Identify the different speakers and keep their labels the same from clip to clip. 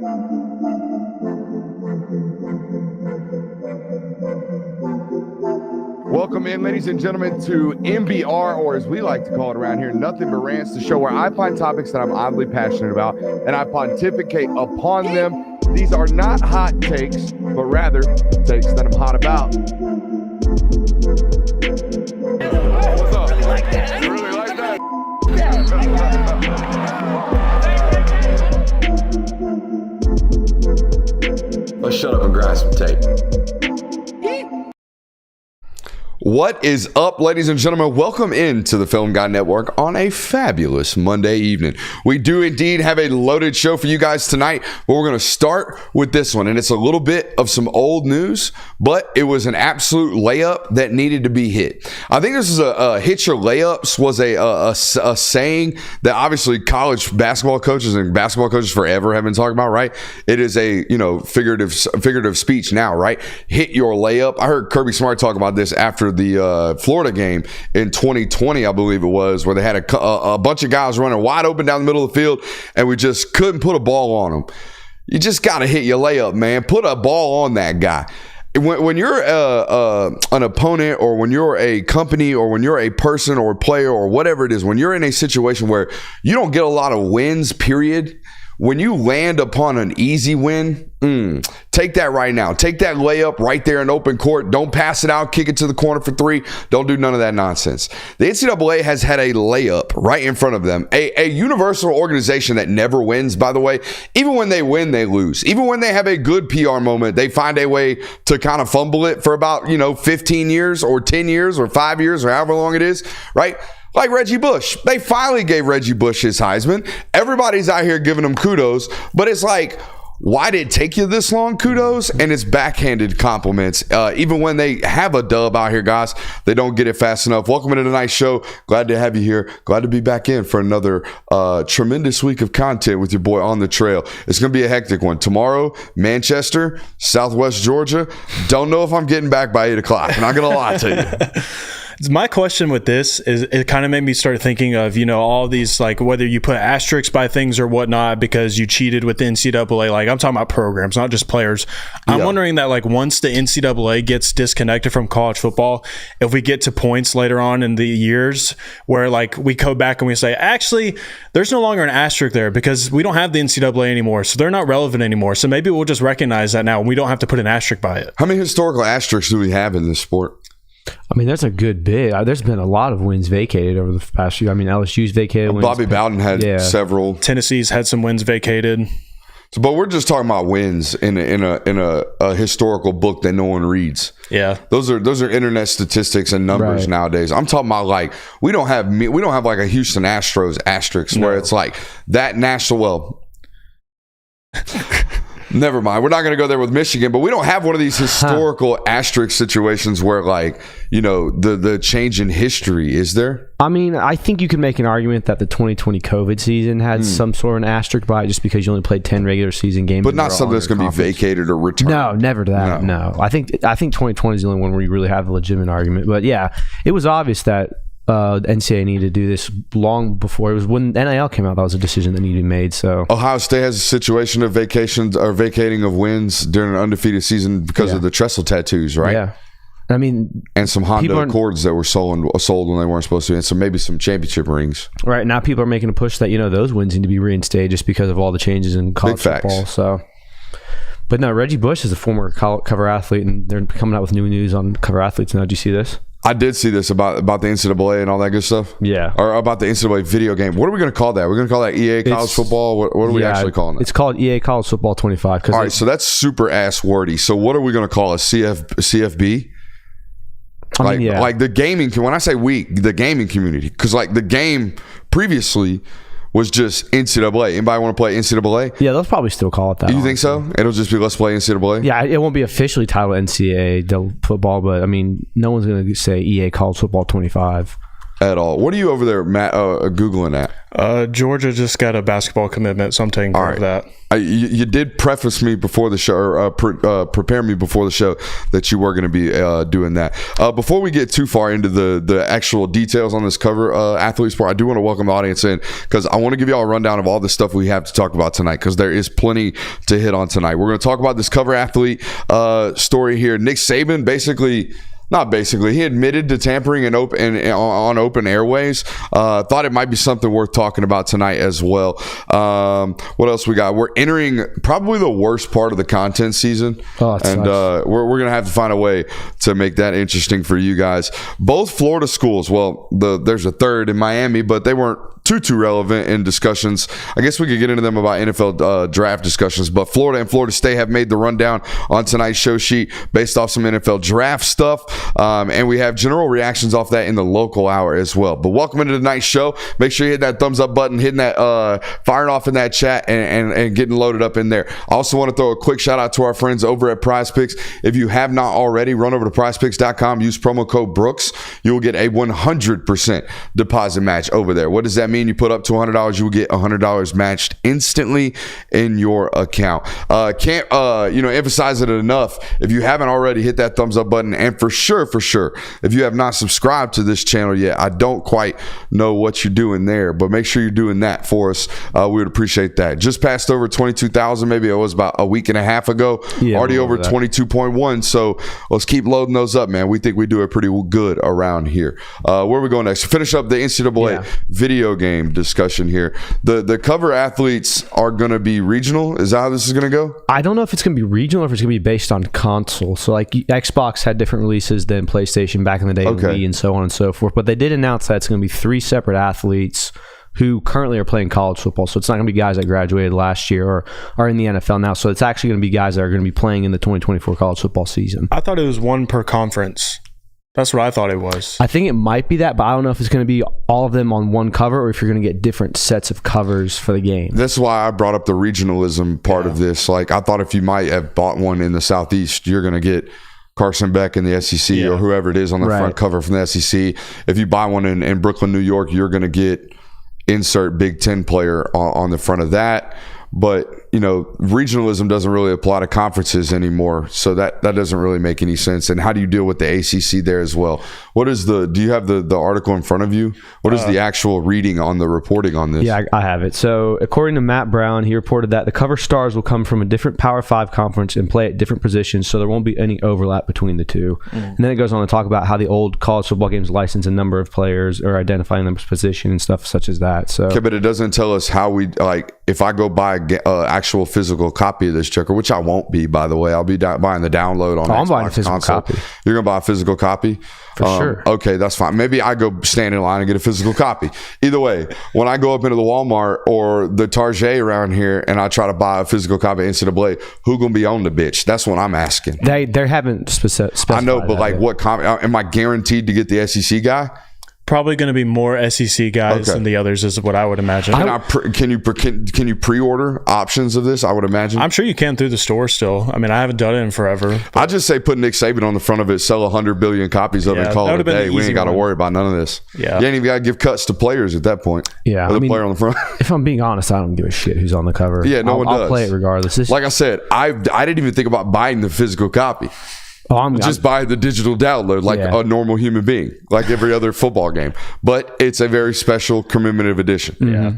Speaker 1: Welcome in, ladies and gentlemen, to MBR, or as we like to call it around here, Nothing But Rants, the show where I find topics that I'm oddly passionate about and I pontificate upon them. These are not hot takes, but rather takes that I'm hot about. What's up? You really like that?
Speaker 2: Let's shut up and grind some tape.
Speaker 1: What is up, ladies and gentlemen? Welcome into the Film Guy Network on a fabulous Monday evening. We do indeed have a loaded show for you guys tonight, but we're going to start with this one. And it's a little bit of some old news, but it was an absolute layup that needed to be hit. I think this is a hit your layups was a saying that obviously college basketball coaches and basketball coaches forever have been talking about, right? It is a, figurative speech now, right? Hit your layup. I heard Kirby Smart talk about this after the Florida game in 2020, I believe it was, where they had a bunch of guys running wide open down the middle of the field, and we just couldn't put a ball on them. You just got to hit your layup, man. Put a ball on that guy. When you're an opponent, or when you're a company, or when you're a person or a player or whatever it is, when you're in a situation where you don't get a lot of wins, period, when you land upon an easy win, take that right now. Take that layup right there in open court. Don't pass it out, kick it to the corner for three. Don't do none of that nonsense. The NCAA has had a layup right in front of them. A universal organization that never wins, by the way. Even when they win, they lose. Even when they have a good PR moment, they find a way to kind of fumble it for about, 15 years or 10 years or 5 years or however long it is, right? Like Reggie Bush. They finally gave Reggie Bush his Heisman. Everybody's out here giving him kudos, but it's like, why did it take you this long? Kudos, and it's backhanded compliments. Even when they have a dub out here, guys, they don't get it fast enough. Welcome to tonight's show. Glad to have you here. Glad to be back in for another tremendous week of content with your boy on the trail. It's going to be a hectic one. Tomorrow, Manchester, Southwest Georgia. Don't know if I'm getting back by 8 o'clock. I'm not going to lie to you.
Speaker 3: My question with this is, it kind of made me start thinking of, all these, like, whether you put asterisks by things or whatnot because you cheated with the NCAA. Like, I'm talking about programs, not just players. I'm wondering that, like, once the NCAA gets disconnected from college football, if we get to points later on in the years where, like, we go back and we say, actually, there's no longer an asterisk there because we don't have the NCAA anymore, so they're not relevant anymore. So maybe we'll just recognize that now and we don't have to put an asterisk by it.
Speaker 1: How many historical asterisks do we have in this sport?
Speaker 4: I mean, that's a good bit. There's been a lot of wins vacated over the past year. I mean, LSU's vacated wins.
Speaker 1: Bobby Bowden had several.
Speaker 3: Tennessee's had some wins vacated.
Speaker 1: So, but we're just talking about wins in a historical book that no one reads.
Speaker 3: Yeah,
Speaker 1: those are internet statistics and numbers nowadays. I'm talking about, like, we don't have like a Houston Astros asterisk where it's like that national. Never mind. We're not going to go there with Michigan, but we don't have one of these historical asterisk situations where, like, the change in history. Is there?
Speaker 4: I mean, I think you could make an argument that the 2020 COVID season had some sort of an asterisk by it just because you only played 10 regular season games.
Speaker 1: But not something that's going to be vacated or returned.
Speaker 4: No, never that. No. I think 2020 is the only one where you really have a legitimate argument. But yeah, it was obvious that NCAA needed to do this long before. It was when NIL came out, that was a decision that needed to be made. So
Speaker 1: Ohio State has a situation of vacating of wins during an undefeated season because of the trestle tattoos, right?
Speaker 4: Yeah. I mean,
Speaker 1: and some Honda Accords that were sold when they weren't supposed to, and so maybe some championship rings.
Speaker 4: Right now, people are making a push that those wins need to be reinstated just because of all the changes in college football. So, but no, Reggie Bush is a former cover athlete, and they're coming out with new news on cover athletes now. Did you see this?
Speaker 1: I did see this about the NCAA and all that good stuff.
Speaker 4: Yeah.
Speaker 1: Or about the NCAA video game. What are we going to call that? We're going to call that EA College Football? What are we actually calling it?
Speaker 4: It's called EA College Football 25.
Speaker 1: All right, so that's super ass wordy. So what are we going to call it? CFB? Like the gaming, when I say we, the gaming community. Because, like, the game previously was just NCAA. Anybody want to play NCAA?
Speaker 4: Yeah, they'll probably still call it that.
Speaker 1: You think so? It'll just be let's play NCAA?
Speaker 4: Yeah, it won't be officially titled NCAA football, but I mean, no one's going to say EA College Football 25.
Speaker 1: at all. What are you over there, Matt, Googling at?
Speaker 3: Georgia just got a basketball commitment, so I'm taking care of that.
Speaker 1: You did preface me before the show, or prepare me before the show that you were going to be doing that. Before we get too far into the actual details on this cover athlete sport, I do want to welcome the audience in because I want to give you all a rundown of all the stuff we have to talk about tonight because there is plenty to hit on tonight. We're going to talk about this cover athlete story here. Nick Saban he admitted to tampering on open airways. Thought it might be something worth talking about tonight as well. What else we got? We're entering probably the worst part of the content season. And we're going to have to find a way to make that interesting for you guys. Both Florida schools, there's a third in Miami, but they weren't too relevant in discussions. I guess we could get into them about NFL draft discussions, but Florida and Florida State have made the rundown on tonight's show sheet based off some NFL draft stuff, and we have general reactions off that in the local hour as well. But welcome into tonight's show. Make sure you hit that thumbs up button, hitting that firing off in that chat and getting loaded up in there. I also want to throw a quick shout out to our friends over at Prize Picks. If you have not already, run over to prizepicks.com, use promo code Brooks. You will get a 100% deposit match over there. What does that mean? You put up to $100, you will get $100 matched instantly in your account. Can't emphasize it enough. If you haven't already, hit that thumbs up button. And for sure, if you have not subscribed to this channel yet, I don't quite know what you're doing there, but make sure you're doing that for us. We would appreciate that. Just passed over 22,000. Maybe it was about a week and a half ago. Already over 22.1. So let's keep loading those up, man. We think we do it pretty good around here. Where are we going next? Finish up the NCAA video game discussion here. The cover athletes are going to be regional. Is that how this is going to go?
Speaker 4: I don't know if it's going to be regional or if it's going to be based on console. So like Xbox had different releases than PlayStation back in the day, Wii and so on and so forth. But they did announce that it's going to be 3 separate athletes who currently are playing college football. So it's not going to be guys that graduated last year or are in the NFL now. So it's actually going to be guys that are going to be playing in the 2024 college football season.
Speaker 3: I thought it was one per conference. That's what I thought it was.
Speaker 4: I think it might be that, but I don't know if it's going to be all of them on one cover or if you're going to get different sets of covers for the game.
Speaker 1: That's why I brought up the regionalism part of this. Like, I thought if you might have bought one in the Southeast, you're going to get Carson Beck in the SEC or whoever it is on the front cover from the SEC. If you buy one in Brooklyn, New York, you're going to get insert Big Ten player on the front of that. But, regionalism doesn't really apply to conferences anymore. So that doesn't really make any sense. And how do you deal with the ACC there as well? Do you have the article in front of you? What is the actual reading on the reporting on this?
Speaker 4: Yeah, I have it. So according to Matt Brown, he reported that the cover stars will come from a different Power 5 conference and play at different positions. So there won't be any overlap between the two. And then it goes on to talk about how the old college football games license a number of players or identifying them as position and stuff such as that. So,
Speaker 1: okay, but it doesn't tell us how if I go buy actual physical copy of this checker, which I won't be, by the way. I'll be buying the download on Xbox
Speaker 4: I'm buying a physical
Speaker 1: console.
Speaker 4: Copy.
Speaker 1: You're going to buy a physical copy?
Speaker 4: For sure.
Speaker 1: Okay, that's fine. Maybe I go stand in line and get a physical copy. Either way, when I go up into the Walmart or the Target around here and I try to buy a physical copy of NCAA, who going to be on the bitch? That's what I'm asking.
Speaker 4: They haven't specified.
Speaker 1: I know, but what copy? Am I guaranteed to get the SEC guy?
Speaker 3: Probably going to be more SEC guys than the others is what I would imagine.
Speaker 1: Can you pre-order options of this? I would imagine.
Speaker 3: I'm sure you can through the store still. I mean, I haven't done it in forever.
Speaker 1: I just say put Nick Saban on the front of it, sell 100 billion copies of it, and call it a day. We ain't got to worry about none of this.
Speaker 3: Yeah,
Speaker 1: you ain't even got to give cuts to players at that point.
Speaker 4: Yeah,
Speaker 1: player on the front.
Speaker 4: If I'm being honest, I don't give a shit who's on the cover.
Speaker 1: Yeah, no one does.
Speaker 4: I'll play it regardless.
Speaker 1: Like I said, I didn't even think about buying the physical copy. Just buy the digital download like a normal human being, like every other football game. But it's a very special commemorative edition.
Speaker 3: Yeah.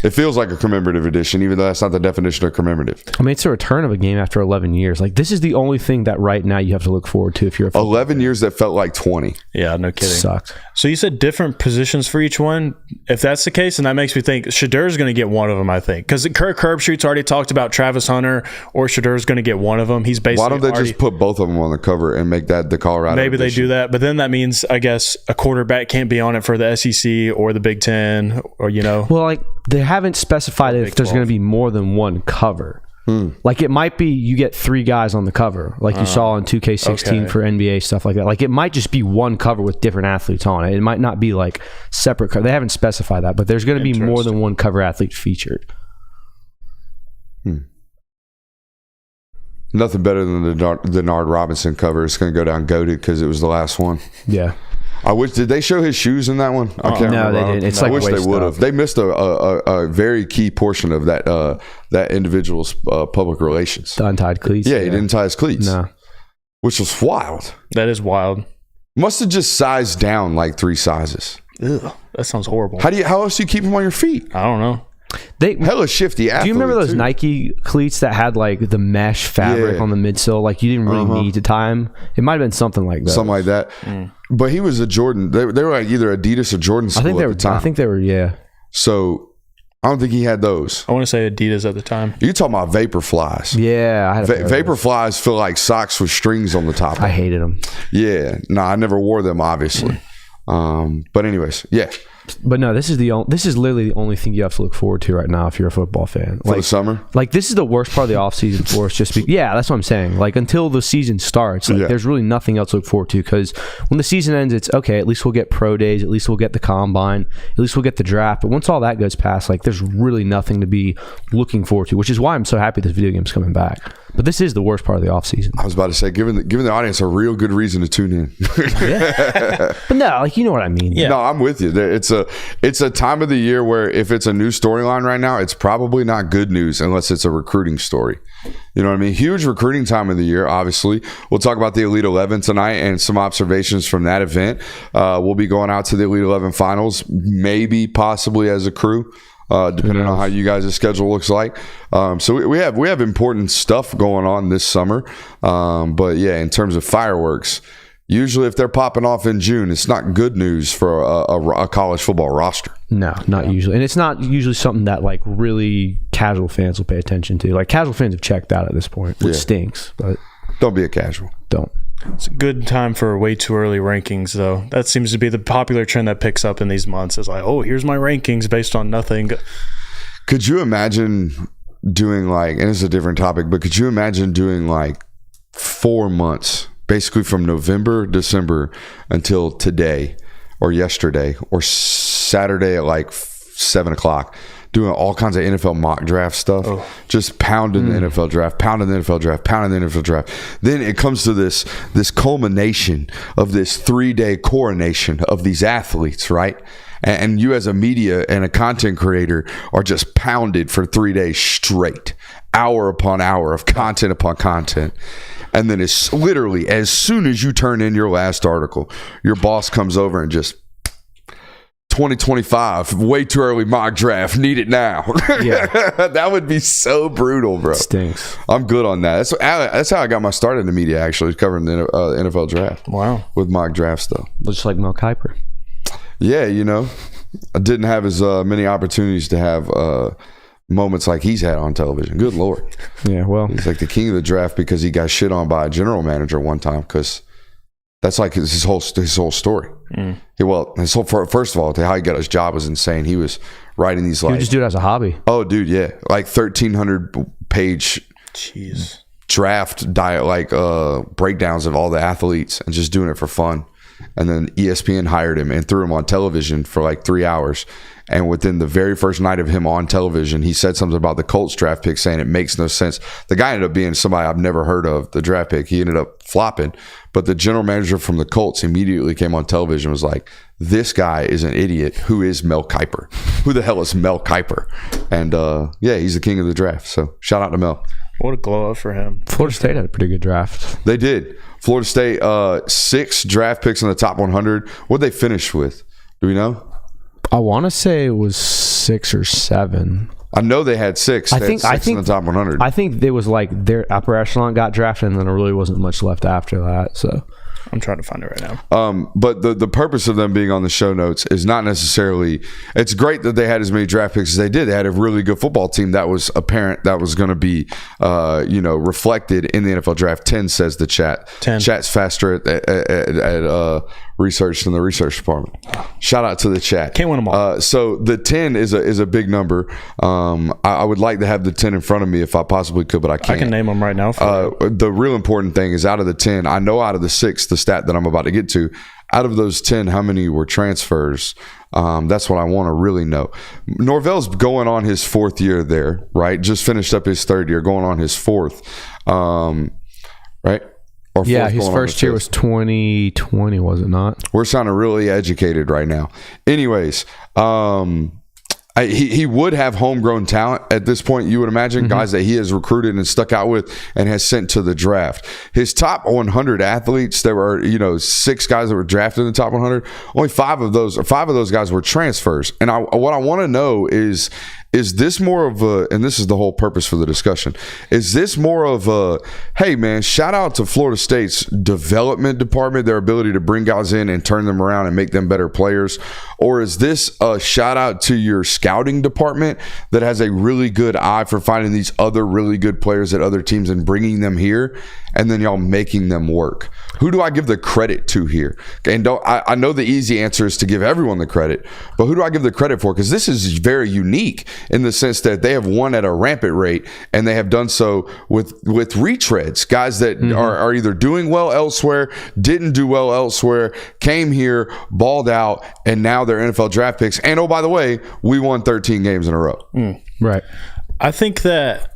Speaker 1: It feels like a commemorative edition, even though that's not the definition of commemorative.
Speaker 4: I mean, it's a return of a game after 11 years. Like, this is the only thing that right now you have to look forward to if you're a
Speaker 1: 11 years that felt like 20.
Speaker 3: Yeah, no kidding.
Speaker 4: Sucked.
Speaker 3: So you said different positions for each one. If that's the case, and that makes me think Shedur's going to get one of them, I think. Because Kirk Herbstreit's already talked about Travis Hunter, or Shedur's going to get one of them. He's basically.
Speaker 1: Why don't they just put both of them on the cover and make that the Colorado
Speaker 3: Maybe
Speaker 1: edition?
Speaker 3: They do that, but then that means, I guess, a quarterback can't be on it for the SEC or the Big Ten, or,
Speaker 4: Well, like, they haven't specified if there's going to be more than one cover. Like, it might be you get 3 guys on the cover, like you saw in 2K16 for NBA, stuff like that. Like, it might just be one cover with different athletes on it. It might not be like separate cover. They haven't specified that, but there's going to be more than one cover athlete featured.
Speaker 1: Nothing better than the Denard Robinson cover. It's going to go down goated because it was the last one.
Speaker 4: Yeah.
Speaker 1: Did they show his shoes in that one? I can't remember.
Speaker 4: No, they didn't. It's like
Speaker 1: I wish they would have. They missed a very key portion of that individual's public relations.
Speaker 4: The untied cleats.
Speaker 1: Yeah, he didn't tie his cleats.
Speaker 4: No.
Speaker 1: Which was wild.
Speaker 3: That is wild.
Speaker 1: Must have just sized down like 3 sizes.
Speaker 3: Ugh, that sounds horrible.
Speaker 1: How else do you keep them on your feet?
Speaker 3: I don't know.
Speaker 1: Hella shifty athlete.
Speaker 4: Do you remember those
Speaker 1: too.
Speaker 4: Nike cleats that had like the mesh fabric on the midsole? Like you didn't really need to tie them. It might have been something like that.
Speaker 1: Something like that. But he was a Jordan. They were like either Adidas or Jordan school at the time.
Speaker 4: I think they were, yeah.
Speaker 1: So I don't think he had those.
Speaker 3: I want to say Adidas at the time.
Speaker 1: You talking about vapor flies?
Speaker 4: Yeah, I had
Speaker 1: vapor flies feel like socks with strings on the top.
Speaker 4: I hated them.
Speaker 1: Yeah, no, I never wore them, obviously. But anyways, yeah.
Speaker 4: But no, this is literally the only thing you have to look forward to right now if you're a football fan.
Speaker 1: For the summer? Like,
Speaker 4: this is the worst part of the offseason for us. That's what I'm saying. Like, until the season starts, there's really nothing else to look forward to, because when the season ends, it's okay, at least we'll get pro days, at least we'll get the combine, at least we'll get the draft. But once all that goes past, like, there's really nothing to be looking forward to, which is why I'm so happy this video game's coming back. But this is the worst part of the offseason.
Speaker 1: I was about to say, giving the audience a real good reason to tune in.
Speaker 4: But no, like, you know what I mean.
Speaker 1: Yeah. No, I'm with you. It's a time of the year where if it's a new storyline right now, it's probably not good news unless it's a recruiting story. You know what I mean? Huge recruiting time of the year, obviously. We'll talk about the Elite 11 tonight and some observations from that event. We'll be going out to the Elite 11 finals, maybe possibly as a crew. Depending on how you guys' schedule looks like. So we have important stuff going on this summer. But yeah, in terms of fireworks, usually if they're popping off in June, it's not good news for a college football roster.
Speaker 4: No, not usually. And it's not usually something that like really casual fans will pay attention to. Like casual fans have checked out at this point, which stinks. But
Speaker 1: don't be a casual.
Speaker 4: Don't.
Speaker 3: It's a good time for way too early rankings, though. That seems to be the popular trend that picks up in these months. It's like, oh, here's my rankings based on nothing.
Speaker 1: Could you imagine doing like, and it's a different topic, but could you imagine doing like 4 months, basically from November, December until today or yesterday or Saturday at like 7 o'clock, doing all kinds of NFL mock draft stuff, just pounding the NFL draft, pounding the NFL draft, pounding the NFL draft. Then it comes to this culmination of this 3-day coronation of these athletes, right? And you as a media and a content creator are just pounded for 3 days straight, hour upon hour of content upon content. And then it's literally as soon as you turn in your last article, your boss comes over and just 2025, way too early mock draft, need it now. Yeah. That would be so brutal, bro.
Speaker 4: It stinks.
Speaker 1: I'm good on that. That's how I got my start in the media, actually, covering the NFL draft.
Speaker 3: Wow.
Speaker 1: With mock draft stuff.
Speaker 4: Just like Mel Kiper.
Speaker 1: Yeah, you know, I didn't have as many opportunities to have moments like he's had on television. Good Lord.
Speaker 4: Yeah, well.
Speaker 1: He's like the king of the draft because he got shit on by a general manager one time because that's like his whole story. First of all, how he got his job was insane. He was writing these like...
Speaker 4: He would just do it as a hobby.
Speaker 1: Oh, dude, yeah. Like 1,300 page draft breakdowns of all the athletes and just doing it for fun. And then ESPN hired him and threw him on television for like 3 hours. And within the very first night of him on television, he said something about the Colts draft pick, saying it makes no sense. The guy ended up being somebody I've never heard of, the draft pick. He ended up flopping. But the general manager from the Colts immediately came on television and was like, this guy is an idiot. Who is Mel Kiper? Who the hell is Mel Kiper? And he's the king of the draft. So shout out to Mel.
Speaker 3: What a glow up for him.
Speaker 4: Florida State had a pretty good draft.
Speaker 1: They did. Florida State, 6 draft picks in the top 100. What'd they finish with? Do we know?
Speaker 4: I want to say it was 6 or 7.
Speaker 1: I know they had 6. I think in the top 100.
Speaker 4: I think it was like their upper echelon got drafted, and then there really wasn't much left after that. So
Speaker 3: I'm trying to find it right now.
Speaker 1: But the purpose of them being on the show notes is not necessarily. It's great that they had as many draft picks as they did. They had a really good football team that was apparent, that was going to be, reflected in the NFL draft. 10 says the chat. 10. Chat's faster at research than the research department. Shout out to the chat.
Speaker 3: Can't win them all.
Speaker 1: So the 10 is a big number. I would like to have the 10 in front of me if I possibly could, but I can't.
Speaker 3: I can name them right now.
Speaker 1: The real important thing is out of the 10, I know out of the 6, the stat that I'm about to get to, out of those 10, how many were transfers? That's what I want to really know. Norvell's going on his 4th year there, right? Just finished up his 3rd year, going on his 4th, right? Or
Speaker 4: yeah, his first year was 2020, was it not?
Speaker 1: We're sounding really educated right now. Anyways, he would have homegrown talent at this point, you would imagine, guys that he has recruited and stuck out with and has sent to the draft. His top 100 athletes, there were 6 guys that were drafted in the top 100. Only 5 of those guys were transfers. And what I want to know is this more of a, and this is the whole purpose for the discussion, is this more of a, hey man, shout out to Florida State's development department, their ability to bring guys in and turn them around and make them better players? Or is this a shout out to your scouting department that has a really good eye for finding these other really good players at other teams and bringing them here, and then y'all making them work? Who do I give the credit to here? And I know the easy answer is to give everyone the credit, but who do I give the credit for? Because this is very unique in the sense that they have won at a rampant rate, and they have done so with retreads, guys that are either doing well elsewhere, didn't do well elsewhere, came here, balled out, and now they're NFL draft picks. And oh, by the way, we won 13 games in a row.
Speaker 3: Right. I think that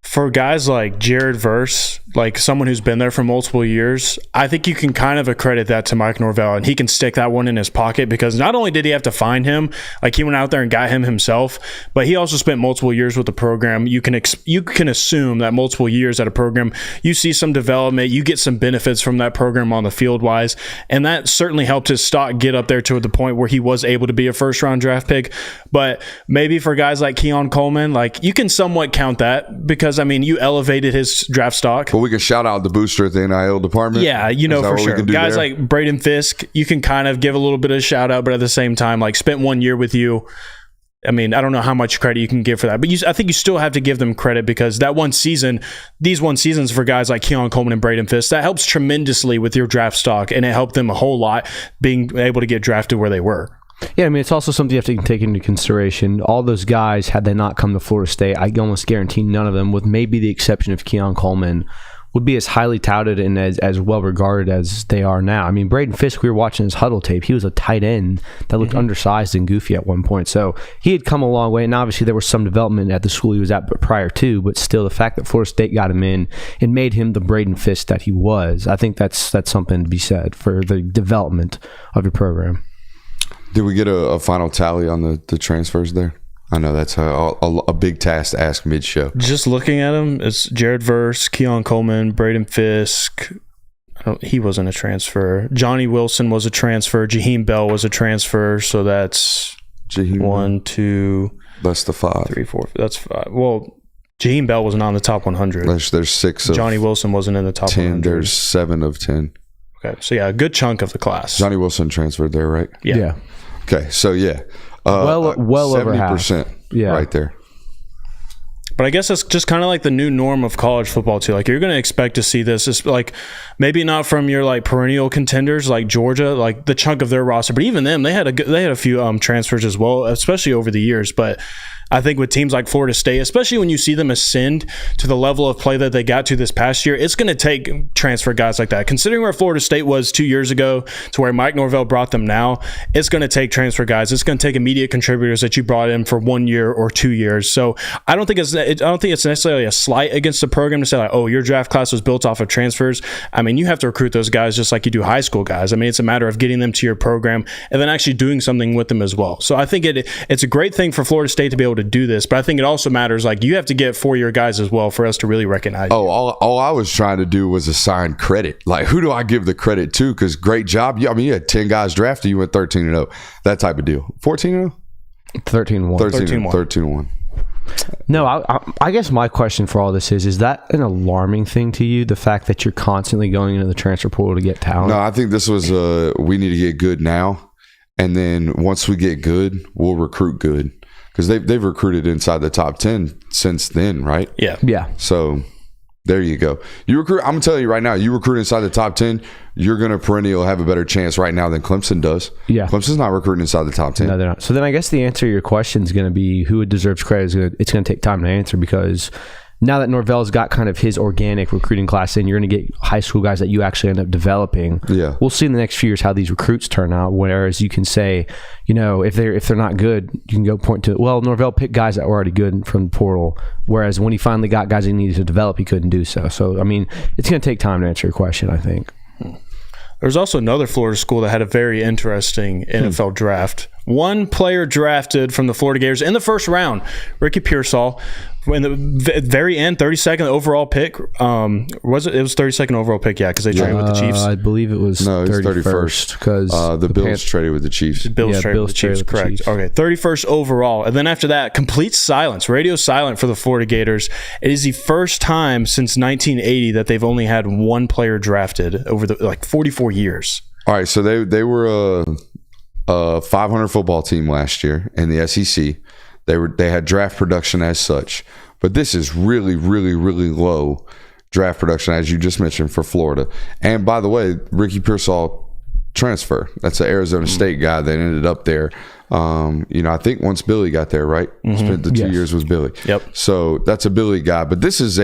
Speaker 3: for guys like Jared Verse, like someone who's been there for multiple years, I think you can kind of accredit that to Mike Norvell, and he can stick that one in his pocket, because not only did he have to find him, like he went out there and got him himself, but he also spent multiple years with the program. You can assume that multiple years at a program, you see some development, you get some benefits from that program on the field wise, and that certainly helped his stock get up there to the point where he was able to be a first round draft pick. But maybe for guys like Keon Coleman, like you can somewhat count that, because I mean you elevated his draft stock.
Speaker 1: Well, we can shout out the booster at the NIL department.
Speaker 3: Yeah, for sure. Guys like Braden Fisk, you can kind of give a little bit of a shout out, but at the same time, like spent 1 year with you. I mean, I don't know how much credit you can give for that, but I think you still have to give them credit, because that one season, these 1 seasons for guys like Keon Coleman and Braden Fisk, that helps tremendously with your draft stock, and it helped them a whole lot being able to get drafted where they were.
Speaker 4: Yeah, I mean, it's also something you have to take into consideration. All those guys, had they not come to Florida State, I almost guarantee none of them, with maybe the exception of Keon Coleman, would be as highly touted and as well regarded as they are now. I mean, Braden Fisk, we were watching his huddle tape. He was a tight end that looked undersized and goofy at one point. So he had come a long way, and obviously there was some development at the school he was at prior to, but still the fact that Florida State got him in and made him the Braden Fisk that he was, I think that's something to be said for the development of your program.
Speaker 1: Did we get a final tally on the transfers there? I know that's a big task to ask mid-show.
Speaker 3: Just looking at them, it's Jared Verse, Keon Coleman, Braden Fisk. He wasn't a transfer. Johnny Wilson was a transfer. Jaheim Bell was a transfer. So that's
Speaker 1: Jaheim
Speaker 3: 1, 2.
Speaker 1: That's the 5.
Speaker 3: 3, 4. That's 5. Well, Jaheim Bell wasn't on the top 100.
Speaker 1: There's 6 of
Speaker 3: Johnny Wilson wasn't in the top
Speaker 1: 10.
Speaker 3: 100.
Speaker 1: There's 7 of 10.
Speaker 3: Okay, so yeah, a good chunk of the class.
Speaker 1: Johnny Wilson transferred there, right?
Speaker 3: Yeah.
Speaker 1: Okay, so yeah.
Speaker 4: Well over
Speaker 1: 70%.
Speaker 4: Yeah.
Speaker 1: Right there.
Speaker 3: But I guess it's just kind of like the new norm of college football too. Like you're going to expect to see this. It's like maybe not from your like perennial contenders like Georgia, like the chunk of their roster, but even them, they had a few transfers as well, especially over the years. But I think with teams like Florida State, especially when you see them ascend to the level of play that they got to this past year, it's going to take transfer guys like that. Considering where Florida State was 2 years ago to where Mike Norvell brought them now, it's going to take transfer guys. It's going to take immediate contributors that you brought in for 1 year or 2 years. So I don't think it's necessarily a slight against the program to say like, oh, your draft class was built off of transfers. I mean, you have to recruit those guys just like you do high school guys. I mean, it's a matter of getting them to your program and then actually doing something with them as well. So I think it's a great thing for Florida State to be able to do this, but I think it also matters like you have to get 4-year guys as well for us to really recognize you.
Speaker 1: All I was trying to do was assign credit. Like, who do I give the credit to? Because great job. I mean, you had 10 guys drafted, you went 13-0. That type of deal. 14-0?
Speaker 4: 13-1.
Speaker 1: 13-1.
Speaker 4: No, I guess my question for all this is that an alarming thing to you, the fact that you're constantly going into the transfer portal to get talent?
Speaker 1: No, I think this was we need to get good now, and then once we get good, we'll recruit good. Because they've recruited inside the top 10 since then, right?
Speaker 4: Yeah.
Speaker 1: So there you go. I'm going to tell you right now, you recruit inside the top 10, you're going to perennial have a better chance right now than Clemson does.
Speaker 4: Yeah.
Speaker 1: Clemson's not recruiting inside the top 10.
Speaker 4: No, they're not. So then I guess the answer to your question is going to be who deserves credit. It's going to take time to answer, because now that Norvell's got kind of his organic recruiting class in, you're going to get high school guys that you actually end up developing.
Speaker 1: Yeah.
Speaker 4: We'll see in the next few years how these recruits turn out. Whereas you can say, if they're not good, you can go point to, well, Norvell picked guys that were already good from the portal. Whereas when he finally got guys he needed to develop, he couldn't do so. So, I mean, it's going to take time to answer your question, I think.
Speaker 3: There's also another Florida school that had a very interesting NFL draft. One player drafted from the Florida Gators in the first round, Ricky Pearsall. In the very end, 32nd overall pick. Was it? It was 32nd overall pick, yeah, because they traded with the Chiefs.
Speaker 4: I believe it was 31st because
Speaker 1: the Bills traded with the Chiefs.
Speaker 3: Bills traded with the Chiefs, correct. Okay, 31st overall. And then after that, complete silence, radio silent for the Florida Gators. It is the first time since 1980 that they've only had one player drafted over the 44 years.
Speaker 1: All right, so they were a 500 football team last year in the SEC. They had draft production as such, but this is really, really, really low draft production, as you just mentioned, for Florida. And by the way, Ricky Pearsall transfer. That's an Arizona State guy that ended up there. I think once Billy got there, right? Spent the 2 years with Billy.
Speaker 3: Yep.
Speaker 1: So that's a Billy guy. But this is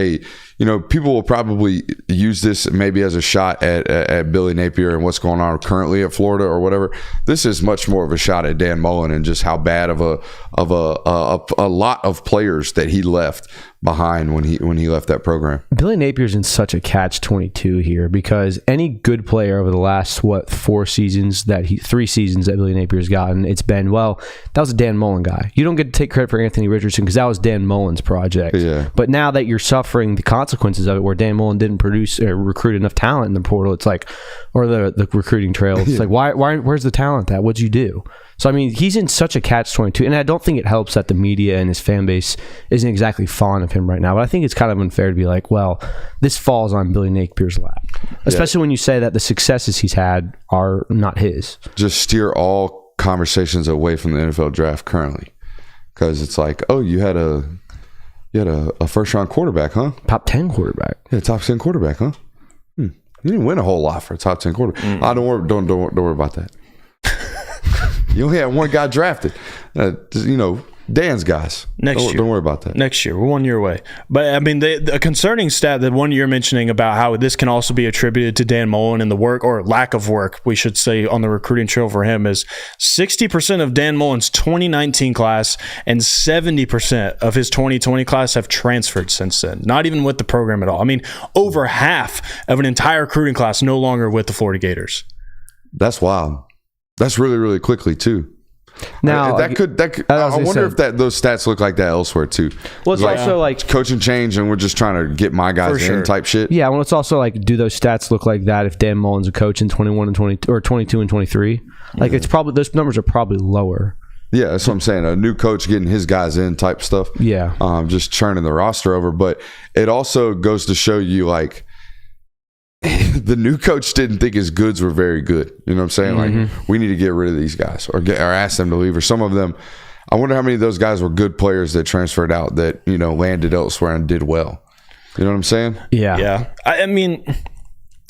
Speaker 1: people will probably use this maybe as a shot at Billy Napier and what's going on currently at Florida or whatever. This is much more of a shot at Dan Mullen and just how bad of a lot of players that he left behind when he left that program.
Speaker 4: Billy Napier's in such a catch-22 here because any good player over the last 3 seasons that Billy Napier's gotten, it's been, well, that was a Dan Mullen guy. You don't get to take credit for Anthony Richardson because that was Dan Mullen's project.
Speaker 1: Yeah.
Speaker 4: But now that you're suffering the consequences of it, where Dan Mullen didn't produce or recruit enough talent in the portal, it's like, or the recruiting trail, it's like, where's the talent at? What'd you do? So, I mean, he's in such a catch-22, and I don't think it helps that the media and his fan base isn't exactly fond of him right now, but I think it's kind of unfair to be like, well, this falls on Billy Napier's lap, especially when you say that the successes he's had are not his.
Speaker 1: Just steer all conversations away from the NFL draft currently, because it's like, oh, you had a first-round quarterback, huh?
Speaker 4: Top 10 quarterback.
Speaker 1: Yeah, top 10 quarterback, huh? You didn't win a whole lot for a top 10 quarterback. Don't worry about that. You only had one guy drafted. Dan's guys. Don't worry about that.
Speaker 3: Next year. We're 1 year away. But, I mean, a concerning stat that one you're mentioning about how this can also be attributed to Dan Mullen and the work, or lack of work, we should say, on the recruiting trail for him is 60% of Dan Mullen's 2019 class and 70% of his 2020 class have transferred since then. Not even with the program at all. I mean, over half of an entire recruiting class no longer with the Florida Gators.
Speaker 1: That's wild. That's really, really quickly too.
Speaker 4: Now
Speaker 1: I wonder if those stats look like that elsewhere too.
Speaker 4: Well, it's also like
Speaker 1: coaching change, and we're just trying to get my guys in type shit.
Speaker 4: Yeah, well, it's also like, do those stats look like that if Dan Mullen's a coach in 21 and 22 or 22 and 23? Like, it's probably, those numbers are probably lower.
Speaker 1: Yeah, that's what I'm saying. A new coach getting his guys in type stuff.
Speaker 4: Yeah,
Speaker 1: just churning the roster over. But it also goes to show you, like, the new coach didn't think his goods were very good. You know what I'm saying? Like, we need to get rid of these guys or ask them to leave. Or some of them, I wonder how many of those guys were good players that transferred out that, landed elsewhere and did well. You know what I'm saying?
Speaker 4: Yeah.
Speaker 3: Yeah. I mean,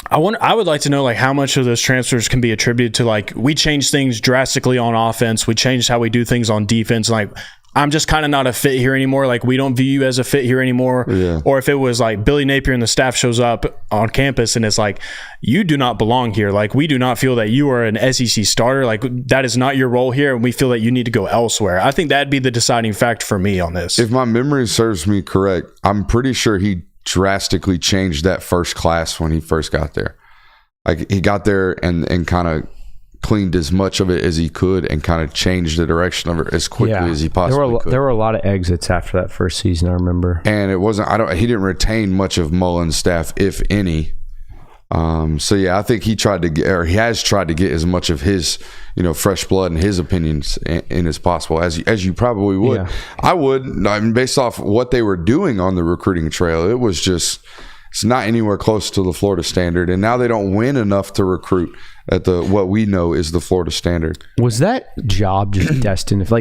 Speaker 3: I would like to know, like, how much of those transfers can be attributed to, like, we changed things drastically on offense. We changed how we do things on defense. Like, I'm just kind of not a fit here anymore. Like, we don't view you as a fit here anymore.
Speaker 1: Yeah.
Speaker 3: Or if it was like Billy Napier and the staff shows up on campus and it's like, you do not belong here. Like, we do not feel that you are an SEC starter. Like, that is not your role here. And we feel that you need to go elsewhere. I think that'd be the deciding factor for me on this.
Speaker 1: If my memory serves me correct, I'm pretty sure he drastically changed that first class when he first got there. Like, he got there and kind of cleaned as much of it as he could and kind of changed the direction of it as quickly as he possibly could.
Speaker 4: There were a lot of exits after that first season, I remember.
Speaker 1: And it wasn't, he didn't retain much of Mullen's staff, if any. So yeah, I think he has tried to get as much of his, fresh blood and his opinions in as possible, as you probably would.
Speaker 4: Yeah.
Speaker 1: I would. I mean, based off what they were doing on the recruiting trail, it was just, it's not anywhere close to the Florida standard. And now they don't win enough to recruit at what we know is the Florida standard.
Speaker 4: Was that job just destined?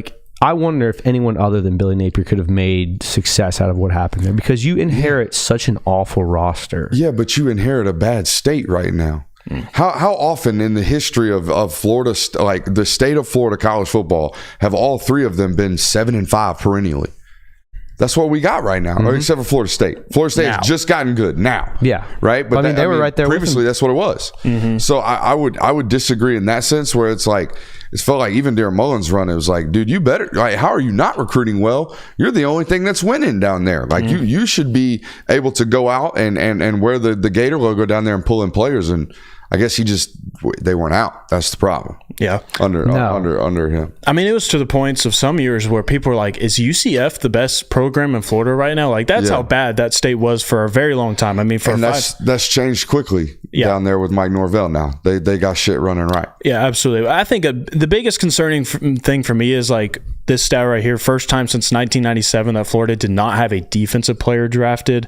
Speaker 4: I wonder if anyone other than Billy Napier could have made success out of what happened there, because you inherit such an awful roster.
Speaker 1: Yeah, but you inherit a bad state right now. How often in the history of Florida, like the state of Florida college football, have all three of them been 7-5 perennially? That's what we got right now, except for Florida State. Florida State has just gotten good now.
Speaker 4: Yeah.
Speaker 1: Right? But
Speaker 4: they were right there
Speaker 1: previously, that's what it was. So I would disagree in that sense, where it's like, it felt like even Darren Mullen's run, it was like, dude, you better, like, how are you not recruiting well? You're the only thing that's winning down there. Like, you should be able to go out and wear the Gator logo down there and pull in players. And I guess they weren't out. That's the problem.
Speaker 3: Yeah.
Speaker 1: Under him.
Speaker 3: I mean, it was to the points of some years where people were like, is UCF the best program in Florida right now? Like, that's how bad that state was for a very long time. I mean,
Speaker 1: that's changed quickly down there with Mike Norvell now. They got shit running right.
Speaker 3: Yeah, absolutely. I think the biggest concerning thing for me is like this stat right here. First time since 1997 that Florida did not have a defensive player drafted.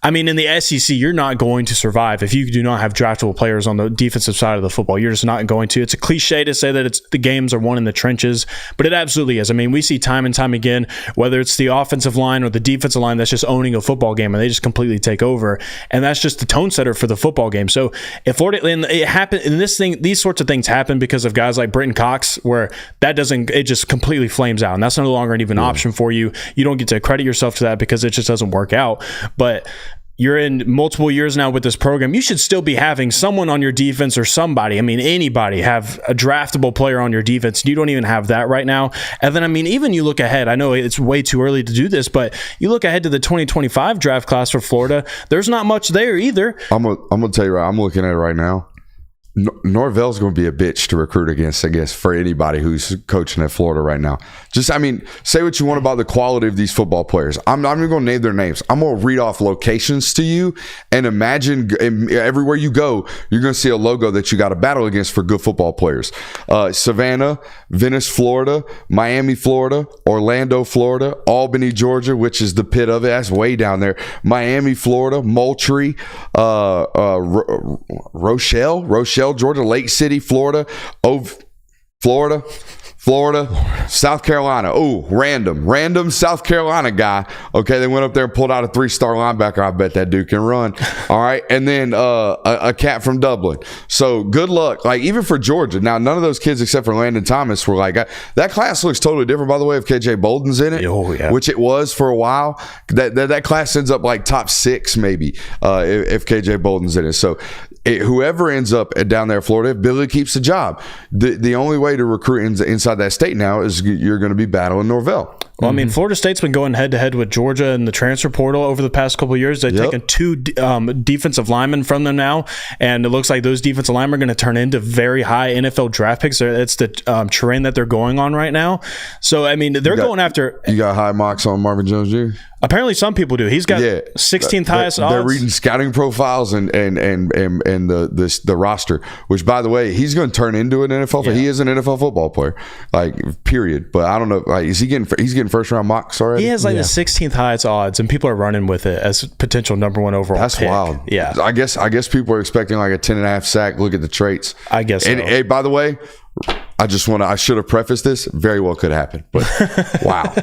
Speaker 3: I mean, in the SEC, you're not going to survive if you do not have draftable players on the defensive side of the football. You're just not going to. It's a cliche to say that the games are won in the trenches, but it absolutely is. I mean, we see time and time again, whether it's the offensive line or the defensive line that's just owning a football game and they just completely take over, and that's just the tone setter for the football game. So if Florida, and it happened in this thing, these sorts of things happen because of guys like Britton Cox, where it just completely flames out, and that's no longer an even option for you. You don't get to credit yourself to that because it just doesn't work out. But you're in multiple years now with this program. You should still be having someone on your defense or somebody. I mean, anybody have a draftable player on your defense. You don't even have that right now. And then, I mean, even you look ahead. I know it's way too early to do this, but you look ahead to the 2025 draft class for Florida. There's not much there either.
Speaker 1: I'm gonna tell you right. I'm looking at it right now. Norvell's going to be a bitch to recruit against, I guess, for anybody who's coaching at Florida right now. Just, I mean, say what you want about the quality of these football players. I'm not even going to name their names. I'm going to read off locations to you, and imagine everywhere you go, you're going to see a logo that you got to battle against for good football players. Savannah, Venice, Florida, Miami, Florida, Orlando, Florida, Albany, Georgia, which is the pit of it. That's way down there. Miami, Florida, Moultrie, Rochelle, Georgia, Lake City, Florida, Florida, South Carolina. Oh, random South Carolina guy. Okay, they went up there and pulled out a 3-star linebacker. I bet that dude can run. All right, and then a cat from Dublin. So good luck. Like, even for Georgia. Now, none of those kids except for Landon Thomas were like, that class looks totally different, by the way, if KJ Bolden's in it.
Speaker 3: Oh, yeah.
Speaker 1: Which it was for a while. That class ends up like top 6 maybe if KJ Bolden's in it. So whoever ends up down there in Florida, if Billy keeps the job, the only way to recruit inside that state now is you're going to be battling Norvell.
Speaker 3: Well, I mean, Florida State's been going head-to-head with Georgia in the transfer portal over the past couple of years. They've taken 2 defensive linemen from them now, and it looks like those defensive linemen are going to turn into very high NFL draft picks. It's the terrain that they're going on right now. So, I mean, they're going after...
Speaker 1: You got high mocks on Marvin Jones Jr.?
Speaker 3: Apparently some people do. He's got 16th highest odds.
Speaker 1: They're reading scouting profiles and the roster, which, by the way, he's going to turn into an NFL player. He is an NFL football player, like, period. But I don't know, like, he's getting first round mocks already?
Speaker 3: He has the 16th highest odds, and people are running with it as potential number 1 overall
Speaker 1: That's
Speaker 3: pick.
Speaker 1: Wild.
Speaker 3: Yeah.
Speaker 1: I guess people are expecting like a 10.5 sack. Look at the traits.
Speaker 3: I guess so.
Speaker 1: And hey, by the way, I should have prefaced this. Very well could happen. But wow.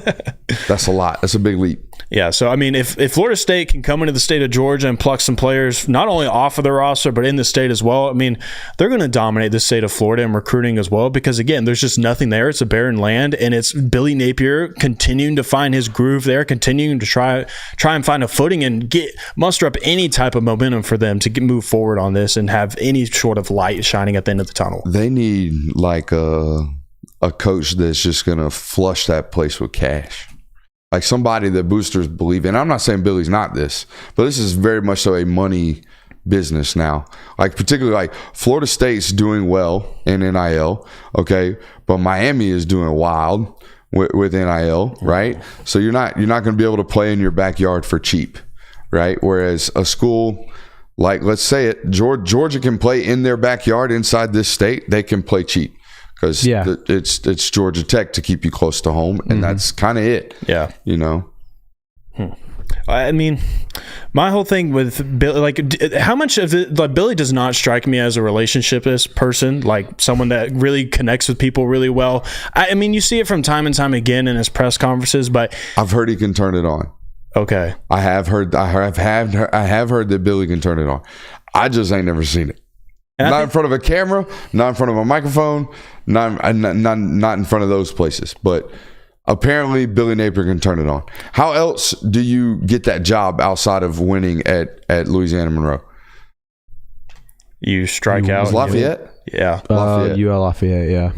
Speaker 1: That's a lot. That's a big leap.
Speaker 3: Yeah, so I mean, if Florida State can come into the state of Georgia and pluck some players, not only off of their roster, but in the state as well, I mean, they're going to dominate the state of Florida in recruiting as well, because again, there's just nothing there. It's a barren land, and it's Billy Napier continuing to find his groove there, continuing to try and find a footing and muster up any type of momentum for them to move forward on this and have any sort of light shining at the end of the tunnel.
Speaker 1: They need like a coach that's just going to flush that place with cash. Like somebody that boosters believe in. I'm not saying Billy's not this, but this is very much so a money business now. Like particularly like Florida State's doing well in NIL, okay, but Miami is doing wild with NIL, right? So you're not going to be able to play in your backyard for cheap, right? Whereas a school like, let's say it, Georgia can play in their backyard inside this state. They can play cheap. Because it's Georgia Tech to keep you close to home, and that's kind of it.
Speaker 3: Yeah,
Speaker 1: you know.
Speaker 3: I mean, my whole thing with Billy, like, how much of it, like, Billy does not strike me as a relationshipist person, like someone that really connects with people really well. I mean, you see it from time and time again in his press conferences, but
Speaker 1: I've heard he can turn it on.
Speaker 3: Okay,
Speaker 1: I have heard that Billy can turn it on. I just ain't never seen it. Not in front of a camera, not in front of a microphone, not in front of those places. But Apparently, Billy Napier can turn it on. How else do you get that job outside of winning at Louisiana Monroe?
Speaker 3: You strike out.
Speaker 1: Was Lafayette?
Speaker 3: Yeah.
Speaker 1: Lafayette.
Speaker 4: UL Lafayette, yeah.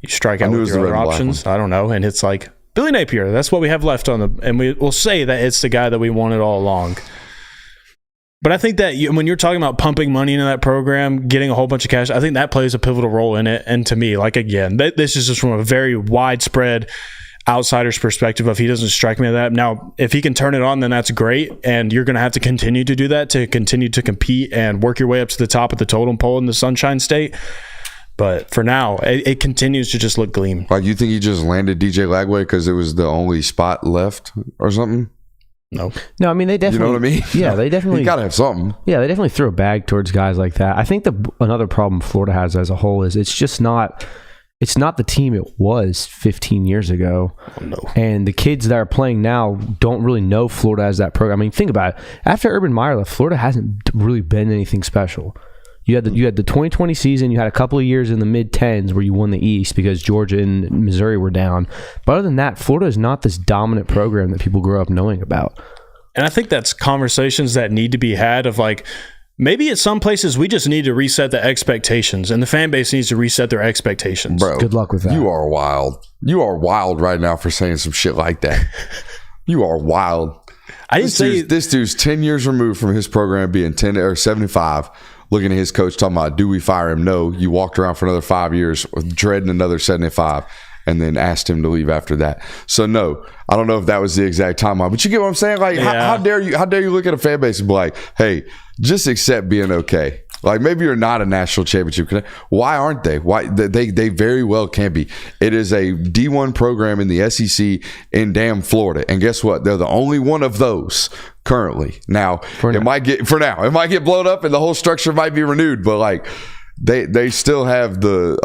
Speaker 3: You strike out with your other options. I don't know. And it's like, Billy Napier, that's what we have left on the, and we'll say that it's the guy that we wanted all along. But I think that when you're talking about pumping money into that program, getting a whole bunch of cash, I think that plays a pivotal role in it. And to me, like, again, this is just from a very widespread outsider's perspective of he doesn't strike me as that. Now, if he can turn it on, then that's great. And you're going to have to continue to do that to continue to compete and work your way up to the top of the totem pole in the Sunshine State. But for now, it continues to just look gleam.
Speaker 1: Like, you think he just landed DJ Lagway because it was the only spot left or something?
Speaker 3: No,
Speaker 4: I mean, they definitely.
Speaker 1: You know what I mean?
Speaker 4: Yeah, they definitely.
Speaker 1: You got to have something.
Speaker 4: Yeah, they definitely throw a bag towards guys like that. I think another problem Florida has as a whole is it's just not. It's not the team it was 15 years ago.
Speaker 3: Oh, no. And
Speaker 4: the kids that are playing now don't really know Florida as that program. I mean, think about it. After Urban Meyer left, Florida hasn't really been anything special. You had the 2020 season. You had a couple of years in the mid-10s where you won the East because Georgia and Missouri were down. But other than that, Florida is not this dominant program that people grow up knowing about.
Speaker 3: And I think that's conversations that need to be had of like, maybe at some places we just need to reset the expectations, and the fan base needs to reset their expectations.
Speaker 1: Bro,
Speaker 4: good luck with that.
Speaker 1: You are wild. You are wild right now for saying some shit like that. You are wild.
Speaker 3: I didn't say
Speaker 1: this dude's 10 years removed from his program being 10 or 75. Looking at his coach talking about, do we fire him? No. You walked around for another 5 years dreading another 75 and then asked him to leave after that. So no, I don't know if that was the exact timeline, but you get what I'm saying? Like, how dare you look at a fan base and be like, hey, just accept being okay. Like, maybe you're not a national championship. Why aren't they? Why they very well can be. It is a D1 program in the SEC in damn Florida, and guess what? They're the only one of those currently. Now it might get blown up, and the whole structure might be renewed. But like, they still have the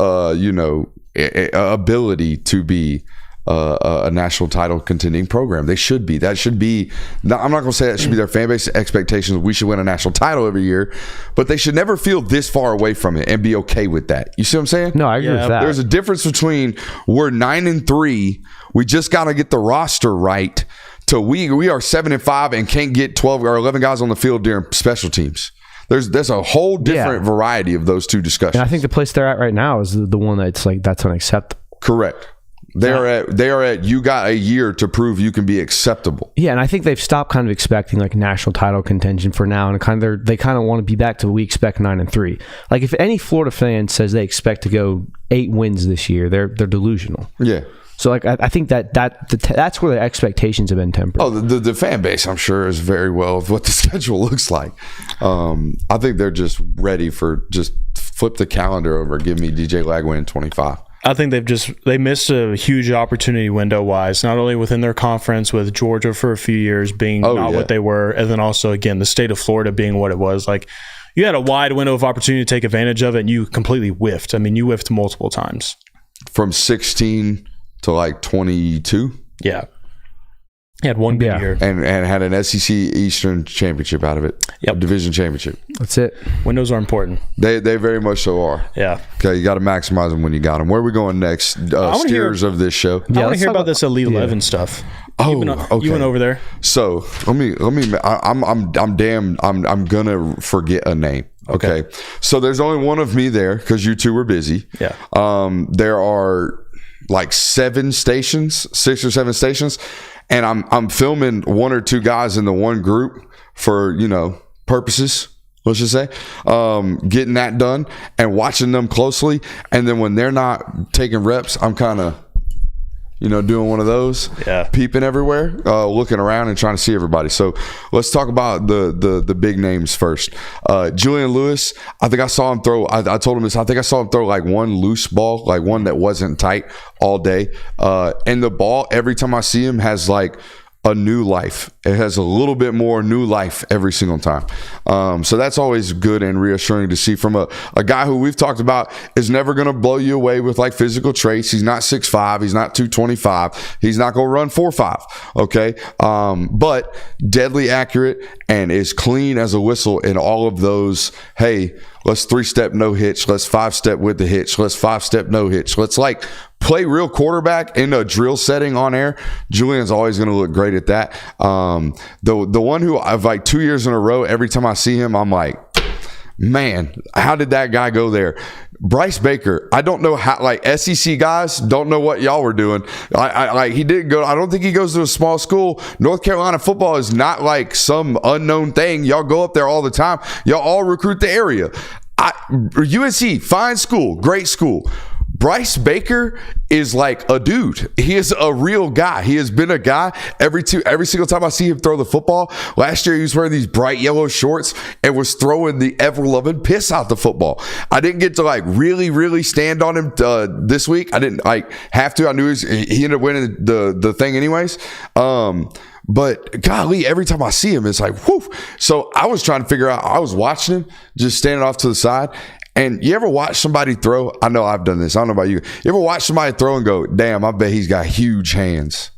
Speaker 1: ability to be a national title contending program. They should be. That should be. I'm not going to say that should be their fan base expectations. We should win a national title every year, but they should never feel this far away from it and be okay with that. You see what I'm saying?
Speaker 4: No, I agree with that.
Speaker 1: There's a difference between we're 9-3. We just got to get the roster right. To we are 7-5 and can't get 12 or 11 guys on the field during special teams. There's a whole different variety of those two discussions.
Speaker 4: And I think the place they're at right now is the one that's like that's unacceptable.
Speaker 1: Correct. They are at you got a year to prove you can be acceptable.
Speaker 4: Yeah, and I think they've stopped kind of expecting like national title contention for now, and they kind of want to be back to we expect 9-3. Like, if any Florida fan says they expect to go 8 wins this year, they're delusional.
Speaker 1: Yeah.
Speaker 4: So like I think that's where the expectations have been tempered.
Speaker 1: Oh, the fan base, I'm sure, is very well of what the schedule looks like. I think they're just ready for just flip the calendar over, give me DJ Lagway in 25.
Speaker 3: I think they missed a huge opportunity window wise, not only within their conference with Georgia for a few years being what they were, and then also again the state of Florida being what it was. Like, you had a wide window of opportunity to take advantage of it, and you completely whiffed. I mean, you whiffed multiple times.
Speaker 1: From 16 to like 22.
Speaker 3: Yeah. He had one good year.
Speaker 1: And had an SEC Eastern championship out of it.
Speaker 3: Yep.
Speaker 1: A division championship.
Speaker 4: That's it.
Speaker 3: Windows are important.
Speaker 1: They very much so are.
Speaker 3: Yeah.
Speaker 1: Okay, you got to maximize them when you got them. Where are we going next? Steers of this show.
Speaker 3: I want to hear about this Elite 11 stuff.
Speaker 1: Okay.
Speaker 3: You went over there.
Speaker 1: So let me. I'm gonna forget a name. Okay. So there's only one of me there because you two were busy.
Speaker 3: Yeah.
Speaker 1: There are like 6 or 7 stations. And I'm filming 1 or 2 guys in the one group for, purposes, let's just say, getting that done and watching them closely. And then when they're not taking reps, I'm kind of, doing one of those, peeping everywhere, looking around and trying to see everybody. So let's talk about the big names first. Julian Lewis, I think I saw him throw, I told him this, I think I saw him throw like one loose ball, like one that wasn't tight all day. And the ball, every time I see him, has like a new life. It has a little bit more new life every single time. So that's always good and reassuring to see from a guy who we've talked about is never going to blow you away with like physical traits. He's not 6'5", he's not 225, he's not going to run 4.5. Okay. But deadly accurate and is clean as a whistle in all of those. Hey, Let's 3-step no hitch. Let's 5-step with the hitch. Let's 5-step no hitch. Let's like play real quarterback in a drill setting on air. Julian's always going to look great at that. The one who I've like 2 years in a row, every time I see him, I'm like, man, how did that guy go there? Bryce Baker, I don't know how, like SEC guys don't know what y'all were doing. He didn't go, I don't think he goes to a small school. North Carolina football is not like some unknown thing. Y'all go up there all the time. Y'all all recruit the area. UNC, fine school, great school. Bryce Baker is like a dude. He is a real guy. He has been a guy every single time I see him throw the football. Last year, he was wearing these bright yellow shorts and was throwing the ever-loving piss out the football. I didn't get to like really, really stand on him this week. I didn't like have to. I knew he ended up winning the thing anyways. But golly, every time I see him, it's like, whoo. So I was trying to figure out, I was watching him just standing off to the side. And you ever watch somebody throw? I know I've done this. I don't know about you. You ever watch somebody throw and go, damn, I bet he's got huge hands?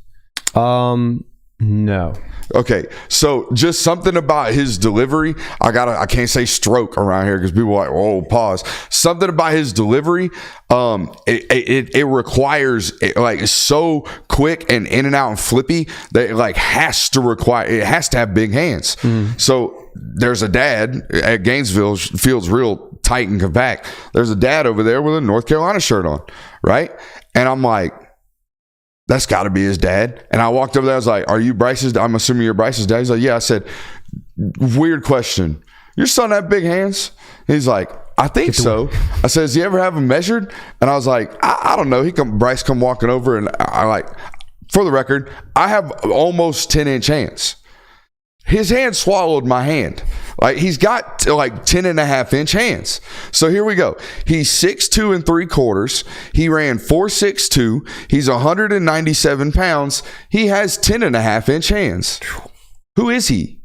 Speaker 4: No.
Speaker 1: Okay, so just something about his delivery. I can't say stroke around here because people are like, oh, pause. Something about his delivery. It requires like it's quick and in and out and flippy that it like has to have big hands. So there's a dad at Gainesville, feels real tight and compact. There's a dad over there with a North Carolina shirt on, right? And I'm like, that's got to be his dad. And I walked over there. I was like, are you Bryce's? I'm assuming you're Bryce's dad. He's like, yeah. I said, weird question. Your son have big hands? He's like, I think so. I said, does he ever have them measured? And I was like, I don't know. Bryce come walking over and I like, for the record, I have almost 10-inch hands. His hand swallowed my hand. Like he's got like 10.5-inch hands. So here we go. He's 6'2 3/4. He ran 4.62. He's 197 pounds. He has 10.5-inch hands. Who is he?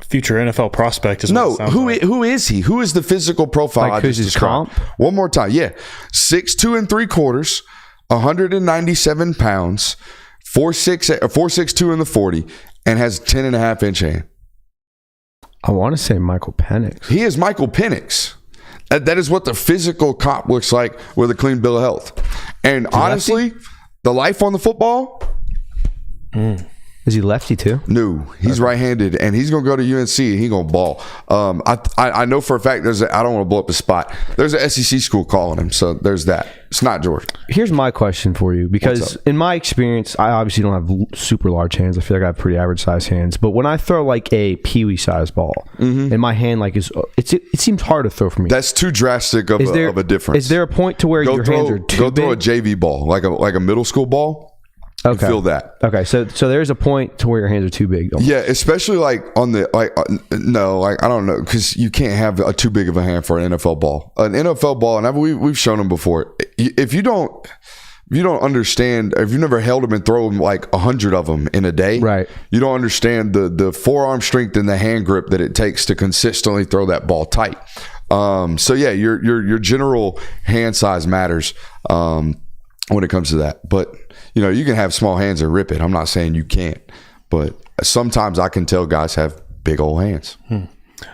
Speaker 3: Future NFL prospect is
Speaker 1: no. Who is he? Who is the physical profile?
Speaker 4: Like who's his comp?
Speaker 1: One more time. Yeah, 6'2 3/4, 197 pounds, 4.62 in the 40. And has 10.5-inch hand.
Speaker 4: I want to say Michael Penix.
Speaker 1: He is Michael Penix. That is what the physical cop looks like with a clean bill of health. And honestly, the life on the football.
Speaker 4: Is he lefty too?
Speaker 1: No, he's right-handed, and he's going to go to UNC, and he's going to ball. I know for a fact I don't want to blow up his spot. There's an SEC school calling him, so there's that. It's not Georgia.
Speaker 4: Here's my question for you, because in my experience, I obviously don't have super large hands. I feel like I have pretty average-sized hands. But when I throw like a peewee-sized ball, and my hand like it seems hard to throw for me.
Speaker 1: That's too drastic of a difference.
Speaker 4: Is there a point to where your hands are too big?
Speaker 1: Go throw a JV ball, like a middle school ball.
Speaker 4: Okay.
Speaker 1: Feel that.
Speaker 4: Okay, so there's a point to where your hands are too big.
Speaker 1: Yeah, especially like on the I don't know, because you can't have a too big of a hand for an NFL ball. An NFL ball, and we've shown them before. If you don't understand, if you've never held them and thrown like 100 of them in a day,
Speaker 4: right? You
Speaker 1: don't understand the forearm strength and the hand grip that it takes to consistently throw that ball tight. So yeah, your general hand size matters when it comes to that, but. You can have small hands and rip it. I'm not saying you can't, but sometimes I can tell guys have big old hands.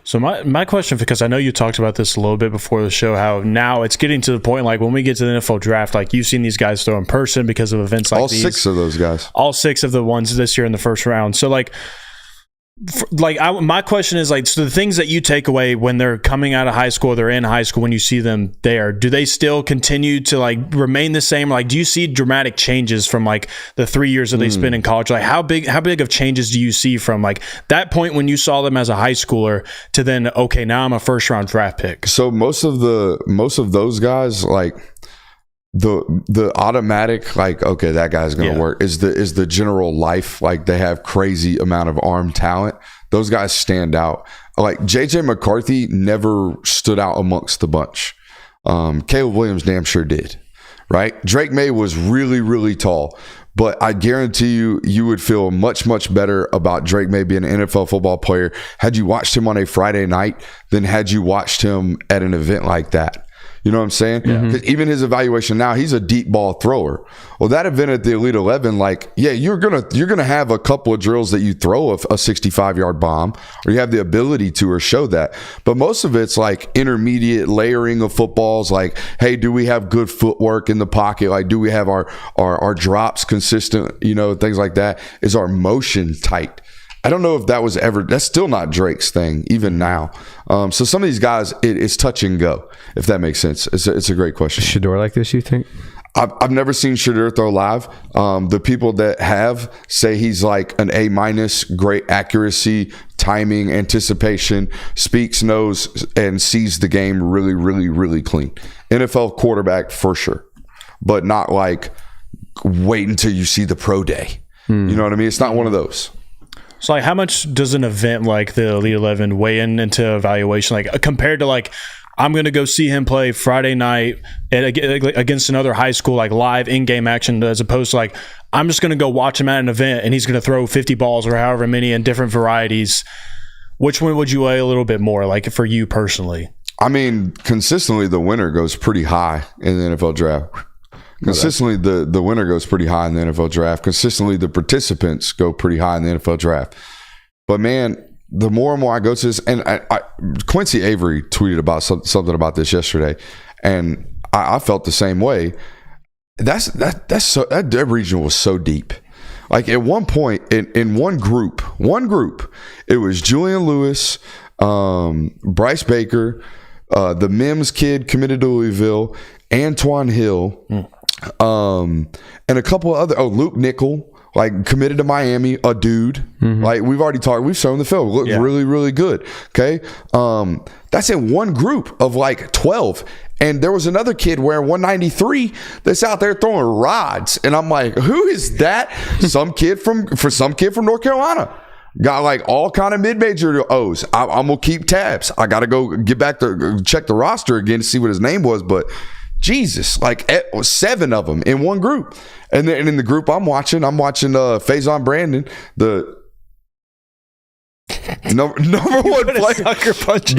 Speaker 3: So my question, because I know you talked about this a little bit before the show, how now it's getting to the point, like when we get to the NFL draft, like you've seen these guys throw in person because of events like these.
Speaker 1: All 6 of those guys.
Speaker 3: All 6 of the ones this year in the first round. So my question is so the things that you take away when they're coming out of high school, they're in high school, when you see them there, do they still continue to remain the same? Do you see dramatic changes from the 3 years that they spent in college? How big of changes do you see from that point when you saw them as a high schooler to then, okay, now I'm a first round draft pick?
Speaker 1: So most of those guys, the automatic okay, that guy's gonna work is the general life. They have crazy amount of arm talent. Those guys stand out. JJ McCarthy never stood out amongst the bunch. Caleb Williams damn sure did, right? Drake May was really, really tall, but I guarantee you would feel much, much better about Drake May being an NFL football player had you watched him on a Friday night than had you watched him at an event like that. You know what I'm saying? Because even his evaluation now, he's a deep ball thrower. Well, that event at the Elite 11, like, yeah, you're gonna have a couple of drills that you throw a 65-yard bomb, or you have the ability to, or show that. But most of it's like intermediate layering of footballs. Like, hey, do we have good footwork in the pocket? Like, do we have our drops consistent? You know, things like that. Is our motion tight? I don't know if that was ever. That's still not Drake's thing, even now. So some of these guys, it's touch and go, if that makes sense. It's a great question.
Speaker 4: Shedeur like this, you think?
Speaker 1: I've never seen Shedeur throw live. The people that have say he's like an A-, great accuracy, timing, anticipation, speaks, knows, and sees the game really, really, really clean. NFL quarterback for sure, but not like wait until you see the pro day. You know what I mean? It's not one of those.
Speaker 3: So, like, how much does an event like the Elite 11 weigh into evaluation? Like, compared to, like, I'm going to go see him play Friday night against another high school, like, live in-game action, as opposed to, like, I'm just going to go watch him at an event and he's going to throw 50 balls or however many in different varieties. Which one would you weigh a little bit more, like, for you personally?
Speaker 1: I mean, consistently, the winner goes pretty high in the NFL draft. Consistently, the winner goes pretty high in the NFL draft. Consistently, the participants go pretty high in the NFL draft. But, man, the more and more I go to this, and Quincy Avery tweeted about something about this yesterday, and I felt the same way. That region was so deep. Like, at one point, in one group, it was Julian Lewis, Bryce Baker, the Mims kid committed to Louisville, Antoine Hill, and a couple of other. Luke Nickel, like, committed to Miami, a dude. Like, we've shown the film. Looked really, really good. Okay. That's in one group of like 12. And there was another kid wearing 193 that's out there throwing rods. And I'm like, who is that? some kid from North Carolina. Got like all kind of mid-major O's. I'm going to keep tabs. I got to go get back to check the roster again to see what his name was. But Jesus, like 7 of them in one group. And then in the group I'm watching Faison Brandon, the number one player.
Speaker 3: Sucker punch.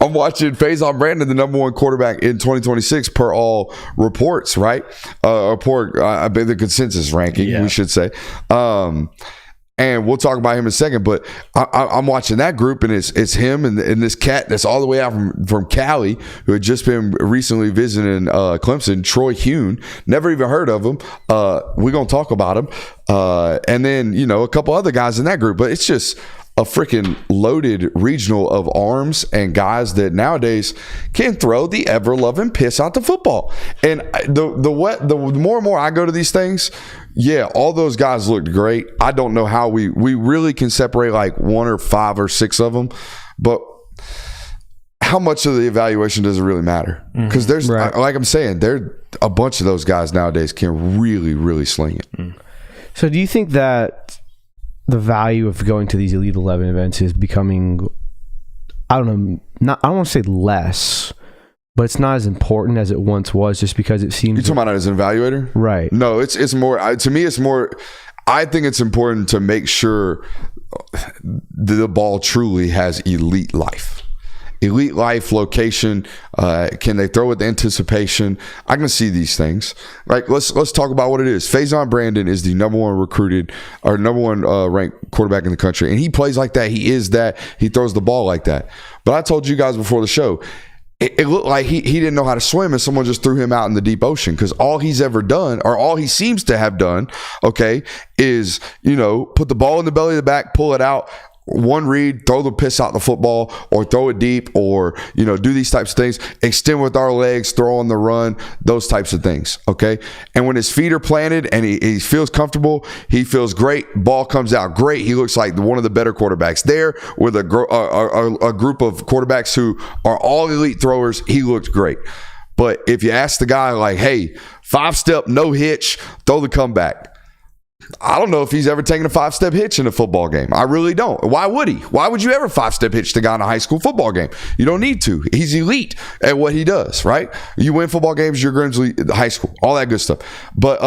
Speaker 1: I'm watching Faison Brandon, the number one quarterback in 2026 per all reports, right? The consensus ranking, we should say. And we'll talk about him in a second, but I'm watching that group, and it's him and this cat that's all the way out from Cali, who had just been recently visiting Clemson, Troy Hune. Never even heard of him. We're going to talk about him. And then, a couple other guys in that group, but it's just a freaking loaded regional of arms and guys that nowadays can throw the ever-loving piss out the football. And the more and more I go to these things, all those guys looked great. I don't know how we really can separate like 1 or 5 or 6 of them, but how much of the evaluation does it really matter? Because there's, like I'm saying, there a bunch of those guys nowadays can really, really sling it.
Speaker 4: So do you think that the value of going to these Elite 11 events is becoming, I don't know, I don't want to say less, but it's not as important as it once was, just because it seems.
Speaker 1: You're talking about it as an evaluator?
Speaker 4: Right.
Speaker 1: No, it's more, to me, it's more, I think it's important to make sure the ball truly has elite life. Elite life, location, can they throw with anticipation? I can see these things. Like, let's talk about what it is. Faison Brandon is the number one ranked quarterback in the country, and he plays like that. He is that. He throws the ball like that. But I told you guys before the show, it looked like he didn't know how to swim, and someone just threw him out in the deep ocean, because all he's ever done, or all he seems to have done, is, put the ball in the belly of the back, pull it out, one read, throw the piss out the football, or throw it deep, or do these types of things, extend with our legs, throw on the run, those types of things. Okay. And when his feet are planted and he feels comfortable, he feels great, ball comes out great, he looks like one of the better quarterbacks there with a group of quarterbacks who are all elite throwers. He looked great. But if you ask the guy, like, hey, 5-step, no hitch, throw the comeback, I don't know if he's ever taken a 5-step hitch in a football game. I really don't. Why would he? Why would you ever 5-step hitch the guy in a high school football game? You don't need to. He's elite at what he does, right? You win football games, you're going to high school, all that good stuff. But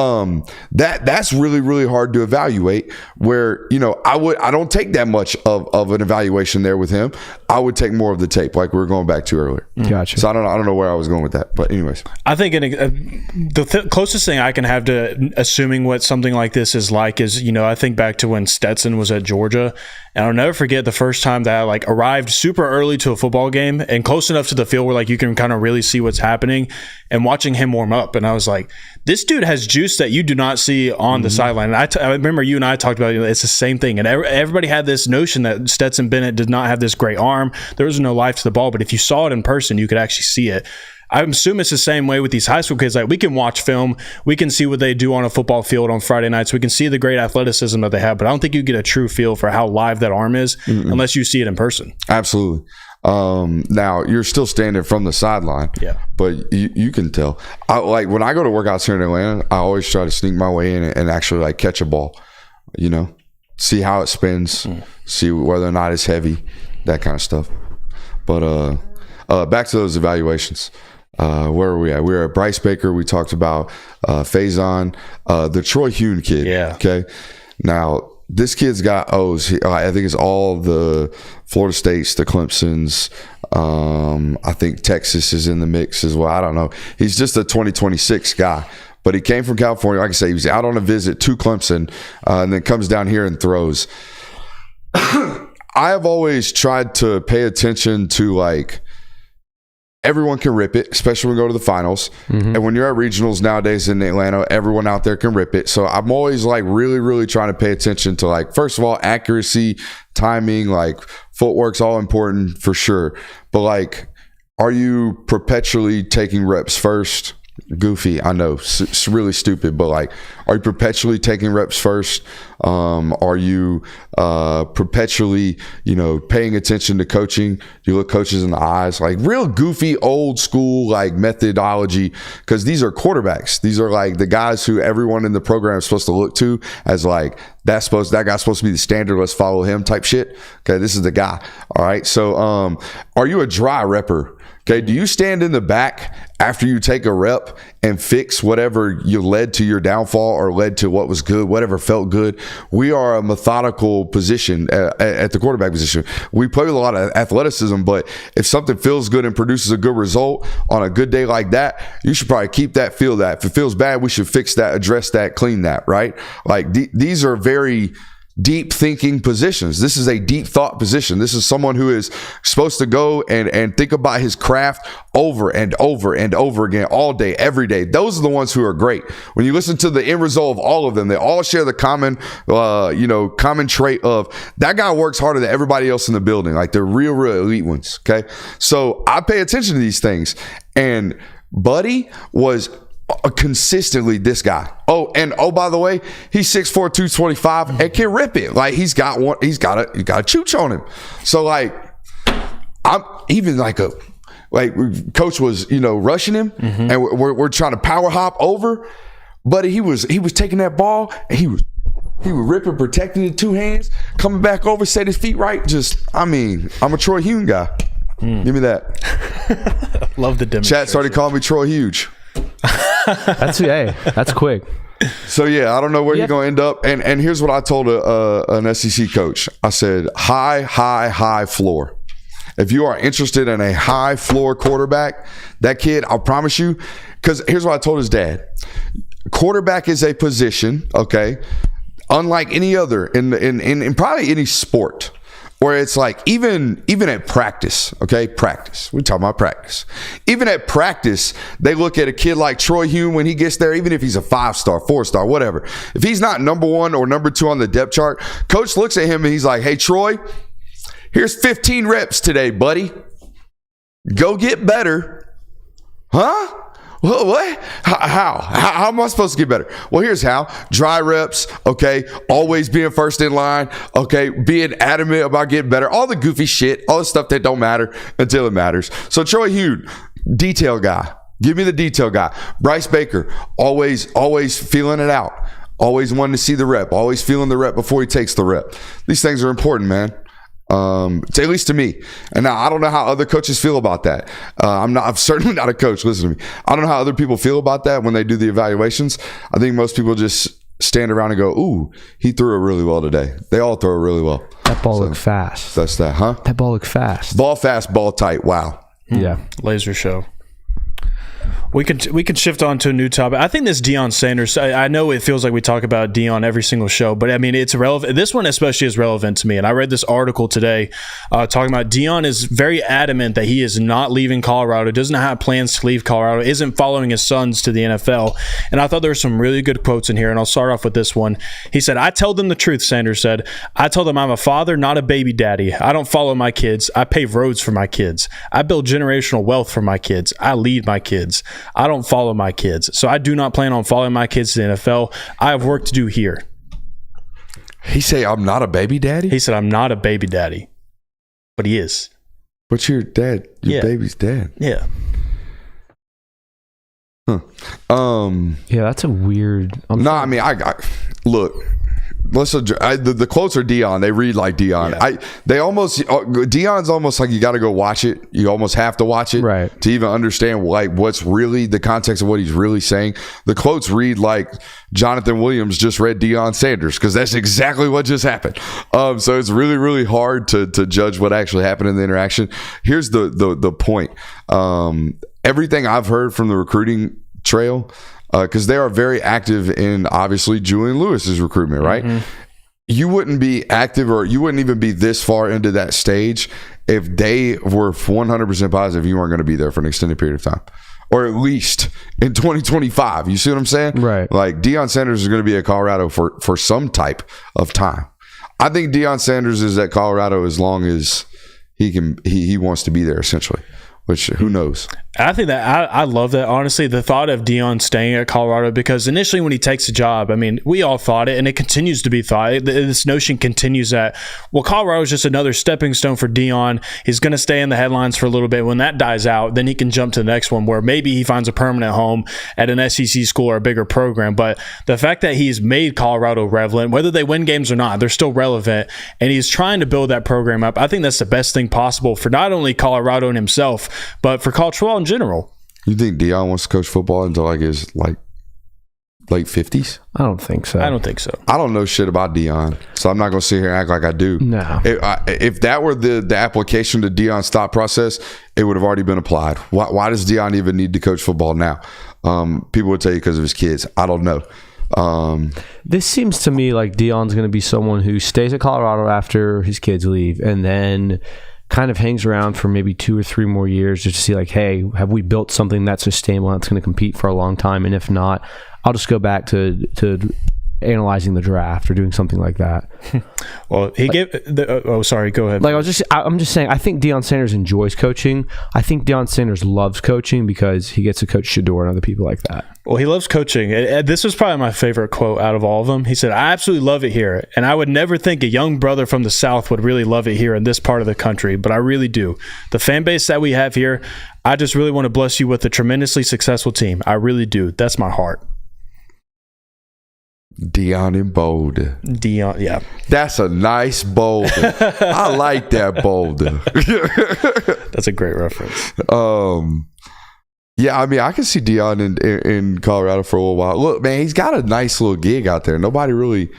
Speaker 1: that's really, really hard to evaluate where, I don't take that much of an evaluation there with him. I would take more of the tape like we were going back to earlier.
Speaker 4: Gotcha.
Speaker 1: So I don't know where I was going with that. But anyways.
Speaker 3: I think the closest thing I can have to assuming what something like this is like is, I think back to when Stetson was at Georgia, and I'll never forget the first time that I arrived super early to a football game and close enough to the field where you can kind of really see what's happening, and watching him warm up. And I was like, this dude has juice that you do not see on the sideline. And I remember you and I talked about it's the same thing. And everybody had this notion that Stetson Bennett did not have this great arm. There was no life to the ball. But if you saw it in person, you could actually see it. I assume it's the same way with these high school kids. We can watch film. We can see what they do on a football field on Friday nights. We can see the great athleticism that they have. But I don't think you get a true feel for how live that arm is unless you see it in person.
Speaker 1: Absolutely. Now you're still standing from the sideline, but you can tell. When I go to workouts here in Atlanta, I always try to sneak my way in and actually catch a ball, see how it spins, see whether or not it's heavy, that kind of stuff. But back to those evaluations. Where are we at? We were at Bryce Baker. We talked about Faison, the Troy Hune kid.
Speaker 3: Yeah.
Speaker 1: Okay. Now, this kid's got O's. I think it's all the Florida States, the Clemsons. I think Texas is in the mix as well. I don't know. He's just a 2026 guy. But he came from California. Like I say, he was out on a visit to Clemson and then comes down here and throws. I have always tried to pay attention to everyone can rip it, especially when we go to the finals. And when you're at regionals nowadays in Atlanta, everyone out there can rip it. So I'm always really, really trying to pay attention to first of all, accuracy, timing, footwork's all important for sure. But are you perpetually taking reps first? Goofy, I know, it's really stupid, but are you perpetually taking reps first? Are you perpetually paying attention to coaching? Do you look coaches in the eyes? Real goofy old school methodology, because these are quarterbacks. These are the guys who everyone in the program is supposed to look to as that guy's supposed to be the standard, let's follow him type shit. Okay, this is the guy. All right, so are you a dry repper? Okay, do you stand in the back after you take a rep and fix whatever you led to your downfall or led to what was good, whatever felt good? We are a methodical position at the quarterback position. We play with a lot of athleticism, but if something feels good and produces a good result on a good day like that, you should probably keep that, feel that. If it feels bad, we should fix that, address that, clean that, right? These are very deep thinking positions. This is a deep thought position. This is someone who is supposed to go and think about his craft over and over and over again all day, every day. Those are the ones who are great. When you listen to the end result of all of them, they all share the common trait of that guy works harder than everybody else in the building, the real elite ones. Okay. So I pay attention to these things, and Buddy was consistently this guy. Oh, by the way, he's 6'4", 225 and can rip it. He's got a chooch on him. So I'm even coach was rushing him, and we're trying to power hop over, but he was taking that ball and he was ripping, protecting it 2 hands, coming back over, set his feet right. I'm a Troy Hune guy. Give me that.
Speaker 3: Love the demonstration.
Speaker 1: Chat started calling me Troy Huge.
Speaker 4: That's quick.
Speaker 1: So yeah, I don't know where you're going to end up. And here's what I told an SEC coach. I said, high floor. If you are interested in a high floor quarterback, that kid, I'll promise you, because here's what I told his dad. Quarterback is a position, okay, unlike any other in probably any sport, where it's even at practice, okay? Practice. We're talking about practice. Even at practice, they look at a kid like Troy Hune when he gets there, even if he's a 5-star, 4-star, whatever. If he's not number 1 or number 2 on the depth chart, coach looks at him and he's like, hey, Troy, here's 15 reps today, buddy. Go get better. Huh? What? How am I supposed to get better? Well, here's how. Dry reps, okay? Always being first in line, okay? Being adamant about getting better. All the goofy shit, all the stuff that don't matter until it matters. So Troy Hune, detail guy. Give me the detail guy. Bryce Baker, always feeling it out. always wanting to see the rep, always feeling the rep before he takes the rep. These things are important, man. At least to me. And now I don't know how other coaches feel about that. I'm certainly not a coach. Listen to me. I don't know how other people feel about that when they do the evaluations. I think most people just stand around and go, ooh, he threw it really well today. They all throw it really well.
Speaker 4: That ball looked fast.
Speaker 1: That's that, huh?
Speaker 4: That ball looked fast.
Speaker 1: Ball fast, ball tight. Wow.
Speaker 4: Yeah.
Speaker 3: Laser show. We could shift on to a new topic. I think this Deion Sanders, I know it feels like we talk about Deion every single show, but I mean, it's relevant. This one especially is relevant to me. And I read this article today talking about Deion is very adamant that he is not leaving Colorado, doesn't have plans to leave Colorado, isn't following his sons to the NFL. And I thought there were some really good quotes in here, and I'll start off with this one. He said, I tell them the truth, Sanders said. I tell them I'm a father, not a baby daddy. I don't follow my kids. I pave roads for my kids. I build generational wealth for my kids. I lead my kids. I don't follow my kids. So I do not plan on following my kids to the NFL. I have work to do here.
Speaker 1: He say, I'm not a baby daddy?
Speaker 3: He said, I'm not a baby daddy. But he is.
Speaker 1: But your dad, your baby's dad.
Speaker 3: Yeah.
Speaker 1: Huh.
Speaker 4: Yeah, that's a weird...
Speaker 1: I mean, look... the quotes are Deion. They read like Deion.
Speaker 3: Yeah.
Speaker 1: Deion's almost like you got to go watch it. You almost have to watch it to even understand like what's really the context of what he's really saying. The quotes read like Jonathan Williams just read Deion Sanders because that's exactly what just happened. So it's really, really hard to judge what actually happened in the interaction. Here's the point. Everything I've heard from the recruiting trail, because they are very active in obviously Julian Lewis's recruitment, right? Mm-hmm. You wouldn't be active, or you wouldn't even be this far into that stage if they were 100% positive you weren't going to be there for an extended period of time, or at least in 2025. You see what I'm saying?
Speaker 4: Right.
Speaker 1: Like Deion Sanders is going to be at Colorado for some type of time. I think Deion Sanders is at Colorado as long as he wants to be there, essentially. Which, who knows?
Speaker 3: I think that I love that, honestly, the thought of Deion staying at Colorado, because initially when he takes a job, I mean, we all thought it, and it continues to be thought. This notion continues that, well, Colorado is just another stepping stone for Deion. He's going to stay in the headlines for a little bit. When that dies out, then he can jump to the next one where maybe he finds a permanent home at an SEC school or a bigger program. But the fact that he's made Colorado relevant, whether they win games or not, they're still relevant, and he's trying to build that program up. I think that's the best thing possible for not only Colorado and himself, but for college football in general.
Speaker 1: You think Deion wants to coach football until like his late 50s?
Speaker 4: I don't think so.
Speaker 3: I don't think so.
Speaker 1: I don't know shit about Deion, so I'm not going to sit here and act like I do.
Speaker 4: No.
Speaker 1: If that were the application to Deion's thought process, it would have already been applied. Why does Deion even need to coach football now? People would tell you because of his kids. I don't know.
Speaker 4: This seems to me like Deion's going to be someone who stays at Colorado after his kids leave, and then kind of hangs around for maybe 2 or 3 more years just to see like, hey, have we built something that's sustainable, that's going to compete for a long time? And if not, I'll just go back to analyzing the draft or doing something like that.
Speaker 3: Well, he gave sorry, go ahead.
Speaker 4: Like I'm just saying, I think Deion Sanders enjoys coaching. I think Deion Sanders loves coaching because he gets to coach Shador and other people like that.
Speaker 3: Well, he loves coaching. This was probably my favorite quote out of all of them. He said, I absolutely love it here, and I would never think a young brother from the South would really love it here in this part of the country, but I really do. The fan base that we have here, I just really want to bless you with a tremendously successful team. I really do. That's my heart.
Speaker 1: Deion in bold.
Speaker 3: Deion, yeah.
Speaker 1: That's a nice bold. I like that bold.
Speaker 3: That's a great reference.
Speaker 1: Yeah, I mean, I can see Deion in Colorado for a little while. Look, man, he's got a nice little gig out there. Nobody really,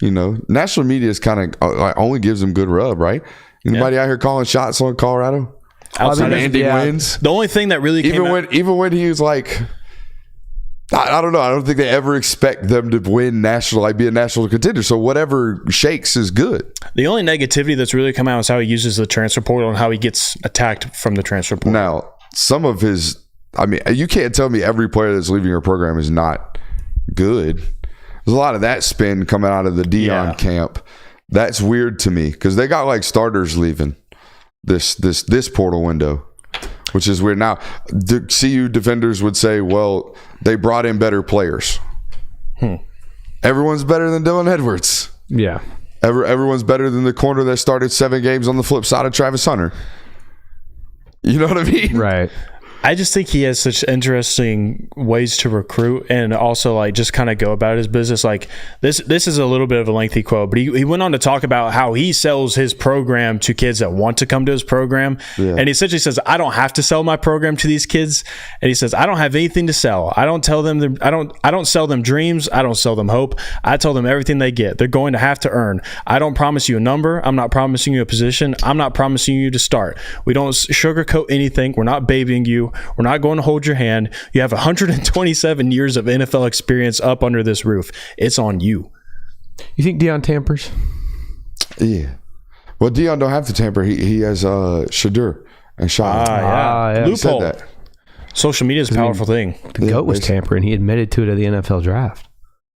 Speaker 1: national media is kind of only gives him good rub, right? Anybody out here calling shots on Colorado?
Speaker 3: Outside
Speaker 1: Andy wins.
Speaker 3: The only thing that really
Speaker 1: even when he was like, I don't know. I don't think they ever expect them to win be a national contender. So whatever shakes is good.
Speaker 3: The only negativity that's really come out is how he uses the transfer portal and how he gets attacked from the transfer portal.
Speaker 1: Now, some of his, I mean, you can't tell me every player that's leaving your program is not good. There's a lot of that spin coming out of the Deion camp. That's weird to me because they got like starters leaving this portal window, which is weird. Now, the CU defenders would say, well, they brought in better players. Everyone's better than Dylan Edwards.
Speaker 4: Yeah.
Speaker 1: Everyone's better than the corner that started 7 games on the flip side of Travis Hunter. You know what I mean?
Speaker 4: Right.
Speaker 3: I just think he has such interesting ways to recruit and also like just kind of go about his business. Like this is a little bit of a lengthy quote, but he went on to talk about how he sells his program to kids that want to come to his program. Yeah. And he essentially says, I don't have to sell my program to these kids. And he says, I don't have anything to sell. I don't tell them, I don't sell them dreams. I don't sell them hope. I tell them everything they get. They're going to have to earn. I don't promise you a number. I'm not promising you a position. I'm not promising you to start. We don't sugarcoat anything. We're not babying you. We're not going to hold your hand. You have 127 years of NFL experience up under this roof. It's on you.
Speaker 4: You think Deion tampers?
Speaker 1: Yeah. Well, Deion don't have to tamper. He has Shadur and Sean.
Speaker 3: Yeah. Loophole.
Speaker 1: That.
Speaker 3: Social media is a powerful thing.
Speaker 4: The GOAT was tampering. He admitted to it at the NFL draft.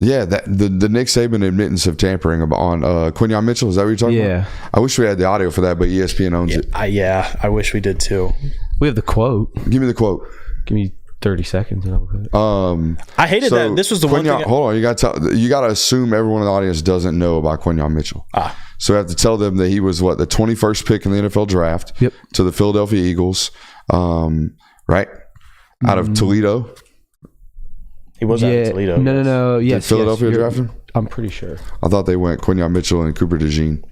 Speaker 1: Yeah, the Nick Saban admittance of tampering on Quinyon Mitchell. Is that what you're talking about? I wish we had the audio for that, but ESPN owns it.
Speaker 3: I wish we did too.
Speaker 4: We have the quote.
Speaker 1: Give me the quote.
Speaker 4: Give me 30 seconds. And I'll put it.
Speaker 3: I hated that. This was the one thing.
Speaker 1: Hold on. You got to assume everyone in the audience doesn't know about Quinyon Mitchell. So I have to tell them that he was the 21st pick in the NFL draft to the Philadelphia Eagles, right? Out of Toledo.
Speaker 3: He was out of Toledo.
Speaker 4: No. Yes,
Speaker 1: Did Philadelphia draft him?
Speaker 4: I'm pretty sure.
Speaker 1: I thought they went Quinyon Mitchell and Cooper DeJean.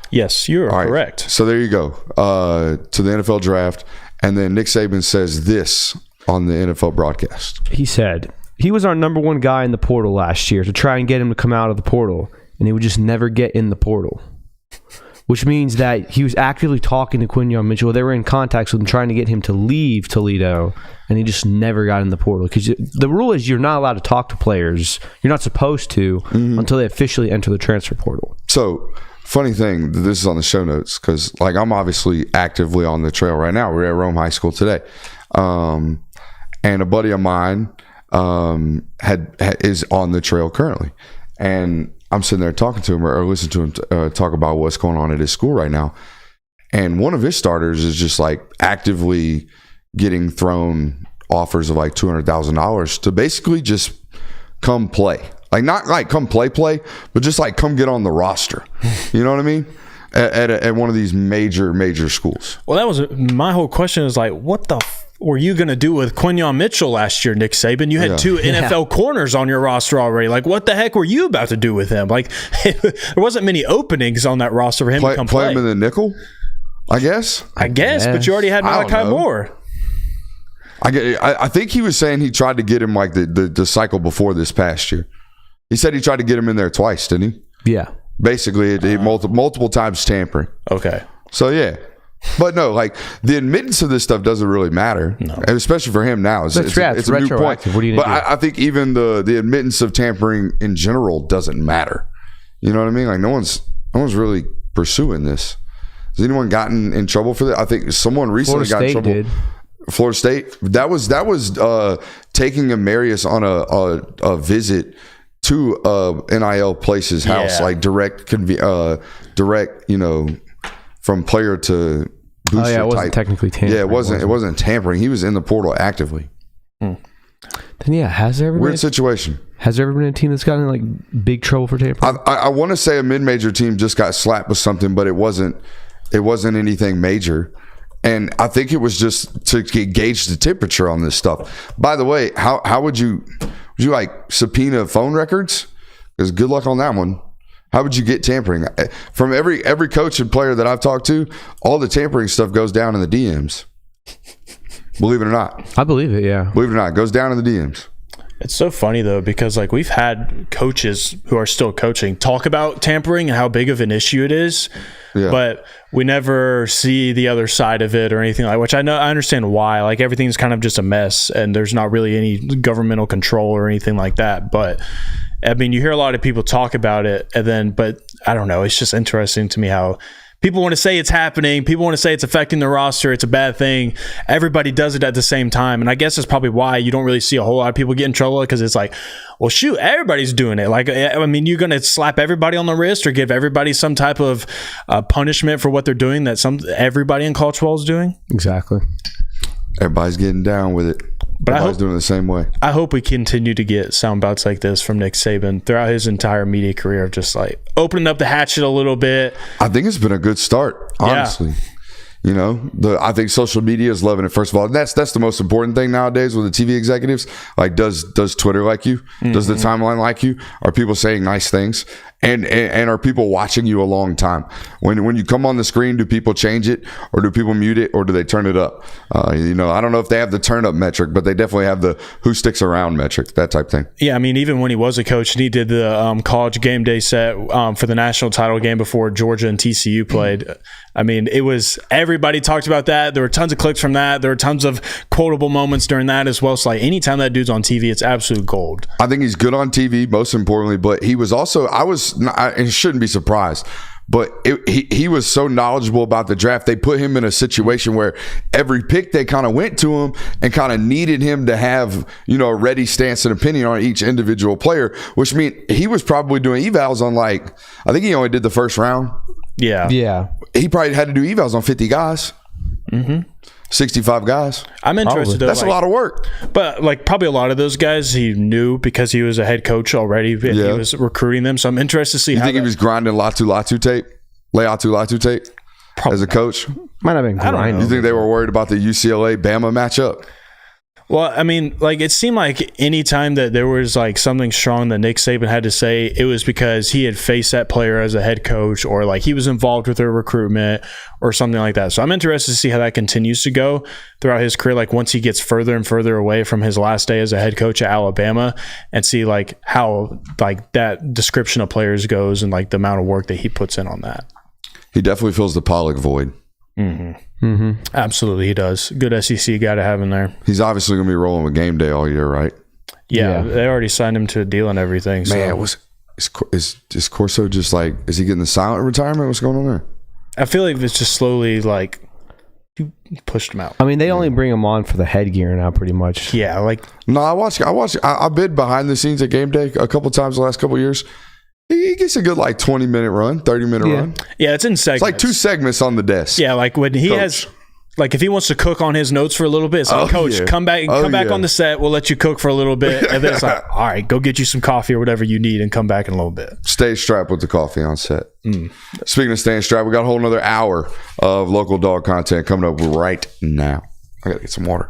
Speaker 3: Yes, you're correct.
Speaker 1: So there you go. To the NFL draft. And then Nick Saban says this on the NFL broadcast.
Speaker 4: He said, he was our number one guy in the portal last year to try and get him to come out of the portal. And he would just never get in the portal. Which means that he was actively talking to Quinyon Mitchell. They were in contact with him, trying to get him to leave Toledo, and he just never got in the portal. Because the rule is you're not allowed to talk to players. You're not supposed to until they officially enter the transfer portal.
Speaker 1: So, funny thing, this is on the show notes, because I'm obviously actively on the trail right now. We're at Rome High School today. And a buddy of mine is on the trail currently. And I'm sitting there talking to him or listening to him talk about what's going on at his school right now. And one of his starters is just actively getting thrown offers of $200,000 to basically just come play. Not come play, but just come get on the roster. You know what I mean? At one of these major schools.
Speaker 3: Well, that was my whole question is what the were you going to do with Quinyon Mitchell last year, Nick Saban? You had two NFL corners on your roster already. What the heck were you about to do with him? There wasn't many openings on that roster for him to come play.
Speaker 1: Play him in the nickel, I guess.
Speaker 3: But you already had Malachi Moore.
Speaker 1: I think he was saying he tried to get him the cycle before this past year. He said he tried to get him in there twice, didn't he?
Speaker 4: Yeah.
Speaker 1: Basically, multiple times tampering.
Speaker 3: Okay.
Speaker 1: So, yeah. But no, the admittance of this stuff doesn't really matter, and especially for him now. It's a new point. What do you but I think even the admittance of tampering in general doesn't matter. You know what I mean? No one's really pursuing this. Has anyone gotten in trouble for that? I think someone recently got in trouble. Did. Florida State. That was taking a Marius on a visit to NIL Place's house, direct, from player to booster
Speaker 4: it wasn't
Speaker 1: type.
Speaker 4: Technically tampering.
Speaker 1: Yeah, it wasn't tampering. He was in the portal actively.
Speaker 4: Then has there ever
Speaker 1: weird situation?
Speaker 4: Has there ever been a team that's gotten in big trouble for tampering?
Speaker 1: I want to say a mid-major team just got slapped with something, but it wasn't anything major. And I think it was just to gauge the temperature on this stuff. By the way, how would you subpoena phone records? Because good luck on that one. How would you get tampering? From every coach and player that I've talked to, all the tampering stuff goes down in the DMs. Believe it or not.
Speaker 4: I believe it, yeah.
Speaker 1: Believe it or not, it goes down in the DMs.
Speaker 3: It's so funny, though, because we've had coaches who are still coaching talk about tampering and how big of an issue it is, but we never see the other side of it or anything which I understand why. Everything's kind of just a mess and there's not really any governmental control or anything like that. But I mean, you hear a lot of people talk about it but I don't know. It's just interesting to me how people want to say it's happening. People want to say it's affecting the roster. It's a bad thing. Everybody does it at the same time. And I guess that's probably why you don't really see a whole lot of people get in trouble, because it's well, shoot, everybody's doing it. You're going to slap everybody on the wrist or give everybody some type of punishment for what they're doing that everybody in college football is doing.
Speaker 4: Exactly.
Speaker 1: Everybody's getting down with it. But everybody's doing it the same way.
Speaker 3: I hope we continue to get sound bites like this from Nick Saban throughout his entire media career of just opening up the hatchet a little bit.
Speaker 1: I think it's been a good start, honestly. You know, I think social media is loving it. First of all, and that's the most important thing nowadays with the TV executives. Like, does Twitter like you? Does the timeline like you? Are people saying nice things? And are people watching you a long time? When you come on the screen, do people change it, or do people mute it, or do they turn it up? You know, I don't know if they have the turn up metric, but they definitely have the who sticks around metric, that type thing.
Speaker 3: Yeah, I mean, even when he was a coach and he did the college game day set for the national title game before Georgia and TCU played, I mean, it was everybody talked about that. There were tons of clicks from that. There were tons of quotable moments during that as well. So, like, anytime that dude's on TV, it's absolute gold.
Speaker 1: I think he's good on TV, most importantly, but he was also, I shouldn't be surprised, but he was so knowledgeable about the draft. They put him in a situation where every pick they kind of went to him and kind of needed him to have, you know, a ready stance and opinion on each individual player, which means he was probably doing evals on, like, I think he only did the first round.
Speaker 3: Yeah.
Speaker 1: He probably had to do evals on 50 guys. 65 guys.
Speaker 3: I'm interested.
Speaker 1: That's a lot of work.
Speaker 3: But, like, probably a lot of those guys he knew because he was a head coach already and he was recruiting them. So I'm interested to see
Speaker 1: how. You think he was grinding Latu tape? Latu tape? Probably as a coach?
Speaker 4: Might have been grinding.
Speaker 1: You think they were worried about the UCLA-Bama matchup?
Speaker 3: Well, I mean, like, it seemed like any time that there was, like, something strong that Nick Saban had to say, it was because he had faced that player as a head coach, or, like, he was involved with their recruitment or something like that. So I'm interested to see how that continues to go throughout his career, like, once he gets further and further away from his last day as a head coach at Alabama, and see, like, how, like, that description of players goes and, like, the amount of work that he puts in on that.
Speaker 1: He definitely fills the Pollock void.
Speaker 3: Absolutely, he does. Good SEC guy to have in there.
Speaker 1: He's obviously going to be rolling with game day all year, right?
Speaker 3: Yeah, they already signed him to a deal and everything. So.
Speaker 1: Man, is Corso just like, is he getting the silent retirement? What's going on there?
Speaker 3: I feel like it's just slowly, like, you pushed him out.
Speaker 4: I mean, they only bring him on for the headgear now, pretty much.
Speaker 3: Yeah, like.
Speaker 1: No, I've been behind the scenes at game day a couple times the last couple of years. He gets a good, like, 20-minute run, 30-minute run.
Speaker 3: Yeah, it's in segments.
Speaker 1: It's like 2 segments on the desk.
Speaker 3: Yeah, like when he has, like, if he wants to cook on his notes for a little bit, it's like, Coach, come back on the set. We'll let you cook for a little bit. And then it's like, all right, go get you some coffee or whatever you need and come back in a little bit.
Speaker 1: Stay strapped with the coffee on set. Speaking of staying strapped, we got a whole another hour of local dog content coming up right now. I got to get some water.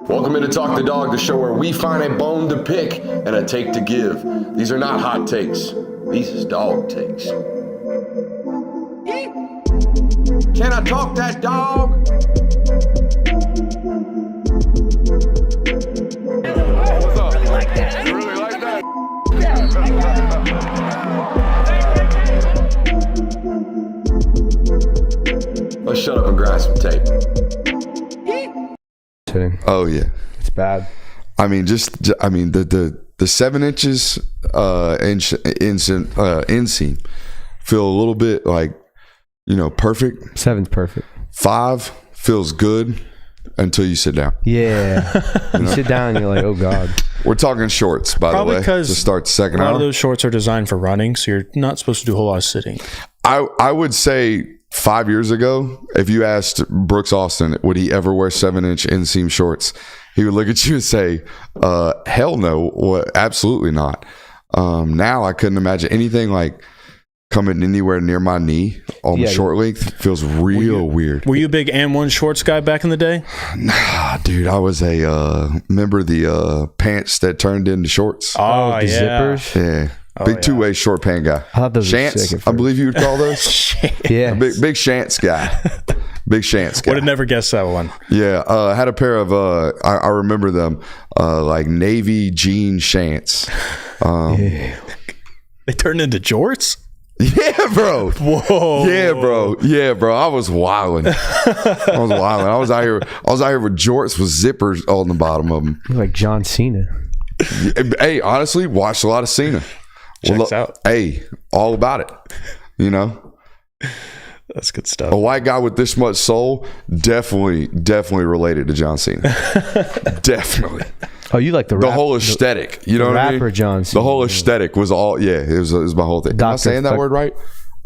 Speaker 2: Welcome into Talk the Dog, the show where we find a bone to pick and a take to give. These are not hot takes. These is dog takes. Can I talk that dog? What's up? Really like that. You really like that? Let's shut up and grind some tape.
Speaker 1: Oh yeah,
Speaker 4: it's bad.
Speaker 1: I mean, the 7 inches inseam feel a little bit like, you know, perfect.
Speaker 4: 7's perfect.
Speaker 1: 5 feels good until you sit down.
Speaker 4: Yeah, you sit down and you're like, oh god.
Speaker 1: We're talking shorts, by the way, to start the second hour.
Speaker 3: A lot of those shorts are designed for running, so you're not supposed to do a whole lot of sitting.
Speaker 1: I would say 5 years ago, if you asked Brooks Austin, would he ever wear 7-inch inseam shorts? He would look at you and say, hell no, absolutely not. Now I couldn't imagine anything like coming anywhere near my knee on the short length. Feels real weird.
Speaker 3: Were you a big M1 shorts guy back in the day?
Speaker 1: Nah, dude, I was remember the pants that turned into shorts?
Speaker 3: Oh,
Speaker 4: the zippers?
Speaker 1: Yeah. Big two-way short pant guy.
Speaker 4: I thought those
Speaker 1: Shants, I believe you would call those.
Speaker 4: Yeah.
Speaker 1: Big Shants guy. Big Shants guy.
Speaker 3: Would have never guessed that one.
Speaker 1: Yeah. I had a pair of, I remember them, like navy jean Shants.
Speaker 3: They turned into jorts?
Speaker 1: Yeah, bro.
Speaker 3: Whoa.
Speaker 1: Yeah, bro. I was wilding. I was out here with jorts with zippers on the bottom of them.
Speaker 4: Like John Cena.
Speaker 1: Hey, honestly, watched a lot of Cena.
Speaker 3: Checks out.
Speaker 1: Hey, all about it. You know?
Speaker 3: That's good stuff.
Speaker 1: A white guy with this much soul, definitely related to John Cena. Definitely.
Speaker 4: Oh, you like the
Speaker 1: whole aesthetic. You know what I mean?
Speaker 4: Rapper John Cena.
Speaker 1: The whole aesthetic was all, it was my whole thing. Am I saying that word right?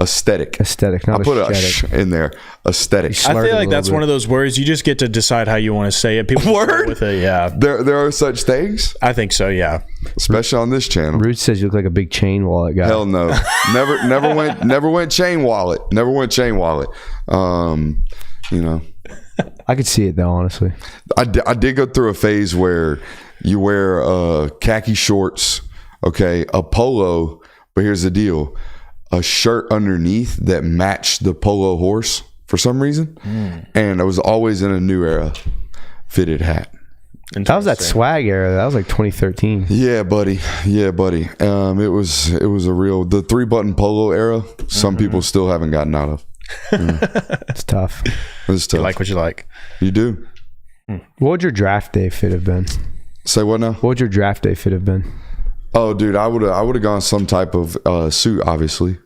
Speaker 1: Aesthetic.
Speaker 4: Not
Speaker 1: I put
Speaker 4: aesthetic.
Speaker 1: in there. Aesthetic.
Speaker 3: I feel like that's one of those words you just get to decide how you want to say it. People
Speaker 1: Word?
Speaker 3: with it, yeah.
Speaker 1: There are such things.
Speaker 3: I think so, yeah.
Speaker 1: Especially on this channel.
Speaker 4: Roots says you look like a big chain wallet guy.
Speaker 1: Hell no. Never went chain wallet. Never went chain wallet. You know.
Speaker 4: I could see it though, honestly.
Speaker 1: I did go through a phase where you wear khaki shorts, okay, a polo, but here's the deal. A shirt underneath that matched the polo horse for some reason. And I was always in a New Era fitted hat.
Speaker 4: That was that swag era. That was like 2013.
Speaker 1: Yeah, buddy. It was a real, the 3-button polo era. Some people still haven't gotten out of.
Speaker 4: It's tough.
Speaker 1: It's tough.
Speaker 3: You like what you like.
Speaker 1: You do.
Speaker 4: What would your draft day fit have been?
Speaker 1: Say what now?
Speaker 4: What would your draft day fit have been?
Speaker 1: Oh, dude, I would have gone some type of suit, obviously.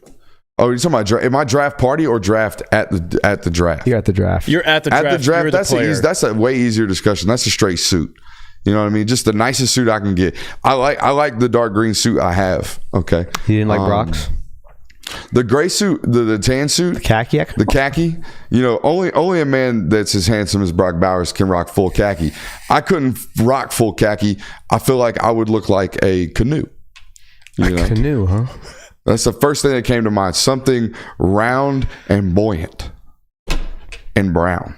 Speaker 1: Oh, you're talking about am I draft party or draft at the draft?
Speaker 4: You're at the draft.
Speaker 3: You're at the draft.
Speaker 1: At the draft,
Speaker 3: You're
Speaker 1: that's a way easier discussion. That's a straight suit. You know what I mean? Just the nicest suit I can get. I like the dark green suit I have. Okay.
Speaker 4: You didn't like Brock's?
Speaker 1: The gray suit, the tan suit, the khaki. You know, only a man that's as handsome as Brock Bowers can rock full khaki. I couldn't rock full khaki. I feel like I would look like a canoe.
Speaker 4: Canoe, huh?
Speaker 1: That's the first thing that came to mind. Something round and buoyant and brown.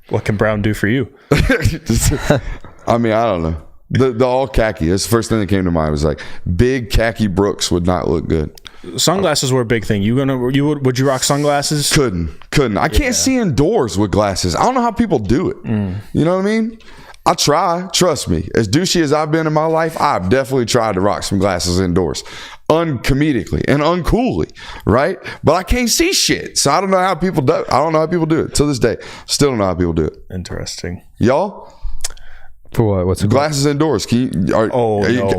Speaker 3: What can brown do for you?
Speaker 1: I mean, I don't know. The all khaki. That's the first thing that came to mind. Was like big khaki Brooks would not look good.
Speaker 3: Sunglasses were a big thing. Would you rock sunglasses?
Speaker 1: Couldn't. I can't see indoors with glasses. I don't know how people do it. You know what I mean? I try. Trust me. As douchey as I've been in my life, I've definitely tried to rock some glasses indoors, uncomedically and uncoolly, right? But I can't see shit, so I don't know how people do. I don't know how people do it to this day. Still don't know how people do it.
Speaker 3: Interesting.
Speaker 1: Y'all.
Speaker 4: For what? What's the
Speaker 1: glasses indoors? Can you?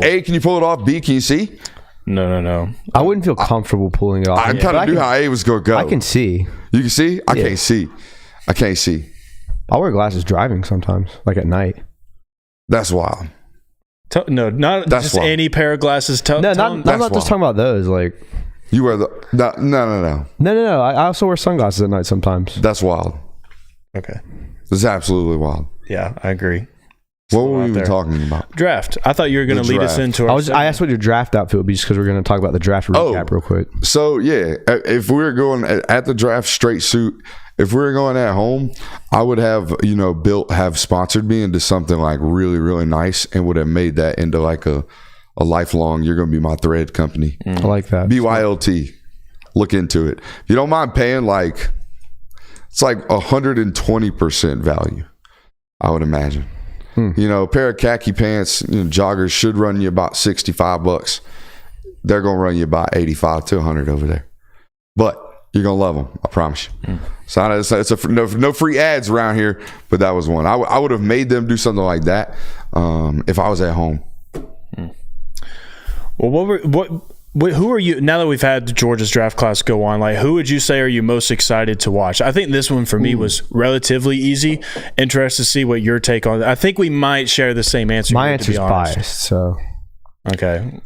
Speaker 1: A, can you pull it off? B, can you see?
Speaker 3: No.
Speaker 4: I wouldn't feel comfortable pulling it off.
Speaker 1: I kind of knew how A was going to go.
Speaker 4: I can see.
Speaker 1: You can see? I can't see. I can't see.
Speaker 4: I wear glasses driving sometimes, like at night.
Speaker 1: That's wild.
Speaker 3: No, not that's just wild. Any pair of glasses.
Speaker 4: I'm not just talking about those. Like
Speaker 1: you wear the no.
Speaker 4: I also wear sunglasses at night sometimes.
Speaker 1: That's wild.
Speaker 3: Okay,
Speaker 1: it's absolutely wild.
Speaker 3: Yeah, I agree.
Speaker 1: What were we even talking about?
Speaker 3: Draft. I thought you were going to lead us into our
Speaker 4: I asked what your draft outfit would be just because we're going to talk about the draft recap real quick.
Speaker 1: So, yeah, if we were going at the draft straight suit, if we were going at home, I would have, Built have sponsored me into something like really, really nice and would have made that into like a lifelong, you're going to be my thread company.
Speaker 4: I like that.
Speaker 1: BYLT. Look into it. If you don't mind paying it's like 120% value, I would imagine. A pair of khaki pants, joggers should run you about $65. They're going to run you about 85 to 100 over there. But you're going to love them. I promise you. So it's no free ads around here, but that was one. I would have made them do something like that if I was at home.
Speaker 3: Well, who are you, now that we've had Georgia's draft class go on, like who would you say are you most excited to watch? I think this one for me was relatively easy. Interested to see what your take on it. I think we might share the same answer.
Speaker 4: My answer's biased, so.
Speaker 3: Okay.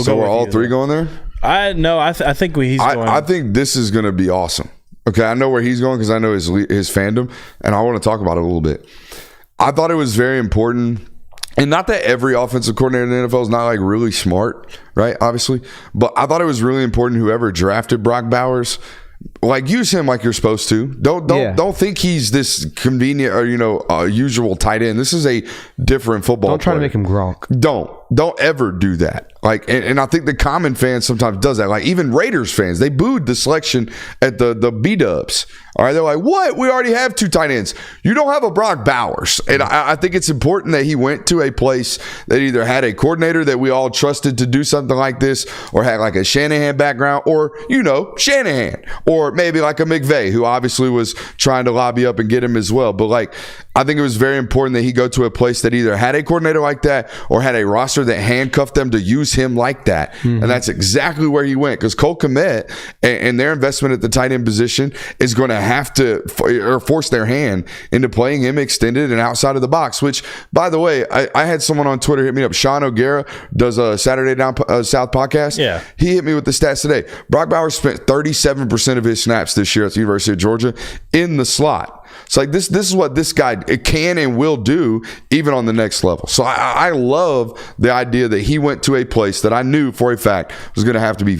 Speaker 1: So we're all three going there?
Speaker 3: I think he's going.
Speaker 1: I think this is going to be awesome. Okay, I know where he's going because I know his fandom, and I want to talk about it a little bit. I thought it was very important. And not that every offensive coordinator in the NFL is not like really smart, right? Obviously. But I thought it was really important whoever drafted Brock Bowers, like use him like you're supposed to. Don't think he's this convenient or usual tight end. This is a different football
Speaker 4: Don't try
Speaker 1: player.
Speaker 4: to make him Gronk.
Speaker 1: Don't ever do that. Like, and I think the common fan sometimes does that. Like even Raiders fans, they booed the selection at the B-dubs. All right, they're like, what? We already have 2 tight ends. You don't have a Brock Bowers. And I think it's important that he went to a place that either had a coordinator that we all trusted to do something like this, or had like a Shanahan background, or, Shanahan, or maybe like a McVay, who obviously was trying to lobby up and get him as well. But like, I think it was very important that he go to a place that either had a coordinator like that or had a roster that handcuffed them to use use him like that. And that's exactly where he went, because Cole Kmet and their investment at the tight end position is going to have to force their hand into playing him extended and outside of the box, which, by the way, I had someone on Twitter hit me up. Sean O'Gara does a Saturday Down South podcast.
Speaker 3: Yeah.
Speaker 1: He hit me with the stats today. Brock Bowers spent 37% of his snaps this year at the University of Georgia in the slot. It's like this is what this guy can and will do even on the next level. So I love the idea that he went to a place that I knew for a fact was going to have to be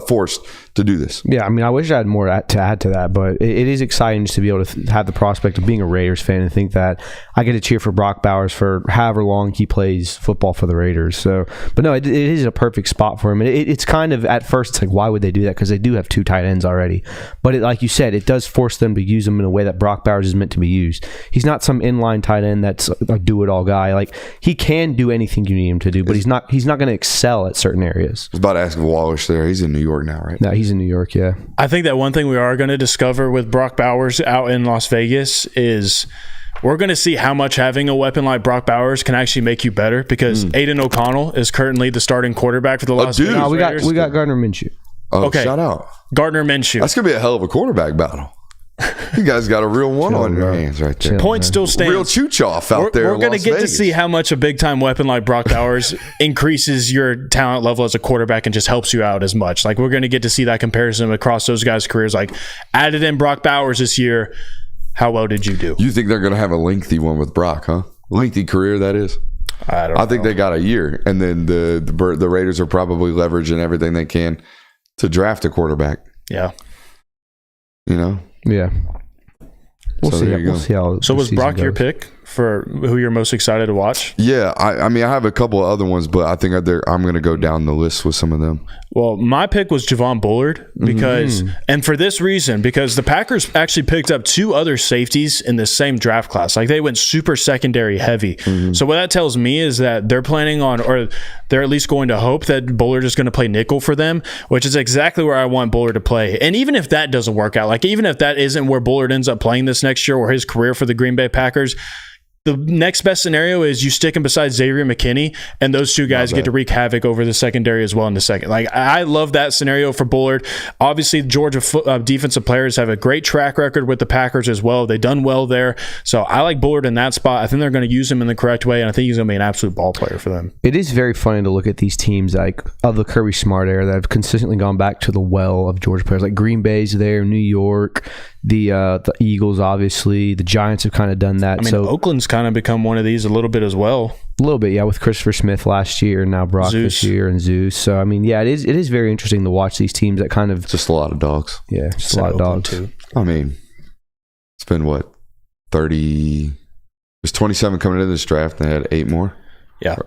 Speaker 1: forced to do this.
Speaker 4: Yeah, I mean, I wish I had more to add to that, but it is exciting just to be able to have the prospect of being a Raiders fan and think that I get to cheer for Brock Bowers for however long he plays football for the Raiders. So, but no, it is a perfect spot for him. And it's kind of, at first, it's like, why would they do that? Because they do have 2 tight ends already. But like you said, it does force them to use them in a way that Brock Bowers is meant to be used. He's not some inline tight end that's a do-it-all guy. Like, he can do anything you need him to do, but he's not going to excel at certain areas.
Speaker 1: I was about to ask Wallish there. He's in New York now, right?
Speaker 4: No, he's in New York, yeah.
Speaker 3: I think that one thing we are going to discover with Brock Bowers out in Las Vegas is we're going to see how much having a weapon like Brock Bowers can actually make you better, because Aiden O'Connell is currently the starting quarterback for the Las Vegas Raiders.
Speaker 4: We got Gardner Minshew.
Speaker 1: Oh, okay. Shout out.
Speaker 3: Gardner Minshew.
Speaker 1: That's going to be a hell of a quarterback battle. You guys got a real one on your hands right there.
Speaker 3: Point still stands.
Speaker 1: Real chooch-off out there.
Speaker 3: We're going to get to see how much a big-time weapon like Brock Bowers increases your talent level as a quarterback and just helps you out as much. Like, we're going to get to see that comparison across those guys' careers. Like, added in Brock Bowers this year, how well did you do?
Speaker 1: You think they're going to have a lengthy one with Brock, huh? Lengthy career, that is. I think they got a year, and then the Raiders are probably leveraging everything they can to draft a quarterback.
Speaker 3: Yeah.
Speaker 1: You know?
Speaker 4: Yeah. We'll see how.
Speaker 3: So was Brock your pick for who you're most excited to watch?
Speaker 1: Yeah, I mean, I have a couple of other ones, but I think I'm going to go down the list with some of them.
Speaker 3: Well, my pick was Javon Bullard because, and for this reason, because the Packers actually picked up 2 other safeties in the same draft class. Like, they went super secondary heavy. So what that tells me is that they're planning on, or they're at least going to hope that Bullard is going to play nickel for them, which is exactly where I want Bullard to play. And even if that doesn't work out, like, even if that isn't where Bullard ends up playing this next year or his career for the Green Bay Packers, the next best scenario is you stick him beside Xavier McKinney, and those 2 guys get to wreak havoc over the secondary as well in the second. Like, I love that scenario for Bullard. Obviously, Georgia defensive players have a great track record with the Packers as well. They've done well there. So I like Bullard in that spot. I think they're going to use him in the correct way, and I think he's going to be an absolute ball player for them.
Speaker 4: It is very funny to look at these teams like of the Kirby Smart era that have consistently gone back to the well of Georgia players. Like Green Bay's there, New York, the Eagles, obviously. The Giants have kind of done that.
Speaker 3: I mean, Oakland's kind of become one of these a little bit as well.
Speaker 4: A little bit, yeah, with Christopher Smith last year, and now Brock this year, and Zeus. So, I mean, yeah, it is very interesting to watch these teams that kind of...
Speaker 1: Just a lot of dogs.
Speaker 4: Yeah, just a lot of dogs.
Speaker 3: Too.
Speaker 1: I mean, it's been, what, 30... There's 27 coming into this draft, and they had 8 more.
Speaker 3: Yeah.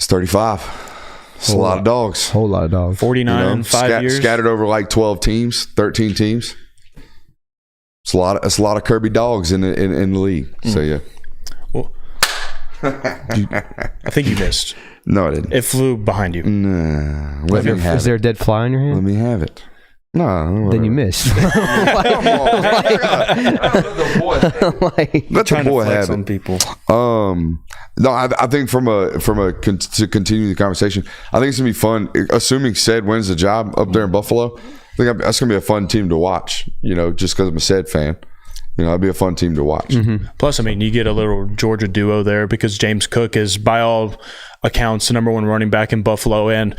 Speaker 1: It's 35. It's a lot of dogs.
Speaker 4: Whole lot of dogs.
Speaker 3: 49 in 5 years.
Speaker 1: Scattered over like 12 teams, 13 teams. It's a lot of Kirby dogs in the league. So, yeah.
Speaker 3: Well, I think you missed.
Speaker 1: No, I didn't.
Speaker 3: It flew behind you.
Speaker 1: Nah.
Speaker 4: Is there a dead fly in your hand?
Speaker 1: Let me have it. No.
Speaker 4: Then you missed.
Speaker 1: Let the boy have it.
Speaker 3: People.
Speaker 1: No, I think to continue the conversation, I think it's gonna be fun. Assuming Sed wins the job up there in Buffalo, I think that's gonna be a fun team to watch. You know, just because I'm a Sed fan. You know, it'd be a fun team to watch.
Speaker 3: Plus, I mean, you get a little Georgia duo there because James Cook is, by all accounts, the number 1 running back in Buffalo. And,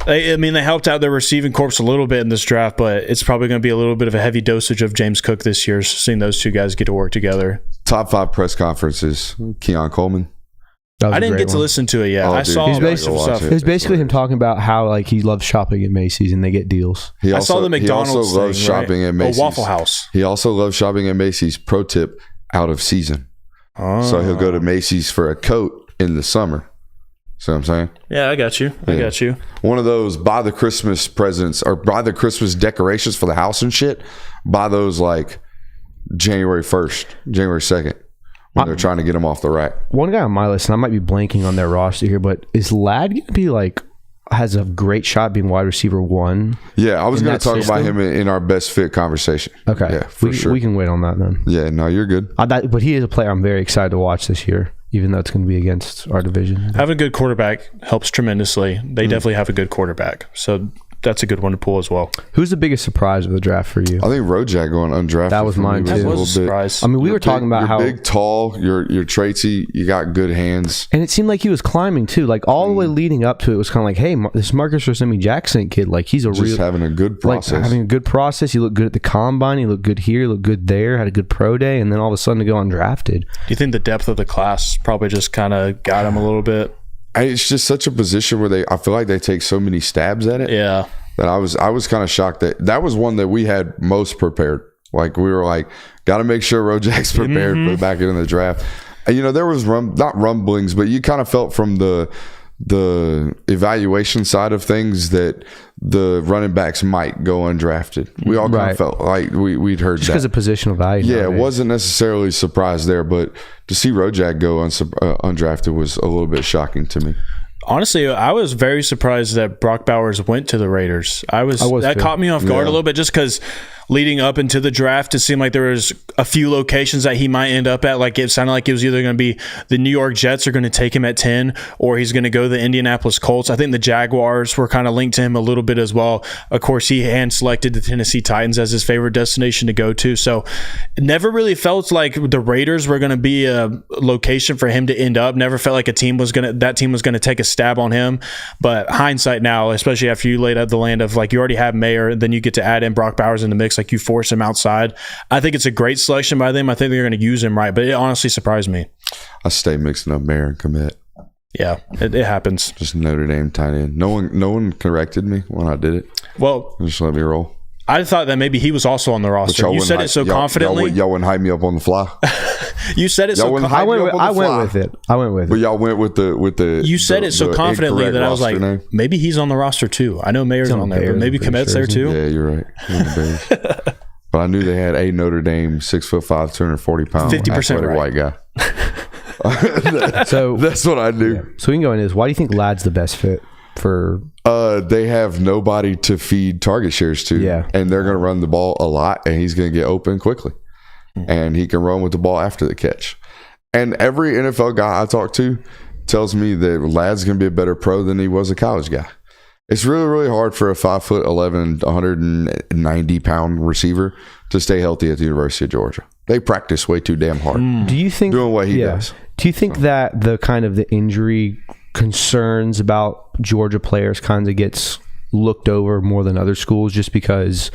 Speaker 3: they helped out their receiving corps a little bit in this draft, but it's probably going to be a little bit of a heavy dosage of James Cook this year, seeing those 2 guys get to work together.
Speaker 1: Top 5 press conferences, Keon Coleman.
Speaker 3: I didn't get to listen to it yet. I saw some stuff.
Speaker 4: It was basically him talking about how like he loves shopping at Macy's and they get deals.
Speaker 3: I saw the McDonald's
Speaker 1: he also loves shopping at Macy's.
Speaker 3: Waffle House.
Speaker 1: He also loves shopping at Macy's. Pro tip: out of season. So he'll go to Macy's for a coat in the summer. See what I'm saying?
Speaker 3: Yeah, I got you. I got you.
Speaker 1: One of those buy the Christmas presents or buy the Christmas decorations for the house and shit. Buy those like January 1st, January 2nd. When they're trying to get them off the rack.
Speaker 4: One guy on my list, and I might be blanking on their roster here, but is Ladd going to be like, has a great shot being wide receiver 1?
Speaker 1: Yeah, I was going to talk about him in our best fit conversation.
Speaker 4: Okay.
Speaker 1: Yeah, for sure.
Speaker 4: We can wait on that then.
Speaker 1: Yeah, no, you're good.
Speaker 4: But he is a player I'm very excited to watch this year. even though it's going to be against our division.
Speaker 3: Having a good quarterback helps tremendously. They definitely have a good quarterback. So that's a good one to pull as well.
Speaker 4: Who's the biggest surprise of the draft for you?
Speaker 1: I think Rojak going undrafted.
Speaker 4: That was mine too.
Speaker 3: That was a surprise.
Speaker 4: I mean, we were talking about how
Speaker 1: big, tall, you're traitsy, you got good hands,
Speaker 4: and it seemed like he was climbing too. Like all the way leading up to it was kind of like, hey, this Marcus Rosemi-Jackson kid, like he's
Speaker 1: just having a good process.
Speaker 4: Like having a good process. He looked good at the combine. He looked good here. He looked good there. Had a good pro day, and then all of a sudden to go undrafted. Do
Speaker 3: you think the depth of the class probably just kind of got him a little bit?
Speaker 1: It's just such a position where I feel like they take so many stabs at it.
Speaker 3: Yeah.
Speaker 1: That I was kind of shocked that was one that we had most prepared. Like we were like, got to make sure Rojak's prepared for the back end of the draft. And there was not rumblings, but you kind of felt from the evaluation side of things that the running backs might go undrafted. We all kind of felt like we'd heard
Speaker 4: just because of positional value.
Speaker 1: Yeah, it wasn't necessarily a surprise there, but to see Rojak go undrafted was a little bit shocking to me.
Speaker 3: Honestly, I was very surprised that Brock Bowers went to the Raiders. That caught me off guard a little bit, just because leading up into the draft, it seemed like there was a few locations that he might end up at. Like it sounded like it was either going to be the New York Jets are going to take him at 10, or he's going to go to the Indianapolis Colts. I think the Jaguars were kind of linked to him a little bit as well. Of course, he hand selected the Tennessee Titans as his favorite destination to go to. So it never really felt like the Raiders were going to be a location for him to end up. Never felt like that team was going to take a stab on him. But hindsight now, especially after you laid out the land of like you already have Mayer, and then you get to add in Brock Bowers in the mix, like you force him outside. I think it's a great selection by them. I think they're going to use him right, but it honestly surprised me.
Speaker 1: I stay mixing up Mayer and commit.
Speaker 3: Yeah, it happens.
Speaker 1: Just Notre Dame tight end. No one corrected me when I did it.
Speaker 3: Well,
Speaker 1: just let me roll.
Speaker 3: I thought that maybe he was also on the roster. You said it so confidently.
Speaker 1: Y'all wouldn't hype me up on the fly.
Speaker 3: You said it so confidently.
Speaker 4: I went with it.
Speaker 1: But y'all went with the.
Speaker 3: You said it so confidently that I was like, maybe he's on the roster too. I know Mayer's on there, but maybe Komet's there too.
Speaker 1: Yeah, you're right. But I knew they had a Notre Dame 6'5", 240 pound
Speaker 3: 50% right.
Speaker 1: white guy. So that's what I knew.
Speaker 4: Yeah. So we can go into this. Why do you think Ladd's the best fit for?
Speaker 1: They have nobody to feed target shares to.
Speaker 4: Yeah.
Speaker 1: And they're going to run the ball a lot, and he's going to get open quickly. And he can run with the ball after the catch. And every NFL guy I talk to tells me that Ladd's going to be a better pro than he was a college guy. It's really, really hard for a 5'11", 190 pound receiver to stay healthy at the University of Georgia. They practice way too damn hard.
Speaker 4: Do you think
Speaker 1: doing what he does?
Speaker 4: Do you think that the kind of the injury concerns about Georgia players kind of gets looked over more than other schools, just because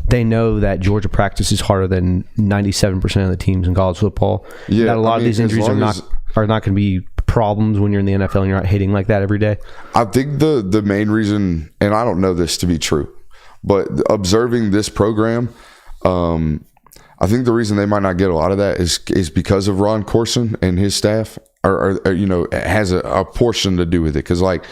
Speaker 4: they know that Georgia practice is harder than 97% of the teams in college football?
Speaker 1: Yeah,
Speaker 4: that a lot of these injuries are not going to be problems when you're in the NFL and you're not hitting like that every day.
Speaker 1: I think the main reason, and I don't know this to be true, but observing this program, I think the reason they might not get a lot of that is because of Ron Corson and his staff, or it has a portion to do with it, because like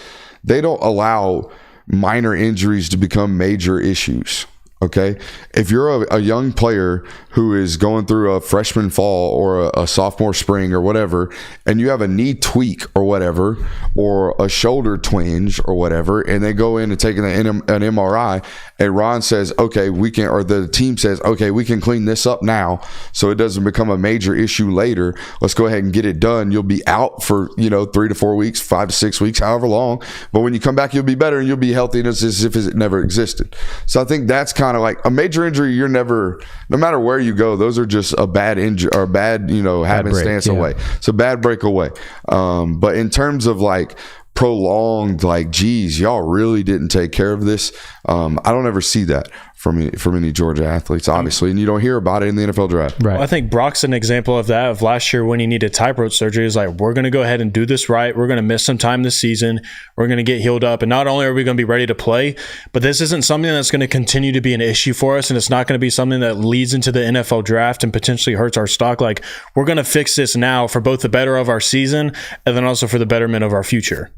Speaker 1: they don't allow minor injuries to become major issues. Okay, if you're a young player who is going through a freshman fall or a sophomore spring or whatever, and you have a knee tweak or whatever, or a shoulder twinge or whatever, and they go in and take an MRI, and Ron says, okay, we can, or the team says, okay, we can clean this up now so it doesn't become a major issue later. Let's go ahead and get it done. You'll be out for 3 to 4 weeks, 5 to 6 weeks, however long. But when you come back, you'll be better and you'll be healthy, and it's as if it never existed. So I think that's kind of like a major injury. You're never, no matter where you go, those are just a bad injury or bad, happenstance away. It's a bad break away. But in terms of like prolonged, like, geez, y'all really didn't take care of this. I don't ever see that from any Georgia athletes, obviously, and you don't hear about it in the NFL draft.
Speaker 3: Right. Well, I think Brock's an example of that, of last year when he needed tightrope surgery. Is like, we're going to go ahead and do this right. We're going to miss some time this season. We're going to get healed up. And not only are we going to be ready to play, but this isn't something that's going to continue to be an issue for us. And it's not going to be something that leads into the NFL draft and potentially hurts our stock. Like, we're going to fix this now for both the better of our season and then also for the betterment of our future.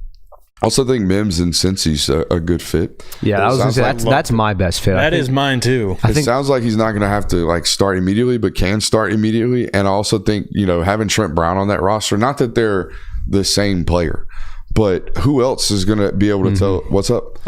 Speaker 1: I also think Mims and Cincy's a good fit.
Speaker 4: Yeah, I was going to say that's my best fit.
Speaker 3: That is mine too.
Speaker 1: It sounds like he's not going to have to like start immediately, but can start immediately. And I also think having Trent Brown on that roster, not that they're the same player, but who else is going to be able to tell what's up?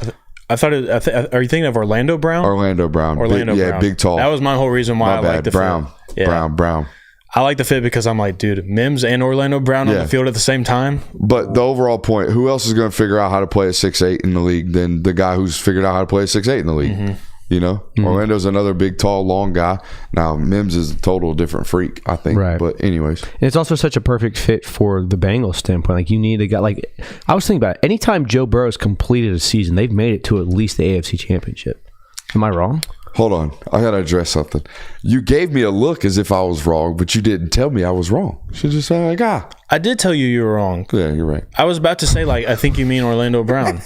Speaker 3: I thought are you thinking of Orlando Brown?
Speaker 1: Orlando Brown.
Speaker 3: Brown.
Speaker 1: Big tall.
Speaker 3: That was my whole reason why I liked the
Speaker 1: Brown.
Speaker 3: fit. Yeah.
Speaker 1: Brown.
Speaker 3: I like the fit because I'm like, dude, Mims and Orlando Brown on the field at the same time.
Speaker 1: But the overall point, who else is going to figure out how to play a 6'8" in the league than the guy who's figured out how to play a 6'8" in the league? Mm-hmm. You know, Orlando's another big, tall, long guy. Now, Mims is a total different freak, I think.
Speaker 4: Right.
Speaker 1: But anyways.
Speaker 4: And it's also such a perfect fit for the Bengals standpoint. Like, you need a guy. Like, I was thinking about it. Anytime Joe Burrow's completed a season, they've made it to at least the AFC Championship. Am I wrong?
Speaker 1: Hold on. I got to address something. You gave me a look as if I was wrong, but you didn't tell me I was wrong. You should just say, like,
Speaker 3: I did tell you were wrong.
Speaker 1: Yeah, you're right.
Speaker 3: I was about to say, like, I think you mean Orlando Brown.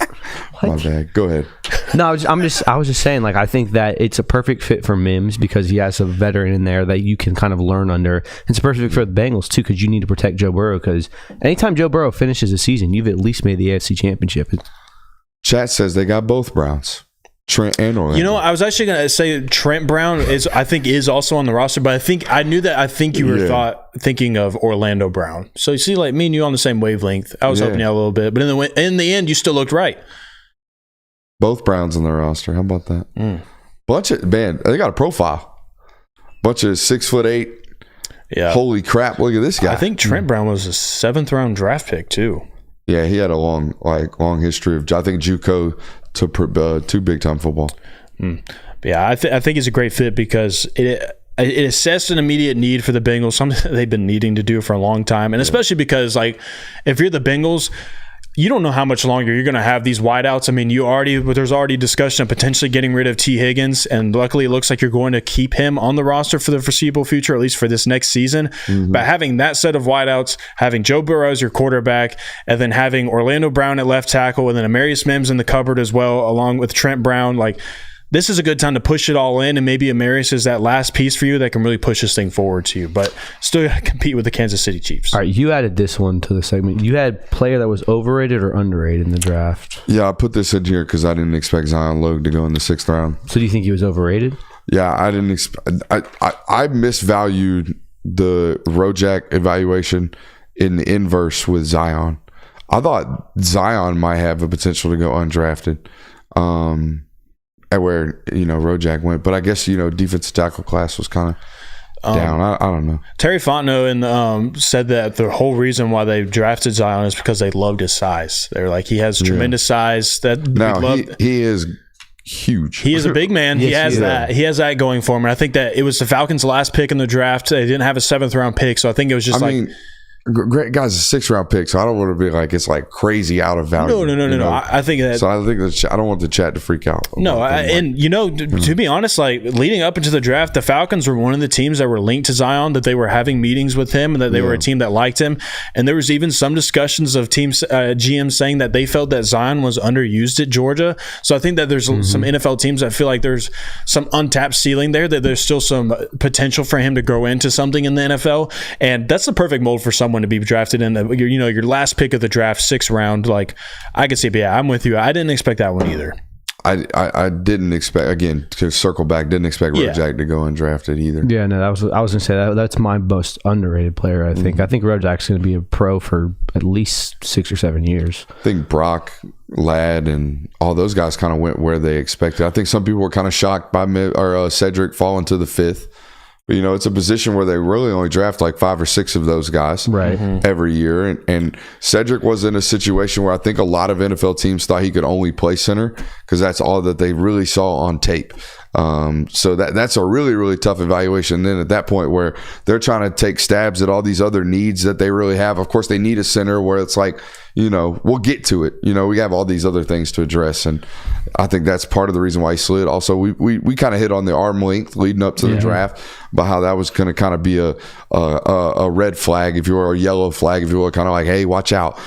Speaker 1: My bad. Go ahead.
Speaker 4: No, I was just saying, like, I think that it's a perfect fit for Mims because he has a veteran in there that you can kind of learn under. It's a perfect fit for the Bengals, too, because you need to protect Joe Burrow because anytime Joe Burrow finishes a season, you've at least made the AFC Championship.
Speaker 1: Chat says they got both Browns. Trent and Orlando.
Speaker 3: You know, I was actually going to say Trent Brown is also on the roster, but I knew you were thinking of Orlando Brown. So you see, like me and you on the same wavelength. I was helping you out a little bit, but in the end, you still looked right.
Speaker 1: Both Browns on the roster. How about that? They got a profile. Bunch of 6'8". Yeah. Holy crap! Look at this guy.
Speaker 3: I think Trent Brown was a 7th round draft pick too.
Speaker 1: Yeah, he had a long history of, I think, JUCO to big time football.
Speaker 3: Yeah, I think it's a great fit because it assessed an immediate need for the Bengals, something they've been needing to do for a long time, and especially because, like, if you're the Bengals, you don't know how much longer you're going to have these wideouts. I mean, there's already discussion of potentially getting rid of T. Higgins, and luckily it looks like you're going to keep him on the roster for the foreseeable future, at least for this next season. Mm-hmm. But having that set of wideouts, having Joe Burrow as your quarterback, and then having Orlando Brown at left tackle, and then Amarius Mims in the cupboard as well, along with Trent Brown, like, this is a good time to push it all in, and maybe Amarius is that last piece for you that can really push this thing forward to you, but still got to compete with the Kansas City Chiefs.
Speaker 4: All right, you added this one to the segment. You had player that was overrated or underrated in the draft.
Speaker 1: Yeah, I put this in here because I didn't expect Zion Logue to go in the 6th round.
Speaker 4: So do you think he was overrated?
Speaker 1: Yeah, I didn't expect. I misvalued the Rojak evaluation in the inverse with Zion. I thought Zion might have a potential to go undrafted. At where, Rojak went. But I guess, defensive tackle class was kind of down. I don't know.
Speaker 3: Terry Fontenot said that the whole reason why they drafted Zion is because they loved his size. They're like, he has tremendous size.
Speaker 1: He is huge.
Speaker 3: He is a big man.
Speaker 1: Yes,
Speaker 3: He has that going for him. And I think that it was the Falcons' last pick in the draft. They didn't have a 7th round pick, so I think it was just
Speaker 1: great guy's a 6th round pick, so I don't want to be like it's like crazy out of value.
Speaker 3: No. I think that.
Speaker 1: So I think I don't want the chat to freak out.
Speaker 3: To be honest, like leading up into the draft, the Falcons were one of the teams that were linked to Zion, that they were having meetings with him, and that they were a team that liked him. And there was even some discussions of teams GM saying that they felt that Zion was underused at Georgia. So I think that there's some NFL teams that feel like there's some untapped ceiling there, that there's still some potential for him to grow into something in the NFL, and that's the perfect mold for someone to be drafted in your last pick of the draft, 6th round. Like, I could see, but yeah, I'm with you. I didn't expect that one either.
Speaker 1: I didn't expect, again, to circle back, didn't expect Rojak to go undrafted either.
Speaker 4: Yeah, no, I was gonna say that's my most underrated player. I think Rojak's gonna be a pro for at least 6 or 7 years.
Speaker 1: I think Brock, Ladd, and all those guys kind of went where they expected. I think some people were kind of shocked by Cedric falling to the 5th. But, it's a position where they really only draft like 5 or 6 of those guys every year. And Cedric was in a situation where I think a lot of NFL teams thought he could only play center because that's all that they really saw on tape. So that's a really, really tough evaluation. And then at that point where they're trying to take stabs at all these other needs that they really have, of course they need a center where it's like, we'll get to it. We have all these other things to address. And I think that's part of the reason why he slid. Also, we kind of hit on the arm length leading up to the draft, about how that was going to kind of be a red flag, if you will, or a yellow flag, if you will, kind of like, hey, watch out.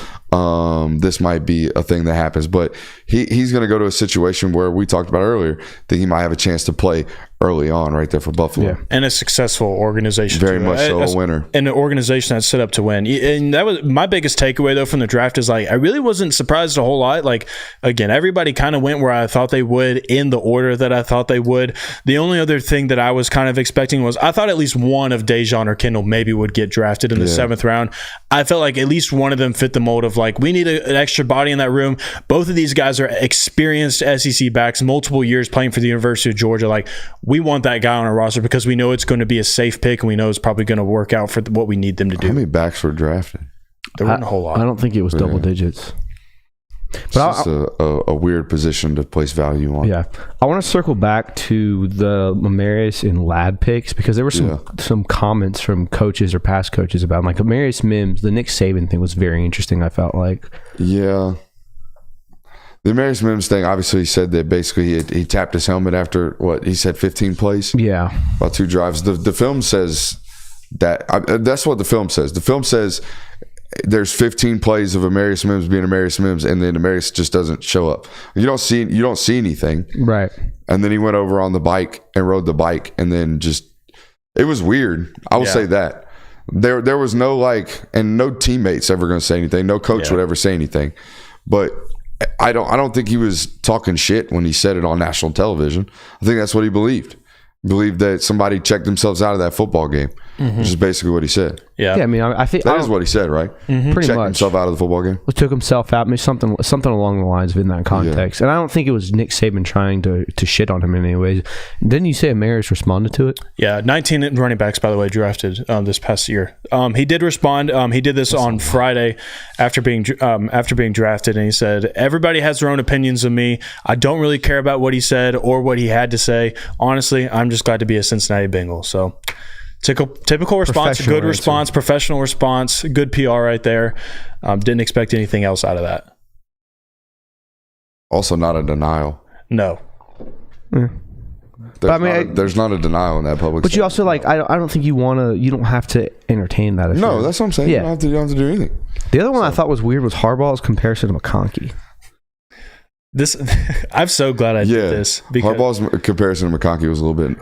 Speaker 1: This might be a thing that happens, but he's going to go to a situation where we talked about earlier that he might have a chance to play early on right there for Buffalo.
Speaker 3: And a successful organization.
Speaker 1: Very much so, a winner.
Speaker 3: And an organization that's set up to win. And that was my biggest takeaway, though, from the draft is, like, I really wasn't surprised a whole lot. Like, again, everybody kind of went where I thought they would in the order that I thought they would. The only other thing that I was kind of expecting was I thought at least one of Deion or Kendall maybe would get drafted in the 7th round. I felt like at least one of them fit the mold of, like, we need an extra body in that room. Both of these guys are experienced SEC backs, multiple years playing for the University of Georgia. Like, we want that guy on our roster because we know it's going to be a safe pick and we know it's probably going to work out for what we need them to do.
Speaker 1: How many backs were drafted?
Speaker 3: There weren't a whole lot.
Speaker 4: I don't think it was double digits.
Speaker 1: It's just a weird position to place value on.
Speaker 4: Yeah. I want to circle back to the Amarius and Ladd picks because there were some comments from coaches or past coaches about like Amarius Mims, the Nick Saban thing was very interesting, I felt like.
Speaker 1: Yeah. The Amarius Mims thing, obviously, he said that basically he tapped his helmet after, what, he said 15 plays?
Speaker 4: Yeah.
Speaker 1: About 2 drives. The film says that's what the film says. The film says there's 15 plays of Amarius Mims being Amarius Mims, and then Amarius just doesn't show up. You don't see anything.
Speaker 4: Right.
Speaker 1: And then he went over on the bike and rode the bike, and then it was weird. I will say that. There was no and no teammates ever going to say anything. No coach would ever say anything. But I don't think he was talking shit when he said it on national television. I think that's what he believed. Believed that somebody checked themselves out of that football game, which is basically what he said.
Speaker 3: Yeah,
Speaker 4: I mean, I think
Speaker 1: that is what he said, right?
Speaker 4: Pretty
Speaker 1: Checked
Speaker 4: much
Speaker 1: himself out of the football game.
Speaker 4: Took himself out, maybe something along the lines of in that context. And I don't think it was Nick Saban trying to shit on him in any ways. Didn't you say Amarius responded to it?
Speaker 3: Yeah, 19 running backs, by the way, drafted this past year. He did respond. He did this on Friday after being drafted, and he said, "Everybody has their own opinions of me. I don't really care about what he said or what he had to say. Honestly, I'm just glad to be a Cincinnati Bengal." So, typical response, good response, professional response, good PR right there. Didn't expect anything else out of that.
Speaker 1: Also, not a denial.
Speaker 3: No.
Speaker 1: There's not a denial in that public.
Speaker 4: But you also I don't think you don't have to entertain that.
Speaker 1: No, that's what I'm saying. Yeah. You don't have to do anything.
Speaker 4: The other one I thought was weird was Harbaugh's comparison to McConkey.
Speaker 3: I'm so glad I did this. Because
Speaker 1: Harbaugh's comparison to McConkey was a little bit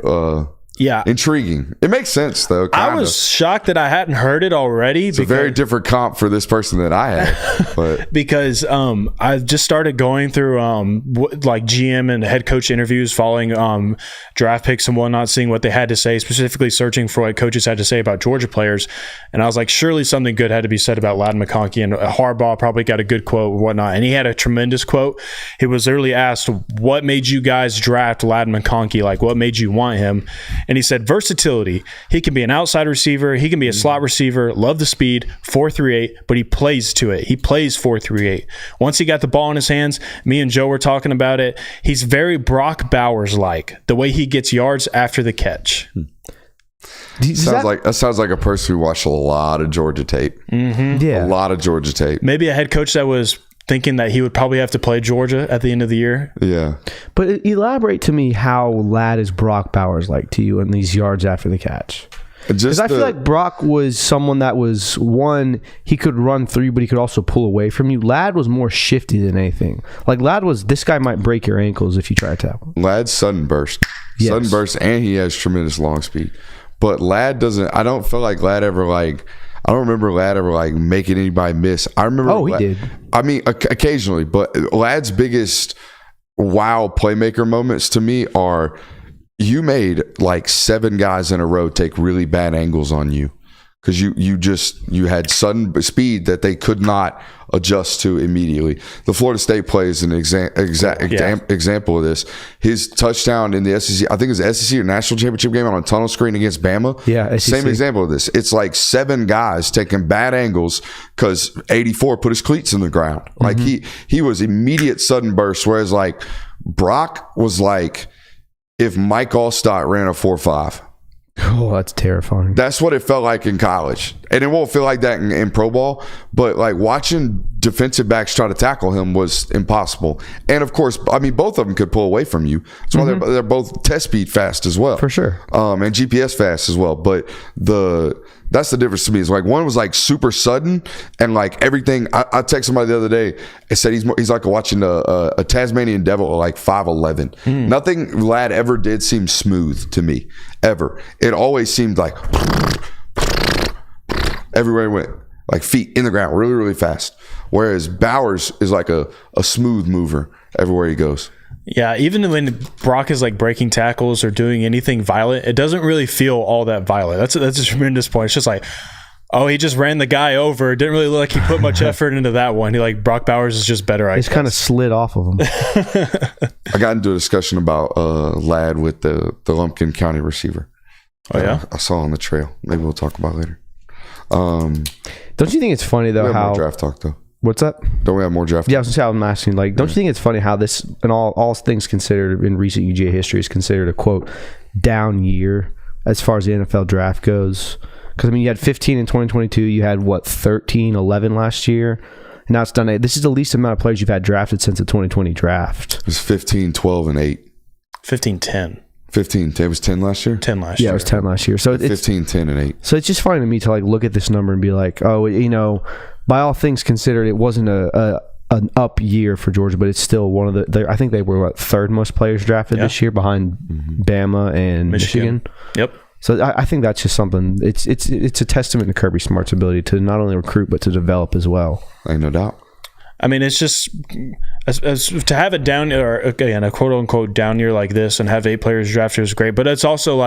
Speaker 1: intriguing. It makes sense though.
Speaker 3: I was shocked that I hadn't heard it already.
Speaker 1: It's a very different comp for this person that I had, but
Speaker 3: because I just started going through GM and head coach interviews following draft picks and whatnot, seeing what they had to say, specifically searching for what coaches had to say about Georgia players, and I was like, surely something good had to be said about Ladd McConkey, and Harbaugh probably got a good quote or whatnot, and he had a tremendous quote. He was literally asked, "What made you guys draft Ladd McConkey? Like, what made you want him?" And he said, versatility. He can be an outside receiver. He can be a slot receiver. Love the speed, 4.38, but he plays to it. He plays 4.38. Once he got the ball in his hands, me and Joe were talking about it. He's very Brock Bowers-like, the way he gets yards after the catch.
Speaker 1: That sounds like a person who watched a lot of Georgia tape.
Speaker 3: Mm-hmm.
Speaker 4: Yeah.
Speaker 1: A lot of Georgia tape.
Speaker 3: Maybe a head coach that was thinking that he would probably have to play Georgia at the end of the year.
Speaker 1: Yeah.
Speaker 4: But elaborate to me how Ladd is Brock Bowers like to you in these yards after the catch. Because I feel like Brock was someone that was, one, he could run through, but he could also pull away from you. Ladd was more shifty than anything. Like Ladd was, this guy might break your ankles if you try to tackle.
Speaker 1: Ladd's sudden burst.
Speaker 4: Yes.
Speaker 1: Sudden burst, and he has tremendous long speed. But Ladd doesn't, I don't feel like Ladd ever I don't remember Ladd ever making anybody miss. I remember.
Speaker 4: He did.
Speaker 1: I mean, occasionally, but Ladd's biggest wow playmaker moments to me are you made 7 guys in a row take really bad angles on you because you had sudden speed that they could not adjust to immediately. The Florida State play is an example of this. His touchdown in the SEC, I think it was the SEC or National Championship game on a tunnel screen against Bama.
Speaker 4: Yeah, SEC.
Speaker 1: Same example of this. It's 7 guys taking bad angles because 84 put his cleats in the ground. He was immediate sudden burst, whereas Brock was if Mike Allstott ran a 4.5.
Speaker 4: Oh, that's terrifying.
Speaker 1: That's what it felt like in college. And it won't feel like that in pro ball, but watching defensive backs try to tackle him was impossible. And of course, I mean, both of them could pull away from you. That's why they're both test speed fast as well.
Speaker 4: For ssure.
Speaker 1: And GPS fast as well. But that's the difference to me. Is one was super sudden and everything. I texted somebody the other day and said he's like watching a Tasmanian devil at 5'11". Nothing Ladd ever did seem smooth to me, ever. It always seemed everywhere he went, feet in the ground, really, really fast. Whereas Bowers is a smooth mover everywhere he goes.
Speaker 3: Yeah, even when Brock is breaking tackles or doing anything violent, it doesn't really feel all that violent. That's a tremendous point. It's just Oh, he just ran the guy over. Didn't really look like he put much effort into that one. He Brock Bowers is just better.
Speaker 4: He's kind of slid off of him.
Speaker 1: I got into a discussion about Ladd with the Lumpkin County receiver.
Speaker 3: Oh yeah,
Speaker 1: I saw on the trail. Maybe we'll talk about it later.
Speaker 4: Don't you think it's funny though how
Speaker 1: more draft talk though?
Speaker 4: What's that?
Speaker 1: Don't we have more draft?
Speaker 4: Yeah, I was asking. Don't you think it's funny how this, and all things considered in recent UGA history, is considered a quote down year as far as the NFL draft goes? Because you had 15 in 2022. You had 13, 11 last year. And now it's done. This is the least amount of players you've had drafted since the 2020 draft.
Speaker 1: It was 15, 12, and 8.
Speaker 3: 15, 10.
Speaker 1: 15, 10. It was 10 last year?
Speaker 3: 10 last year.
Speaker 4: Yeah, it was 10 last year. So it's
Speaker 1: 15, 10, and 8.
Speaker 4: So it's just funny to me to look at this number and be like, oh, by all things considered, it wasn't an up year for Georgia, but it's still one of the. I think they were third most players drafted this year, behind Bama and Michigan.
Speaker 3: Yep.
Speaker 4: So I think that's just something. It's a testament to Kirby Smart's ability to not only recruit but to develop as well.
Speaker 1: Ain't no doubt.
Speaker 3: It's just as to have a down or again a quote unquote down year like this and have 8 players drafted is great, but it's also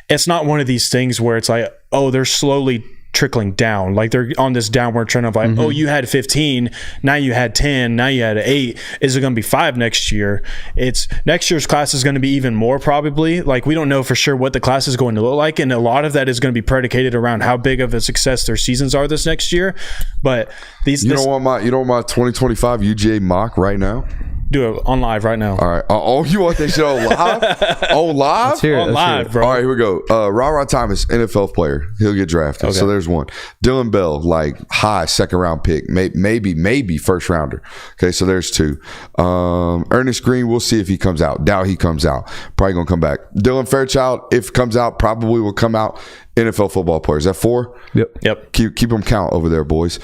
Speaker 3: it's not one of these things where it's they're slowly trickling down, they're on this downward trend of oh, you had 15, now you had 10, now you had 8. Is it going to be 5 next year? It's next year's class is going to be even more probably. We don't know for sure what the class is going to look like, and a lot of that is going to be predicated around how big of a success their seasons are this next year. But you
Speaker 1: don't want my 2025 UGA mock right now?
Speaker 3: Do it on live right now.
Speaker 1: All right. Oh, you want that shit on live? On live?
Speaker 4: Let's hear it.
Speaker 3: On live, bro.
Speaker 1: All right, here we go. Ra Thomas, NFL player. He'll get drafted. Okay. So there's one. Dylan Bell, high second round pick. Maybe first rounder. Okay, so there's 2. Ernest Green, we'll see if he comes out. Doubt he comes out. Probably going to come back. Dylan Fairchild, if comes out, probably will come out. NFL football players. Is that 4?
Speaker 3: Yep.
Speaker 1: Keep them count over there, boys.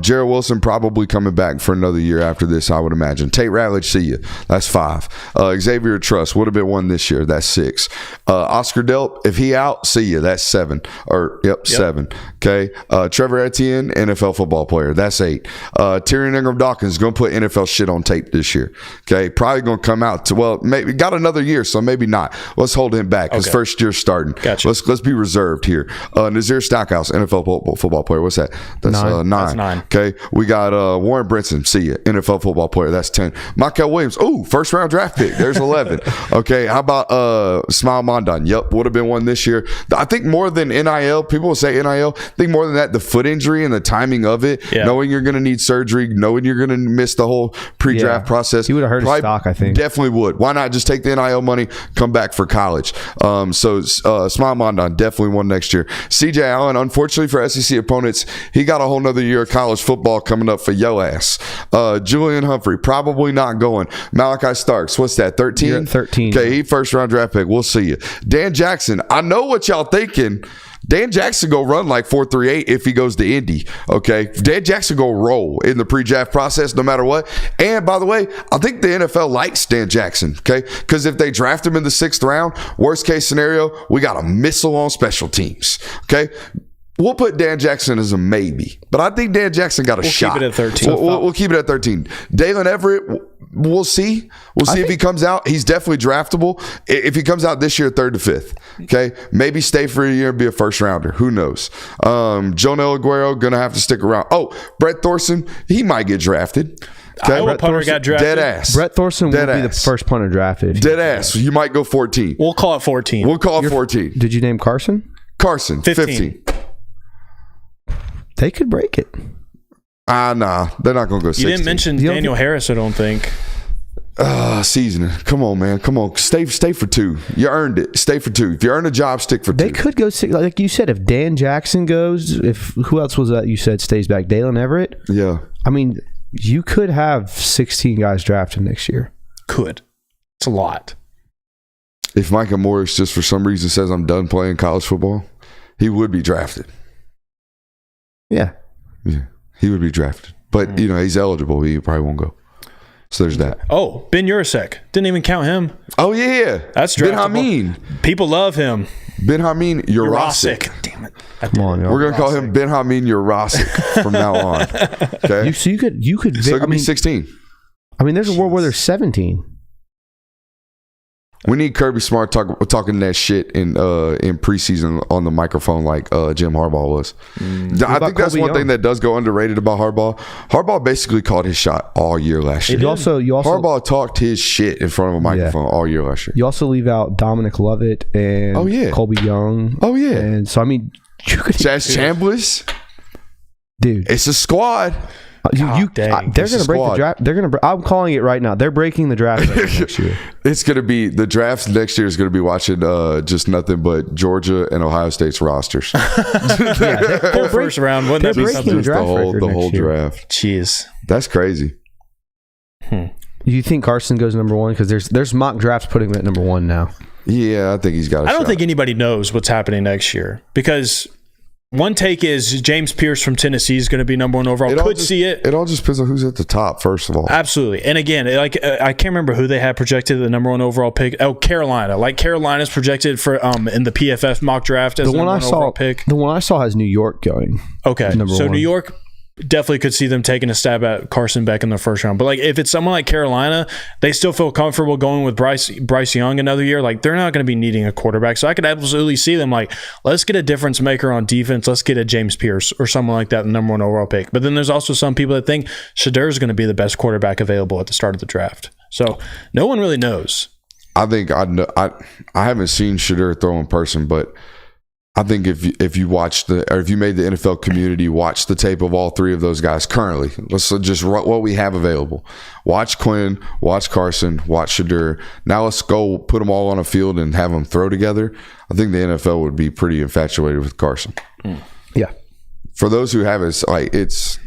Speaker 1: Jared Wilson probably coming back for another year after this, I would imagine. Tate Ratledge, see you. That's 5. Xavier Truss would have been 1 this year. That's 6. Oscar Delp, if he out, see you. That's 7. 7. Okay. Trevor Etienne, NFL football player. That's 8. Tyrion Ingram Dawkins is going to put NFL shit on tape this year. Okay. Probably going to come out to, maybe got another year, so maybe not. Let's hold him back because first year starting.
Speaker 3: Gotcha.
Speaker 1: Let's be reserved here. Nazir Stackhouse, NFL football player. What's that? That's 9.
Speaker 3: That's 9.
Speaker 1: Okay. We got Warren Brinson, see you. NFL football player. That's 10. Michael Williams, first round draft pick. There's 11. Okay. How about Smile Mondon? Yep. Would have been 1 this year. I think more than NIL, people will say NIL. I think more than that, the foot injury and the timing of it, knowing you're going to need surgery, knowing you're going to miss the whole pre-draft process.
Speaker 4: He would have hurt his stock, I think.
Speaker 1: Definitely would. Why not just take the NIL money, come back for college? So Smile Mondon, definitely 1 next year. CJ Allen, unfortunately for SEC opponents, he got a whole nother year of college football coming up for yo ass. Julian Humphrey, probably not going. Malachi Starks, what's that, 13?
Speaker 4: You're at 13.
Speaker 1: Okay, he first round draft pick. We'll see you. Dan Jackson, I know what y'all thinking. Dan Jackson go run 4.38 if he goes to Indy. Okay, Dan Jackson go roll in the pre-draft process no matter what. And by the way, I think the NFL likes Dan Jackson. Okay, because if they draft him in the 6th round, worst case scenario, we got a missile on special teams. Okay. We'll put Dan Jackson as a maybe, but I think Dan Jackson got a shot.
Speaker 3: We'll keep it at 13.
Speaker 1: We'll keep it at 13. Dalen Everett, we'll see. We'll see if he comes out. He's definitely draftable. If he comes out this year, 3rd to 5th. Okay, maybe stay for a year and be a first rounder. Who knows? Jonel Aguero gonna have to stick around. Oh, Brett Thorson, he might get drafted. Okay.
Speaker 3: Iowa punter got drafted.
Speaker 1: Dead ass.
Speaker 4: Brett Thorson will be the first punter drafted.
Speaker 1: Dead ass. You might go 14.
Speaker 3: We'll call it 14.
Speaker 1: We'll call it 14.
Speaker 4: Did you name Carson?
Speaker 1: Carson, 15.
Speaker 4: They could break it.
Speaker 1: Nah. They're not going to go 16.
Speaker 3: You didn't mention Daniel Harris, I don't think.
Speaker 1: Seasoning. Come on, man. Come on. Stay for 2. You earned it. Stay for 2. If you earn a job, stick for 2.
Speaker 4: They could go 6. Like you said, if Dan Jackson goes, who else was that you said stays back? Dalen Everett?
Speaker 1: Yeah.
Speaker 4: You could have 16 guys drafted next year.
Speaker 3: Could. It's a lot.
Speaker 1: If Micah Morris just for some reason says I'm done playing college football, he would be drafted.
Speaker 4: Yeah,
Speaker 1: he would be drafted. But, he's eligible. He probably won't go. So there's that.
Speaker 3: Oh, Ben Urasek. Didn't even count him.
Speaker 1: Oh, yeah.
Speaker 3: That's draftable.
Speaker 1: Ben Hameen.
Speaker 3: People love him.
Speaker 1: Ben Hameen Urasek.
Speaker 3: Damn it.
Speaker 4: Come on,
Speaker 1: we're going to call him Ben Hameen Urasek from now on. Okay?
Speaker 4: So you could
Speaker 1: so it could be 16.
Speaker 4: There's a world where there's 17.
Speaker 1: We need Kirby Smart talking that shit in preseason on the microphone like Jim Harbaugh was. I think that's one thing that does go underrated about Harbaugh. Harbaugh basically called his shot all year last year. Harbaugh talked his shit in front of a microphone all year last year.
Speaker 5: You also leave out Dominic Lovett and Colby Young.
Speaker 1: Oh yeah.
Speaker 5: And so I mean,
Speaker 1: Chaz Chambliss,
Speaker 5: dude,
Speaker 1: it's a squad.
Speaker 5: They're going to break the draft. I'm calling it right now. They're breaking the draft next year.
Speaker 1: It's going to be the draft next year is going to be watching just nothing but Georgia and Ohio State's rosters.
Speaker 3: They're first round. Wouldn't that be something?
Speaker 1: The whole draft.
Speaker 3: Jeez,
Speaker 1: that's crazy.
Speaker 5: Do you think Carson goes number one? Because there's mock drafts putting him at number one now.
Speaker 1: Yeah, I think he's got.
Speaker 3: I don't think anybody knows what's happening next year because. One take is James Pierce from Tennessee is going to be number one overall. Could see it.
Speaker 1: It all just depends on who's at the top, first of all.
Speaker 3: Absolutely. And again, I can't remember who they had projected the number one overall pick. Oh, Carolina. Carolina's projected for in the PFF mock draft as the number one overall pick.
Speaker 5: The one I saw has New York going.
Speaker 3: Okay. So New York definitely could see them taking a stab at Carson Beck in the first round. But if it's someone like Carolina, they still feel comfortable going with Bryce Young another year. They're not going to be needing a quarterback. So I could absolutely see them let's get a difference maker on defense. Let's get a James Pierce or someone like that, the number one overall pick. But then there's also some people that think Shedeur is going to be the best quarterback available at the start of the draft. So no one really knows.
Speaker 1: I think I haven't seen Shedeur throw in person, but I think if you watch if you made the NFL community watch the tape of all three of those guys currently, let's just what we have available. Watch Quinn, watch Carson, watch Shedeur. Now let's go put them all on a field and have them throw together. I think the NFL would be pretty infatuated with Carson.
Speaker 5: Yeah.
Speaker 1: For those who have it's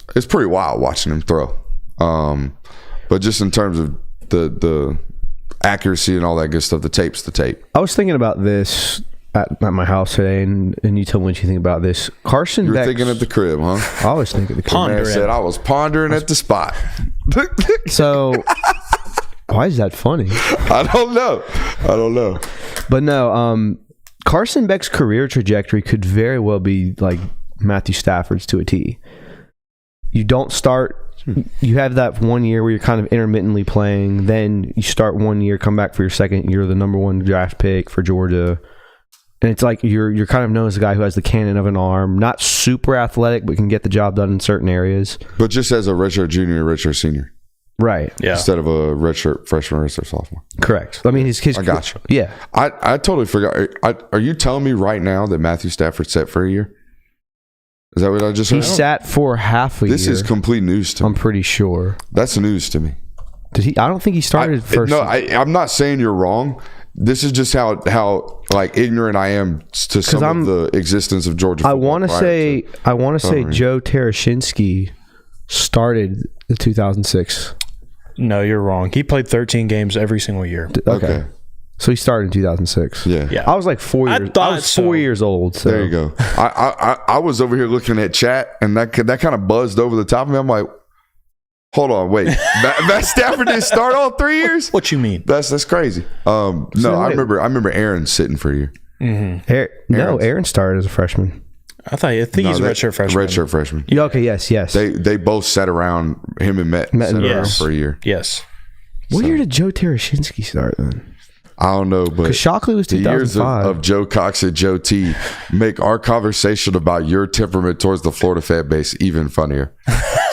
Speaker 1: pretty wild watching him throw. But just in terms of the accuracy and all that good stuff, the tape's the tape.
Speaker 5: I was thinking about this at my house today, and you tell me what you think about this. Carson Beck.
Speaker 1: You were thinking at the crib, huh?
Speaker 5: I was thinking at the crib.
Speaker 1: Man said I was pondering at the spot.
Speaker 5: So, why is that funny?
Speaker 1: I don't know.
Speaker 5: But no, Carson Beck's career trajectory could very well be like Matthew Stafford's to a T. You don't start. You have that 1 year where you're kind of intermittently playing. Then you start 1 year, come back for your second year, the number one draft pick for Georgia. And it's like you're kind of known as a guy who has the cannon of an arm, not super athletic, but can get the job done in certain areas.
Speaker 1: But just as a redshirt junior, redshirt senior.
Speaker 5: Right.
Speaker 3: Yeah.
Speaker 1: Instead of a redshirt freshman, redshirt sophomore.
Speaker 5: Correct. I mean, his
Speaker 1: I got you.
Speaker 5: Yeah.
Speaker 1: I totally forgot. Are you telling me right now that Matthew Stafford sat for a year? Is that what I just heard?
Speaker 5: He sat for half a year.
Speaker 1: This is complete news to me.
Speaker 5: I'm pretty sure.
Speaker 1: That's news to me.
Speaker 5: Did he? I don't think he started first.
Speaker 1: No, I'm not saying you're wrong. This is just how ignorant I am to some of the existence of Georgia football.
Speaker 5: I want to say Joe Tereshinski started the 2006.
Speaker 3: No, you're wrong. He played 13 games every single year.
Speaker 5: Okay. So he started in 2006.
Speaker 1: Yeah.
Speaker 5: I was like 4 years. I was 4 years old. So.
Speaker 1: There you go. I was over here looking at chat, and that kind of buzzed over the top of me. I'm like, hold on, wait. Matt Stafford didn't start all 3 years?
Speaker 3: What you mean?
Speaker 1: That's crazy. No, I remember Aaron sitting for a year.
Speaker 5: Mm-hmm. Aaron started as a freshman.
Speaker 3: I think he's a redshirt freshman.
Speaker 1: Redshirt freshman.
Speaker 5: Yeah, okay, yes.
Speaker 1: They both sat around, him and Matt sat around for a year.
Speaker 3: Yes.
Speaker 5: What year did Joe Tereshinski start then?
Speaker 1: I don't know, but
Speaker 5: Shockley was 2005.
Speaker 1: The years of Joe Cox and Joe T make our conversation about your temperament towards the Florida fan base even funnier.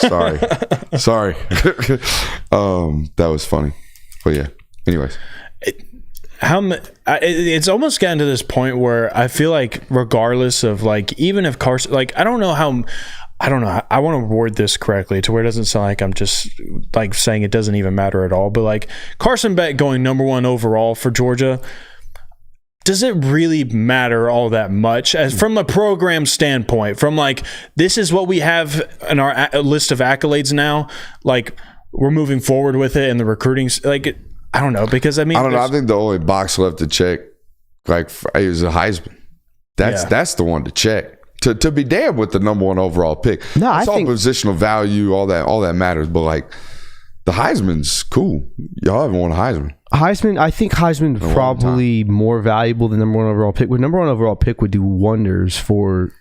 Speaker 1: Sorry. That was funny. But yeah. Anyways.
Speaker 3: It's almost gotten to this point where I feel like regardless of even if Carson, I don't know. I want to word this correctly to where it doesn't sound like I'm just saying it doesn't even matter at all. But Carson Beck going number one overall for Georgia, does it really matter all that much as from a program standpoint? From this is what we have in our list of accolades now. We're moving forward with it and the recruiting. I don't know because I don't know.
Speaker 1: I think the only box left to check is a Heisman. That's the one to check. To be damned with the number one overall pick.
Speaker 5: No,
Speaker 1: it's all positional value, all that matters. But the Heisman's cool. Y'all haven't won a Heisman.
Speaker 5: I think Heisman probably more valuable than number one overall pick. But number one overall pick would do wonders for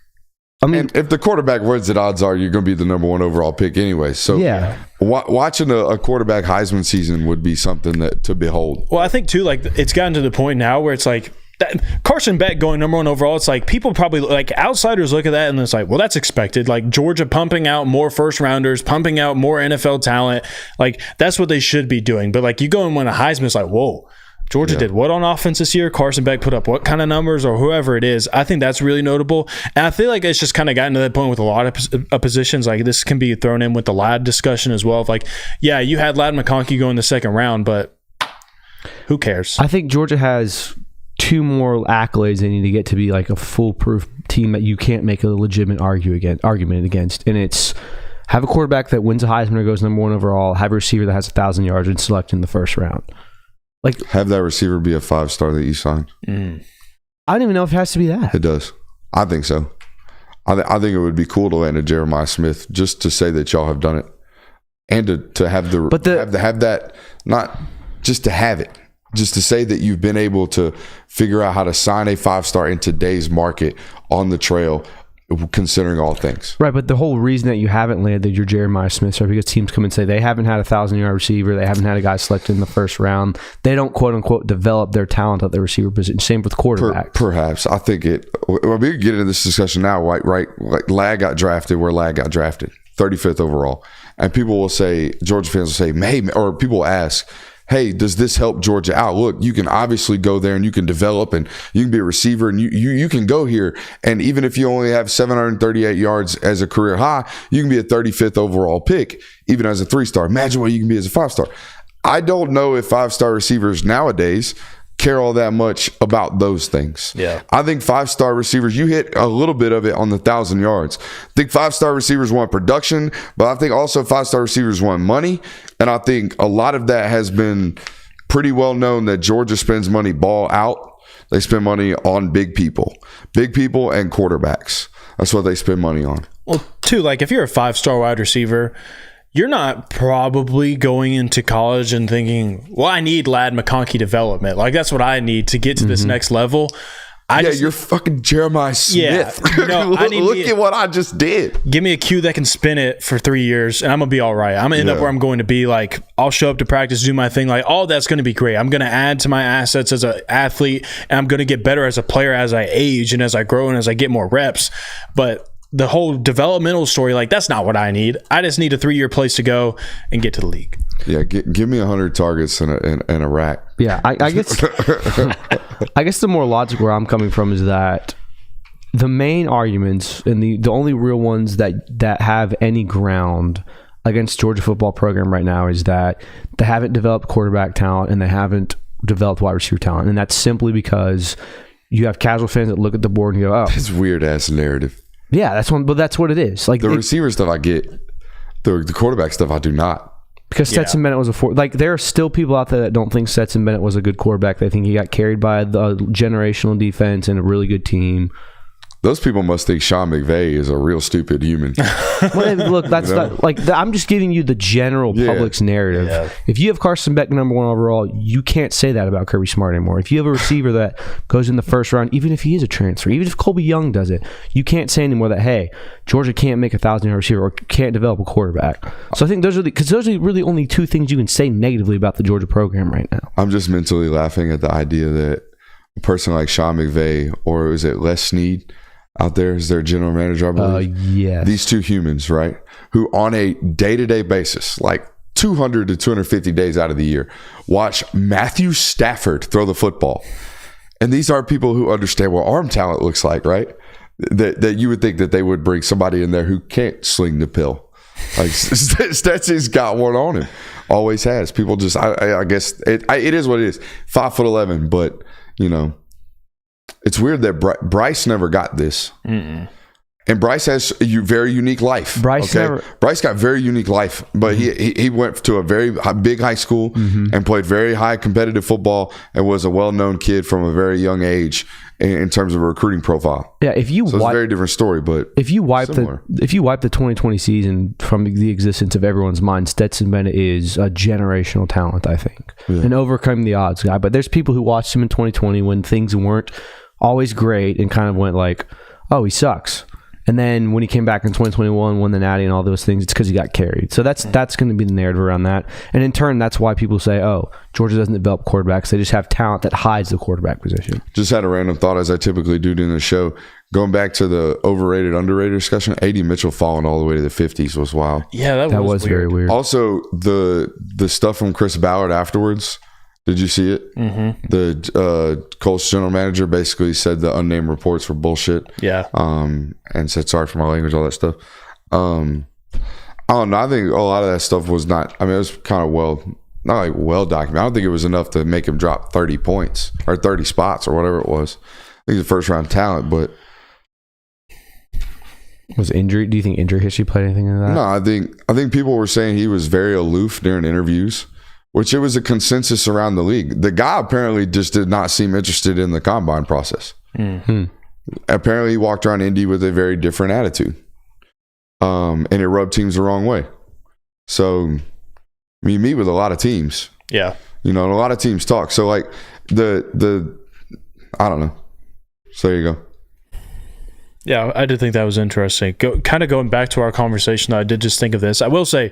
Speaker 5: I mean,
Speaker 1: and if the quarterback wins it, odds are you're going to be the number 1 overall pick anyway. So
Speaker 5: yeah.
Speaker 1: Watching a quarterback Heisman season would be something to behold.
Speaker 3: Well, I think too, like it's gotten to the point now where it's like Carson Beck going number 1 overall. It's like people probably like outsiders look at that and it's like, well, that's expected. Like Georgia pumping out more first rounders, pumping out more NFL talent. Like that's what they should be doing. But like you go and win a Heisman, it's like, whoa. Georgia did what on offense this year? Carson Beck put up what kind of numbers, or whoever it is? I think that's really notable. And I feel like it's just kind of gotten to that point with a lot of positions. Like this can be thrown in with the Ladd discussion as well. Of like, yeah, you had Ladd McConkey go in the second round, but who cares?
Speaker 5: I think Georgia has 2 more accolades they need to get to be like a foolproof team that you can't make a legitimate argument against. And it's have a quarterback that wins a Heisman or goes number 1 overall, have a receiver that has 1,000 yards and select in the first round. Like,
Speaker 1: have that receiver be a 5-star that you signed.
Speaker 5: I don't even know if it has to be that.
Speaker 1: It does. I think so. I think it would be cool to land a Jeremiah Smith just to say that y'all have done it, and to have have that, not just to have it, just to say that you've been able to figure out how to sign a 5-star in today's market on the trail, considering all things.
Speaker 5: Right, but the whole reason that you haven't landed your Jeremiah Smith are because teams come and say they haven't had a 1,000-yard receiver, they haven't had a guy selected in the first round. They don't quote unquote develop their talent at the receiver position. Same with quarterbacks.
Speaker 1: Perhaps I think it. Well, we can get into this discussion now, right? Like Ladd got drafted where Ladd got drafted, 35th overall, and people will say, Georgia fans will say, "Hey," or people will ask, hey, does this help Georgia out? Look, you can obviously go there and you can develop and you can be a receiver and you can go here. And even if you only have 738 yards as a career high, you can be a 35th overall pick, even as a 3-star. Imagine what you can be as a 5-star. I don't know if 5-star receivers nowadays care all that much about those things.
Speaker 3: Yeah.
Speaker 1: I think 5-star receivers, you hit a little bit of it on the 1,000 yards. I think 5-star receivers want production, but I think also 5-star receivers want money. And I think a lot of that has been pretty well known that Georgia spends money ball out. They spend money on big people and quarterbacks. That's what they spend money on.
Speaker 3: Well, too, like if you're a 5-star wide receiver, you're not probably going into college and thinking, well, I need Ladd McConkey development. Like, that's what I need to get to this next level.
Speaker 1: You're fucking Jeremiah Smith.
Speaker 3: Yeah,
Speaker 1: look at what I just did.
Speaker 3: Give me a Q that can spin it for 3 years, and I'm going to be all right. I'm going to end up where I'm going to be. Like, I'll show up to practice, do my thing. Like, all that's going to be great. I'm going to add to my assets as an athlete, and I'm going to get better as a player as I age and as I grow and as I get more reps. But the whole developmental story, like, that's not what I need. I just need a 3-year place to go and get to the league.
Speaker 1: Yeah, give me 100 targets and a rack.
Speaker 5: Yeah, I guess I guess the more logic where I'm coming from is that the main arguments and the only real ones that have any ground against Georgia football program right now is that they haven't developed quarterback talent and they haven't developed wide receiver talent. And that's simply because you have casual fans that look at the board and go, oh.
Speaker 1: It's weird-ass narrative.
Speaker 5: Yeah, that's what it is. Like
Speaker 1: the receiver stuff I get, the quarterback stuff I do not.
Speaker 5: Because Stetson Bennett was there are still people out there that don't think Stetson Bennett was a good quarterback. They think he got carried by the generational defense and a really good team.
Speaker 1: Those people must think Sean McVay is a real stupid human.
Speaker 5: Well, look, that's not like I'm just giving you the general public's narrative. Yeah. If you have Carson Beck number 1 overall, you can't say that about Kirby Smart anymore. If you have a receiver that goes in the first round, even if he is a transfer, even if Colby Young does it, you can't say anymore that, hey, Georgia can't make a 1,000-yard receiver or can't develop a quarterback. So I think those are really only 2 things you can say negatively about the Georgia program right now.
Speaker 1: I'm just mentally laughing at the idea that a person like Sean McVay, or is it Les Snead out there is their general manager, I believe.
Speaker 5: Yes.
Speaker 1: These 2 humans, right, who on a day-to-day basis, like 200 to 250 days out of the year, watch Matthew Stafford throw the football. And these are people who understand what arm talent looks like, right? That you would think that they would bring somebody in there who can't sling the pill. Like Stetson's got one on him. Always has. People just, I guess, it is what it is. 5'11", but, you know, it's weird that Bryce never got this. Mm-mm. And Bryce has a very unique life. Bryce got very unique life, but he went to a very big high school and played very high competitive football and was a well-known kid from a very young age in terms of a recruiting profile.
Speaker 5: Yeah, it's a
Speaker 1: very different story, but
Speaker 5: if you wipe the 2020 season from the existence of everyone's mind, Stetson Bennett is a generational talent, I think, and overcoming the odds guy. But there's people who watched him in 2020 when things weren't always great and kind of went like, oh, he sucks. And then when he came back in 2021, won the Natty and all those things, it's because he got carried. So that's going to be the narrative around that. And in turn, that's why people say, oh, Georgia doesn't develop quarterbacks. They just have talent that hides the quarterback position.
Speaker 1: Just had a random thought, as I typically do during the show. Going back to the overrated, underrated discussion, A.D. Mitchell falling all the way to the 50s was wild.
Speaker 3: Yeah, that was
Speaker 5: very weird.
Speaker 1: Also, the stuff from Chris Ballard afterwards, did you see it? Mm-hmm. The Colts general manager basically said the unnamed reports were bullshit.
Speaker 3: Yeah.
Speaker 1: And said sorry for my language, all that stuff. I don't know. I think a lot of that stuff was not. I mean, it was kind of not like well documented. I don't think it was enough to make him drop 30 points or 30 spots or whatever it was. I think he's a first round talent, but
Speaker 5: was injury? Do you think injury history played anything into that?
Speaker 1: No, I think people were saying he was very aloof during interviews, which it was a consensus around the league. The guy apparently just did not seem interested in the combine process. Mm-hmm. Apparently, he walked around Indy with a very different attitude, and it rubbed teams the wrong way. So, you meet with a lot of teams,
Speaker 3: yeah,
Speaker 1: and a lot of teams talk. So, like the I don't know. So there you go.
Speaker 3: Yeah, I did think that was interesting. Kind of going back to our conversation, I did just think of this. I will say,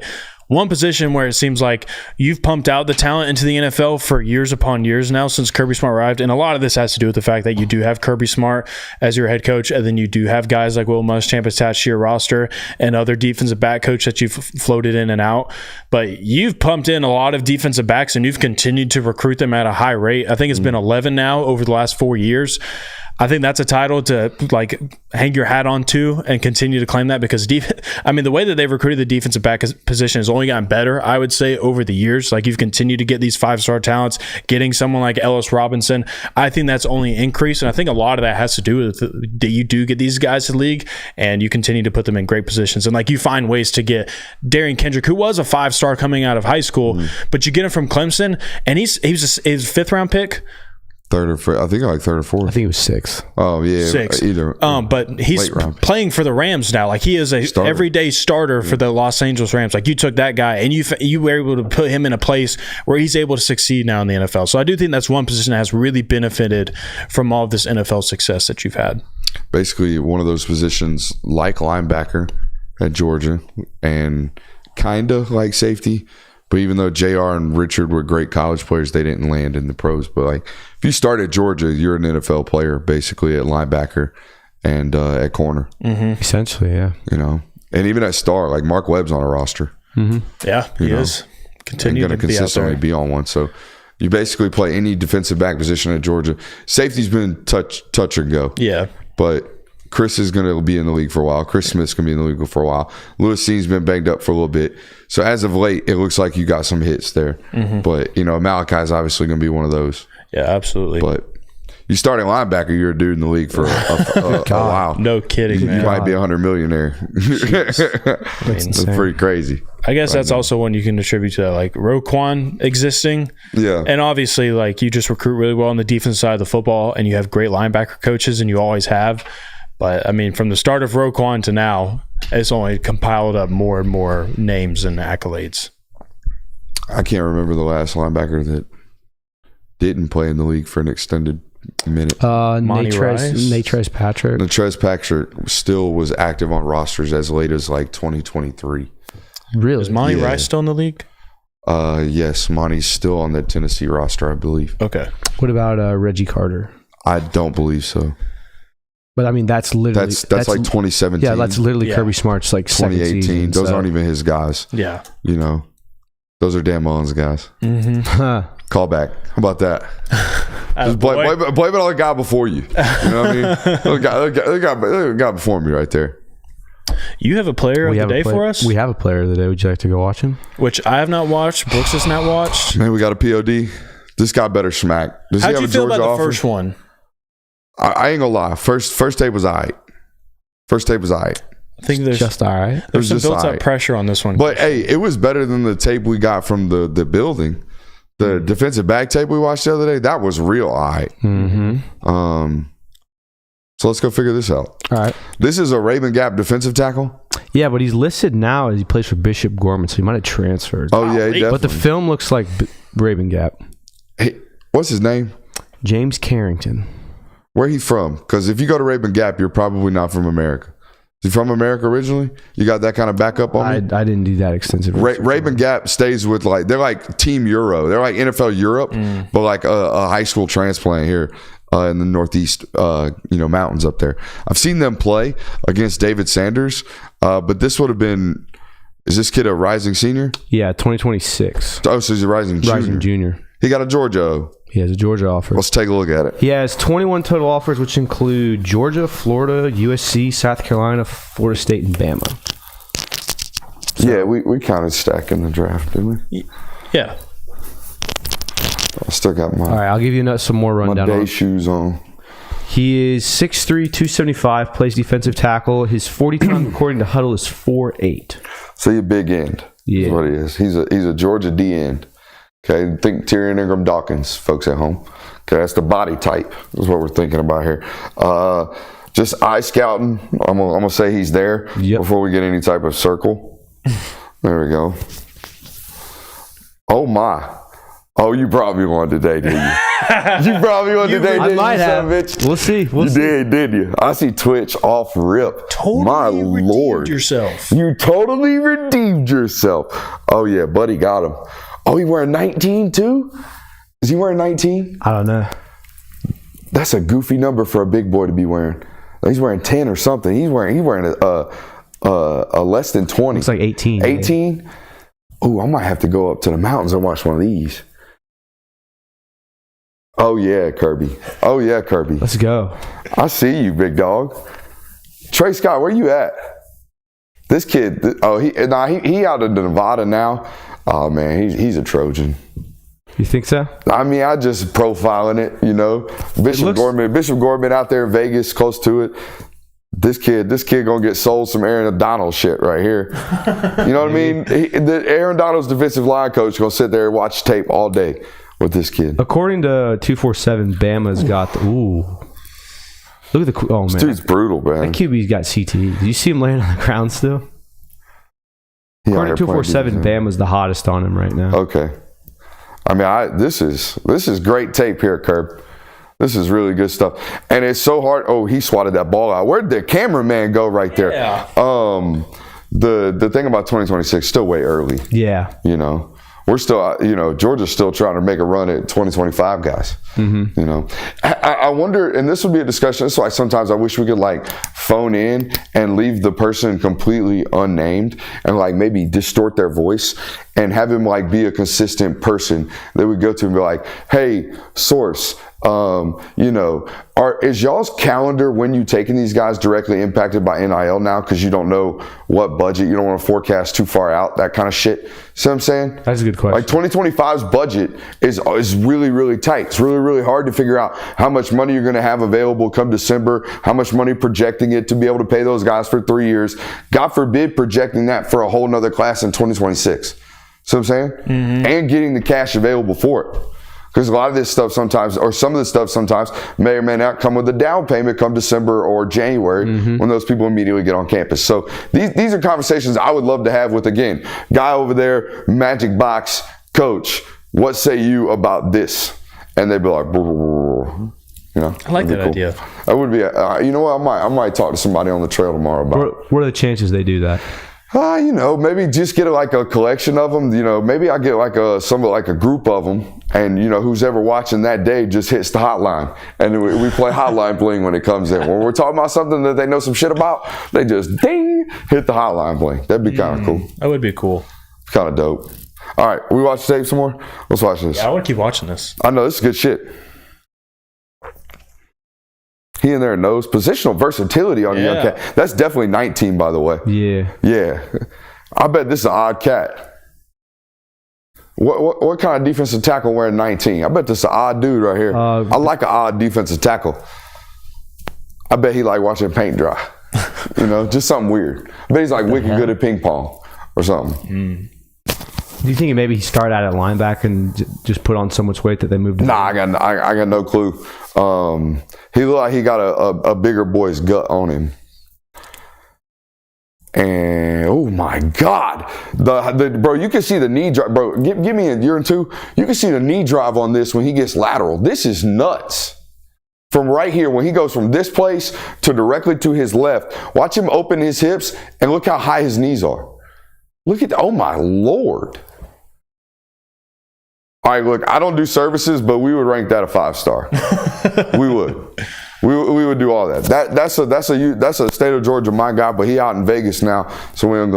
Speaker 3: one position where it seems like you've pumped out the talent into the NFL for years upon years now since Kirby Smart arrived. And a lot of this has to do with the fact that you do have Kirby Smart as your head coach, and then you do have guys like Will Muschamp attached to your roster and other defensive back coach that you've floated in and out. But you've pumped in a lot of defensive backs, and you've continued to recruit them at a high rate. I think it's been 11 now over the last 4 years. I think that's a title to like hang your hat on to and continue to claim that, because the way that they've recruited the defensive back position has only gotten better, I would say, over the years. Like, you've continued to get these 5-star talents, getting someone like Ellis Robinson. I think that's only increased, and I think a lot of that has to do with that you do get these guys to the league and you continue to put them in great positions. And like, you find ways to get Darian Kendrick, who was a 5-star coming out of high school, but you get him from Clemson, and he was his 5th round pick.
Speaker 1: Third or fourth. I think like third or fourth.
Speaker 5: I think it was 6.
Speaker 1: Oh yeah,
Speaker 3: 6.
Speaker 1: Either.
Speaker 3: But he's playing for the Rams now. Like, he is a everyday starter for the Los Angeles Rams. Like, you took that guy and you were able to put him in a place where he's able to succeed now in the NFL. So I do think that's one position that has really benefited from all of this NFL success that you've had.
Speaker 1: Basically, one of those positions like linebacker at Georgia and kind of like safety. But even though JR and Richard were great college players, they didn't land in the pros. But like, if you start at Georgia, you're an NFL player basically at linebacker and at corner.
Speaker 3: Mm-hmm.
Speaker 5: Essentially, yeah.
Speaker 1: And even at star, like Mark Webb's on a roster.
Speaker 3: Mm-hmm. Yeah, he is. Continue to
Speaker 1: consistently be on one. So you basically play any defensive back position at Georgia. Safety's been touch and go.
Speaker 3: Yeah,
Speaker 1: but Chris is going to be in the league for a while. Chris Smith's going to be in the league for a while. Lewis C's been banged up for a little bit. So as of late, it looks like you got some hits there. Mm-hmm. But, Malachi's obviously going to be one of those.
Speaker 3: Yeah, absolutely.
Speaker 1: But you starting linebacker, you're a dude in the league for a while.
Speaker 3: No kidding, man.
Speaker 1: You might be a 100 millionaire. That's pretty crazy.
Speaker 3: I guess that's also one you can attribute to that, like Roquan existing.
Speaker 1: Yeah.
Speaker 3: And obviously, like, you just recruit really well on the defense side of the football, and you have great linebacker coaches, and you always have. But, from the start of Roquan to now, it's only compiled up more and more names and accolades.
Speaker 1: I can't remember the last linebacker that didn't play in the league for an extended minute.
Speaker 5: Natrez Patrick.
Speaker 1: Natrez Patrick still was active on rosters as late as like 2023.
Speaker 5: Really?
Speaker 3: Is Monty Rice still in the league?
Speaker 1: Yes, Monty's still on the Tennessee roster, I believe.
Speaker 3: Okay.
Speaker 5: What about Reggie Carter?
Speaker 1: I don't believe so.
Speaker 5: But that's literally
Speaker 1: that's like 2017.
Speaker 5: Yeah, that's literally Kirby Smart's like
Speaker 1: 2018.
Speaker 5: Season,
Speaker 1: those aren't even his guys.
Speaker 3: Yeah.
Speaker 1: Those are Dan Mullen's guys.
Speaker 3: Mm-hmm.
Speaker 1: Call back. How about that? Just blame it on the guy before you. You know what I mean? The guy before me right there.
Speaker 3: You have a player of the day for us?
Speaker 5: We have a player of the day. Would you like to go watch him?
Speaker 3: Which I have not watched. Brooks has not watched.
Speaker 1: Man, we got a POD. This guy better smack.
Speaker 3: How'd you feel about the first one?
Speaker 1: I ain't gonna lie. First tape was all right.
Speaker 3: I think there's
Speaker 5: just all right.
Speaker 3: There's some built-up pressure on this one.
Speaker 1: But, hey, it was better than the tape we got from the building. The defensive back tape we watched the other day, that was real all right.
Speaker 5: Mm-hmm.
Speaker 1: So let's go figure this out.
Speaker 5: All right.
Speaker 1: This is a Raven Gap defensive tackle?
Speaker 5: Yeah, but he's listed now as he plays for Bishop Gorman, so he might have transferred.
Speaker 1: Oh, yeah, he definitely.
Speaker 5: But the film looks like Raven Gap.
Speaker 1: Hey, what's his name?
Speaker 5: James Carrington.
Speaker 1: Where he from? Because if you go to Raven Gap, you're probably not from America. Is he from America originally? You got that kind of backup on me?
Speaker 5: I didn't do that extensive.
Speaker 1: Raven Gap stays with they're like Team Euro. They're like NFL Europe, but like a high school transplant here in the Northeast, mountains up there. I've seen them play against David Sanders, but this would have been. Is this kid a rising senior?
Speaker 5: Yeah, 2026.
Speaker 1: Oh, so he's a rising junior.
Speaker 5: Rising junior.
Speaker 1: He got a Georgia.
Speaker 5: He has a Georgia offer.
Speaker 1: Let's take a look at it.
Speaker 5: He has 21 total offers, which include Georgia, Florida, USC, South Carolina, Florida State, and Bama.
Speaker 1: So, yeah, we kind of stacked in the draft, didn't we?
Speaker 3: Yeah.
Speaker 1: I still got my.
Speaker 5: All right, I'll give you some more rundown.
Speaker 1: My day shoes on.
Speaker 5: He is 6'3", 275, plays defensive tackle. His 40 time according to Huddle is 4'8".
Speaker 1: So you're big end.
Speaker 5: Yeah.
Speaker 1: That's what he is. He's a Georgia D end. Okay, think Tyrion Ingram Dawkins, folks at home. Okay, that's the body type. Is what we're thinking about here. Just eye scouting. I'm gonna say he's there before we get any type of circle. There we go. Oh my. Oh, you probably won today, didn't you? You probably won today, didn't you,
Speaker 5: might have.
Speaker 1: Bitch?
Speaker 5: We'll see.
Speaker 1: You did, didn't you? I see Twitch off rip.
Speaker 3: Totally
Speaker 1: My
Speaker 3: redeemed
Speaker 1: Lord.
Speaker 3: yourself.
Speaker 1: You totally redeemed yourself. Oh, yeah, buddy got him. Oh, he wearing 19 too? Is he wearing 19?
Speaker 5: I don't know.
Speaker 1: That's a goofy number for a big boy to be wearing. He's wearing 10 or something. He's wearing a less than 20.
Speaker 5: Looks like 18.
Speaker 1: 18? Oh, I might have to go up to the mountains and watch one of these. Oh, yeah, Kirby. Oh, yeah, Kirby.
Speaker 5: Let's go.
Speaker 1: I see you, big dog. Trey Scott, where you at? This kid, he out of Nevada now. Oh, man, he's a Trojan.
Speaker 5: You think so?
Speaker 1: I mean, I just profiling it, Bishop Gorman out there in Vegas, close to it. This kid gonna get sold some Aaron Donald shit right here. You know what I mean? Aaron Donald's defensive line coach gonna sit there and watch tape all day with this kid.
Speaker 5: According to 247, Bama's got the Look at man.
Speaker 1: This dude's brutal, man.
Speaker 5: That QB's got CTE. Do you see him laying on the ground still? According to 247, Bama's the hottest on him right now.
Speaker 1: Okay. I mean, this is great tape here, Curb. This is really good stuff. And it's so hard. Oh, he swatted that ball out. Where'd the cameraman go right there?
Speaker 3: Yeah.
Speaker 1: The thing about 2026, still way early.
Speaker 5: Yeah.
Speaker 1: We're still, Georgia's still trying to make a run at 2025 guys. Mm-hmm. I wonder, and this would be a discussion. That's why sometimes I wish we could phone in and leave the person completely unnamed and maybe distort their voice and have him be a consistent person that we go to and be like, hey, source, is y'all's calendar when you taking these guys directly impacted by NIL now because you don't know what budget, you don't want to forecast too far out, that kind of shit? See what I'm saying?
Speaker 5: That's a good question.
Speaker 1: 2025's budget is really, really tight. It's really, really hard to figure out how much money you're going to have available come December, how much money projecting it to be able to pay those guys for 3 years. God forbid projecting that for a whole nother class in 2026. See what I'm saying? Mm-hmm. And getting the cash available for it. Because a lot of this stuff sometimes, or some of this stuff sometimes, may or may not come with a down payment come December or January when those people immediately get on campus. So these are conversations I would love to have with, again, guy over there, Magic Box, coach, what say you about this? And they'd be like,
Speaker 3: I like that idea.
Speaker 1: That would be, you know what, I might talk to somebody on the trail tomorrow about it.
Speaker 5: What are the chances they do that?
Speaker 1: Maybe just get a collection of them. Maybe I get a group of them, and who's ever watching that day just hits the hotline, and we play hotline bling when it comes in. When we're talking about something that they know some shit about, they just ding hit the hotline bling. That'd be kind of cool.
Speaker 3: That would be cool.
Speaker 1: Kind of dope. All right, we watch the tape some more. Let's watch this.
Speaker 3: Yeah, I want to keep watching this.
Speaker 1: I know this is good shit. He in there knows positional versatility on the young cat. That's definitely 19, by the way. Yeah. I bet this is an odd cat. What kind of defensive tackle wearing 19? I bet this is an odd dude right here. I like an odd defensive tackle. I bet he like watching paint dry. Just something weird. I bet he's wicked good at ping pong or something.
Speaker 5: Do you think maybe he started out at linebacker and just put on so much weight that they moved him?
Speaker 1: Nah, I got no clue. He looked like he got a bigger boy's gut on him. And oh my God, bro, you can see the knee drive, bro. Give me you're in two. You can see the knee drive on this when he gets lateral. This is nuts. From right here, when he goes from this place to directly to his left, watch him open his hips and look how high his knees are. Look at, oh my Lord. All right, look, I don't do services, but we would rank that a 5-star. We would. We would do all that. That's a state of Georgia, my guy, but he out in Vegas now, so we ain't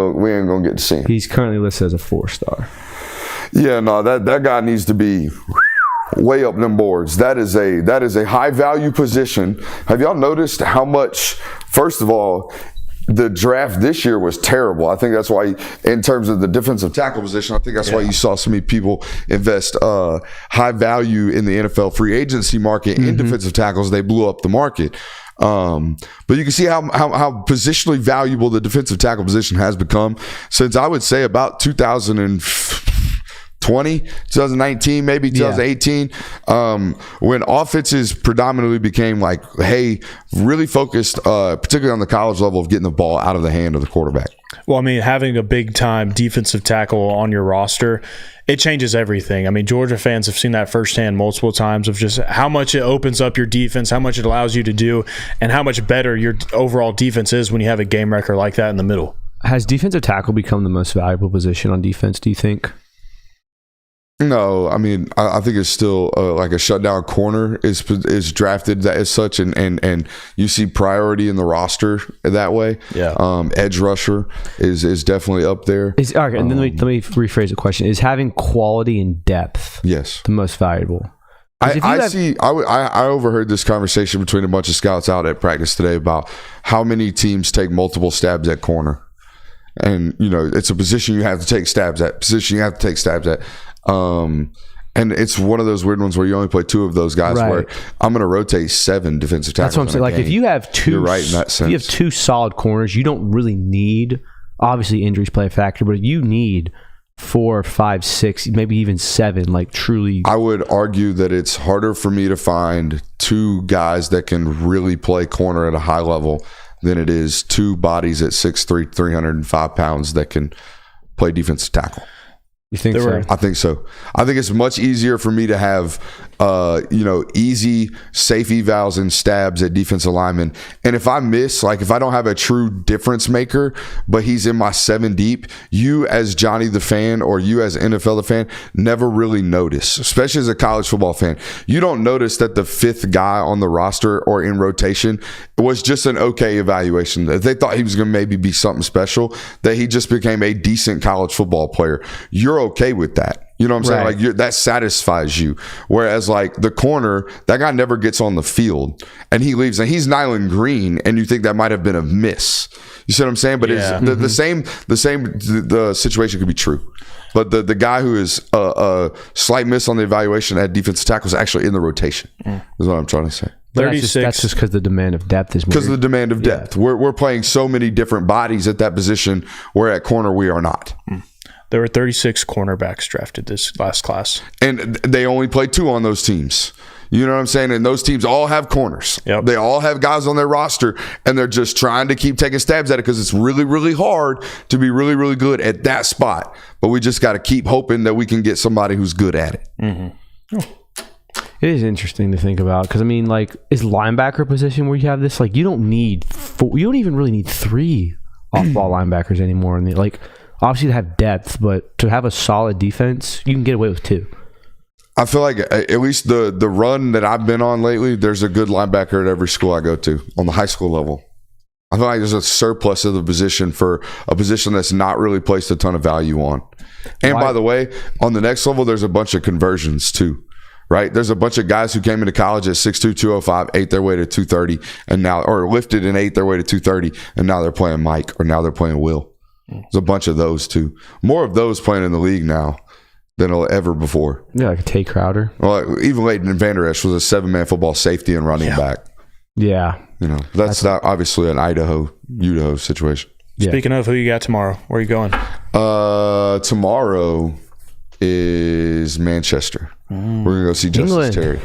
Speaker 1: gonna get to see him.
Speaker 5: He's currently listed as a 4-star.
Speaker 1: Yeah, no, that guy needs to be way up them boards. That is a high value position. Have y'all noticed how much? First of all, the draft this year was terrible. I think that's why, in terms of the defensive tackle position, I think that's why you saw so many people invest high value in the NFL free agency market in defensive tackles. They blew up the market. But you can see how positionally valuable the defensive tackle position has become since, I would say, about 2019, maybe 2018, when offenses predominantly became like, hey, really focused, particularly on the college level, of getting the ball out of the hand of the quarterback.
Speaker 3: Well, I mean, having a big-time defensive tackle on your roster, it changes everything. I mean, Georgia fans have seen that firsthand multiple times of just how much it opens up your defense, how much it allows you to do, and how much better your overall defense is when you have a game wrecker like that in the middle.
Speaker 5: Has defensive tackle become the most valuable position on defense, do you think?
Speaker 1: No, I mean, I think it's still like a shutdown corner is drafted as such, and you see priority in the roster that way.
Speaker 3: Yeah.
Speaker 1: Edge rusher is definitely up there.
Speaker 5: Okay, and then let me rephrase the question: is having quality and depth the most valuable?
Speaker 1: I overheard this conversation between a bunch of scouts out at practice today about how many teams take multiple stabs at corner, and it's a position you have to take stabs at. And it's one of those weird ones where you only play 2 of those guys. Right. Where I'm going to rotate 7 defensive tackles.
Speaker 5: That's what I'm saying. Like, if you have 2,
Speaker 1: you're right in that sense.
Speaker 5: If you have 2 solid corners, you don't really need. Obviously, injuries play a factor, but you need 4, 5, 6, maybe even 7. Like, truly,
Speaker 1: I would argue that it's harder for me to find 2 guys that can really play corner at a high level than it is 2 bodies at 6'3", 305 pounds that can play defensive tackle.
Speaker 5: You think so?
Speaker 1: I think so. I think it's much easier for me to have, easy safe evals and stabs at defensive linemen. And if I miss, like if I don't have a true difference maker, but he's in my 7 deep, you as Johnny the fan or you as NFL the fan never really notice, especially as a college football fan. You don't notice that the 5th guy on the roster or in rotation was just an okay evaluation. They thought he was going to maybe be something special, that he just became a decent college football player. You're okay with that. You know what I'm saying?
Speaker 5: Right.
Speaker 1: Like that satisfies you. Whereas like the corner, that guy never gets on the field and he leaves and he's Nyland Green and you think that might have been a miss. You see what I'm saying? But the situation could be true. But the guy who is a slight miss on the evaluation at defensive tackle is actually in the rotation. Is what I'm trying to say.
Speaker 3: 36.
Speaker 5: That's just because the demand of depth is
Speaker 1: because of the demand of depth. We're playing so many different bodies at that position, where at corner we are not.
Speaker 3: There were 36 cornerbacks drafted this last class.
Speaker 1: And they only played 2 on those teams. You know what I'm saying? And those teams all have corners.
Speaker 3: Yep.
Speaker 1: They all have guys on their roster, and they're just trying to keep taking stabs at it because it's really, really hard to be really, really good at that spot. But we just got to keep hoping that we can get somebody who's good at it.
Speaker 3: Mm-hmm.
Speaker 5: It is interesting to think about because, I mean, like, is linebacker position where you have this, like, you don't even really need 3 off-ball linebackers anymore. And like, obviously to have depth, but to have a solid defense, you can get away with 2.
Speaker 1: I feel like at least the run that I've been on lately, there's a good linebacker at every school I go to on the high school level. I feel like there's a surplus of the position for a position that's not really placed a ton of value on. And by the way, on the next level, there's a bunch of conversions too. Right? There's a bunch of guys who came into college at 6'2", 205, ate their way to 230, and now, or lifted and ate their way to 230, and now they're playing Mike, or now they're playing Will. There's a bunch of those too. More of those playing in the league now than ever before.
Speaker 5: Yeah, like a Tay Crowder.
Speaker 1: Well, even Leighton Vander Esch was a 7-man football safety and running back.
Speaker 5: Yeah.
Speaker 1: That's not obviously an Idaho situation.
Speaker 3: Yeah. Speaking of, who you got tomorrow? Where are you going?
Speaker 1: Tomorrow is Manchester. We're gonna go see Justice Terry.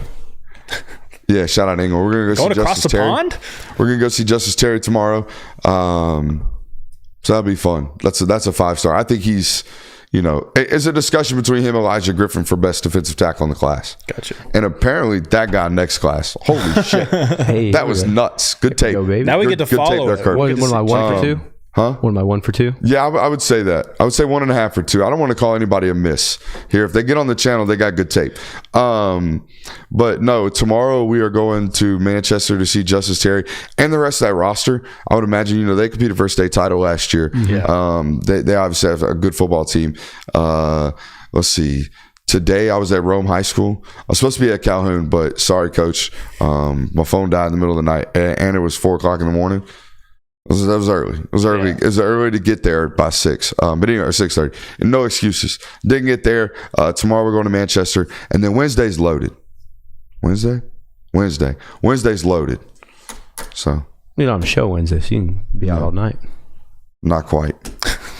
Speaker 1: Yeah, shout out England. We're gonna go see Justice Terry.
Speaker 3: Pond?
Speaker 1: We're gonna go see Justice Terry tomorrow. So that'll be fun. That's a 5-star. I think he's it's a discussion between him and Elijah Griffin for best defensive tackle in the class.
Speaker 3: Gotcha.
Speaker 1: And apparently that guy next class. Holy shit.
Speaker 4: Hey,
Speaker 1: that was nuts. Good tape.
Speaker 4: Go, baby.
Speaker 3: Now we get to follow
Speaker 1: there,
Speaker 3: it.
Speaker 1: Kirk.
Speaker 4: What am I, 1 for 2?
Speaker 1: Huh?
Speaker 4: What am I, 1 for 2?
Speaker 1: Yeah, I would say that. I would say 1.5 or 2. I don't want to call anybody a miss here. If they get on the channel, they got good tape. But no, tomorrow we are going to Manchester to see Justice Terry and the rest of that roster. I would imagine, they competed for a state title last year.
Speaker 3: Yeah.
Speaker 1: They obviously have a good football team. Let's see. Today I was at Rome High School. I was supposed to be at Calhoun, but sorry, coach. My phone died in the middle of the night, and it was 4:00 in the morning. That was early. It was early. Yeah. It was early to get there by 6. But anyway, 6:30. And no excuses. Didn't get there. Tomorrow we're going to Manchester, and then Wednesday's loaded. Wednesday's loaded. So
Speaker 4: You're on a show Wednesday, so you can be out all night.
Speaker 1: Not quite.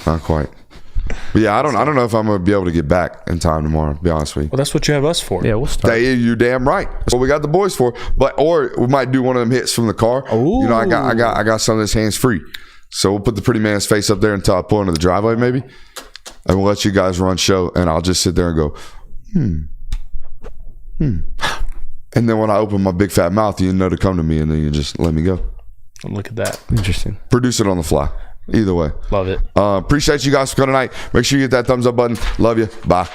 Speaker 1: But yeah, I don't know if I'm gonna be able to get back in time tomorrow, to be honest with you.
Speaker 3: Well, that's what you have us for.
Speaker 4: Yeah, we'll start.
Speaker 1: You're damn right. That's what we got the boys for. Or we might do one of them hits from the car.
Speaker 3: Ooh.
Speaker 1: I got some of this hands free. So we'll put the pretty man's face up there until I pull into the driveway, maybe. And we'll let you guys run show, and I'll just sit there and go, And then when I open my big fat mouth, you know to come to me, and then you just let me go.
Speaker 3: Look at that.
Speaker 4: Interesting.
Speaker 1: Produce it on the fly. Either way.
Speaker 3: Love it.
Speaker 1: Appreciate you guys for coming tonight. Make sure you hit that thumbs up button. Love you. Bye.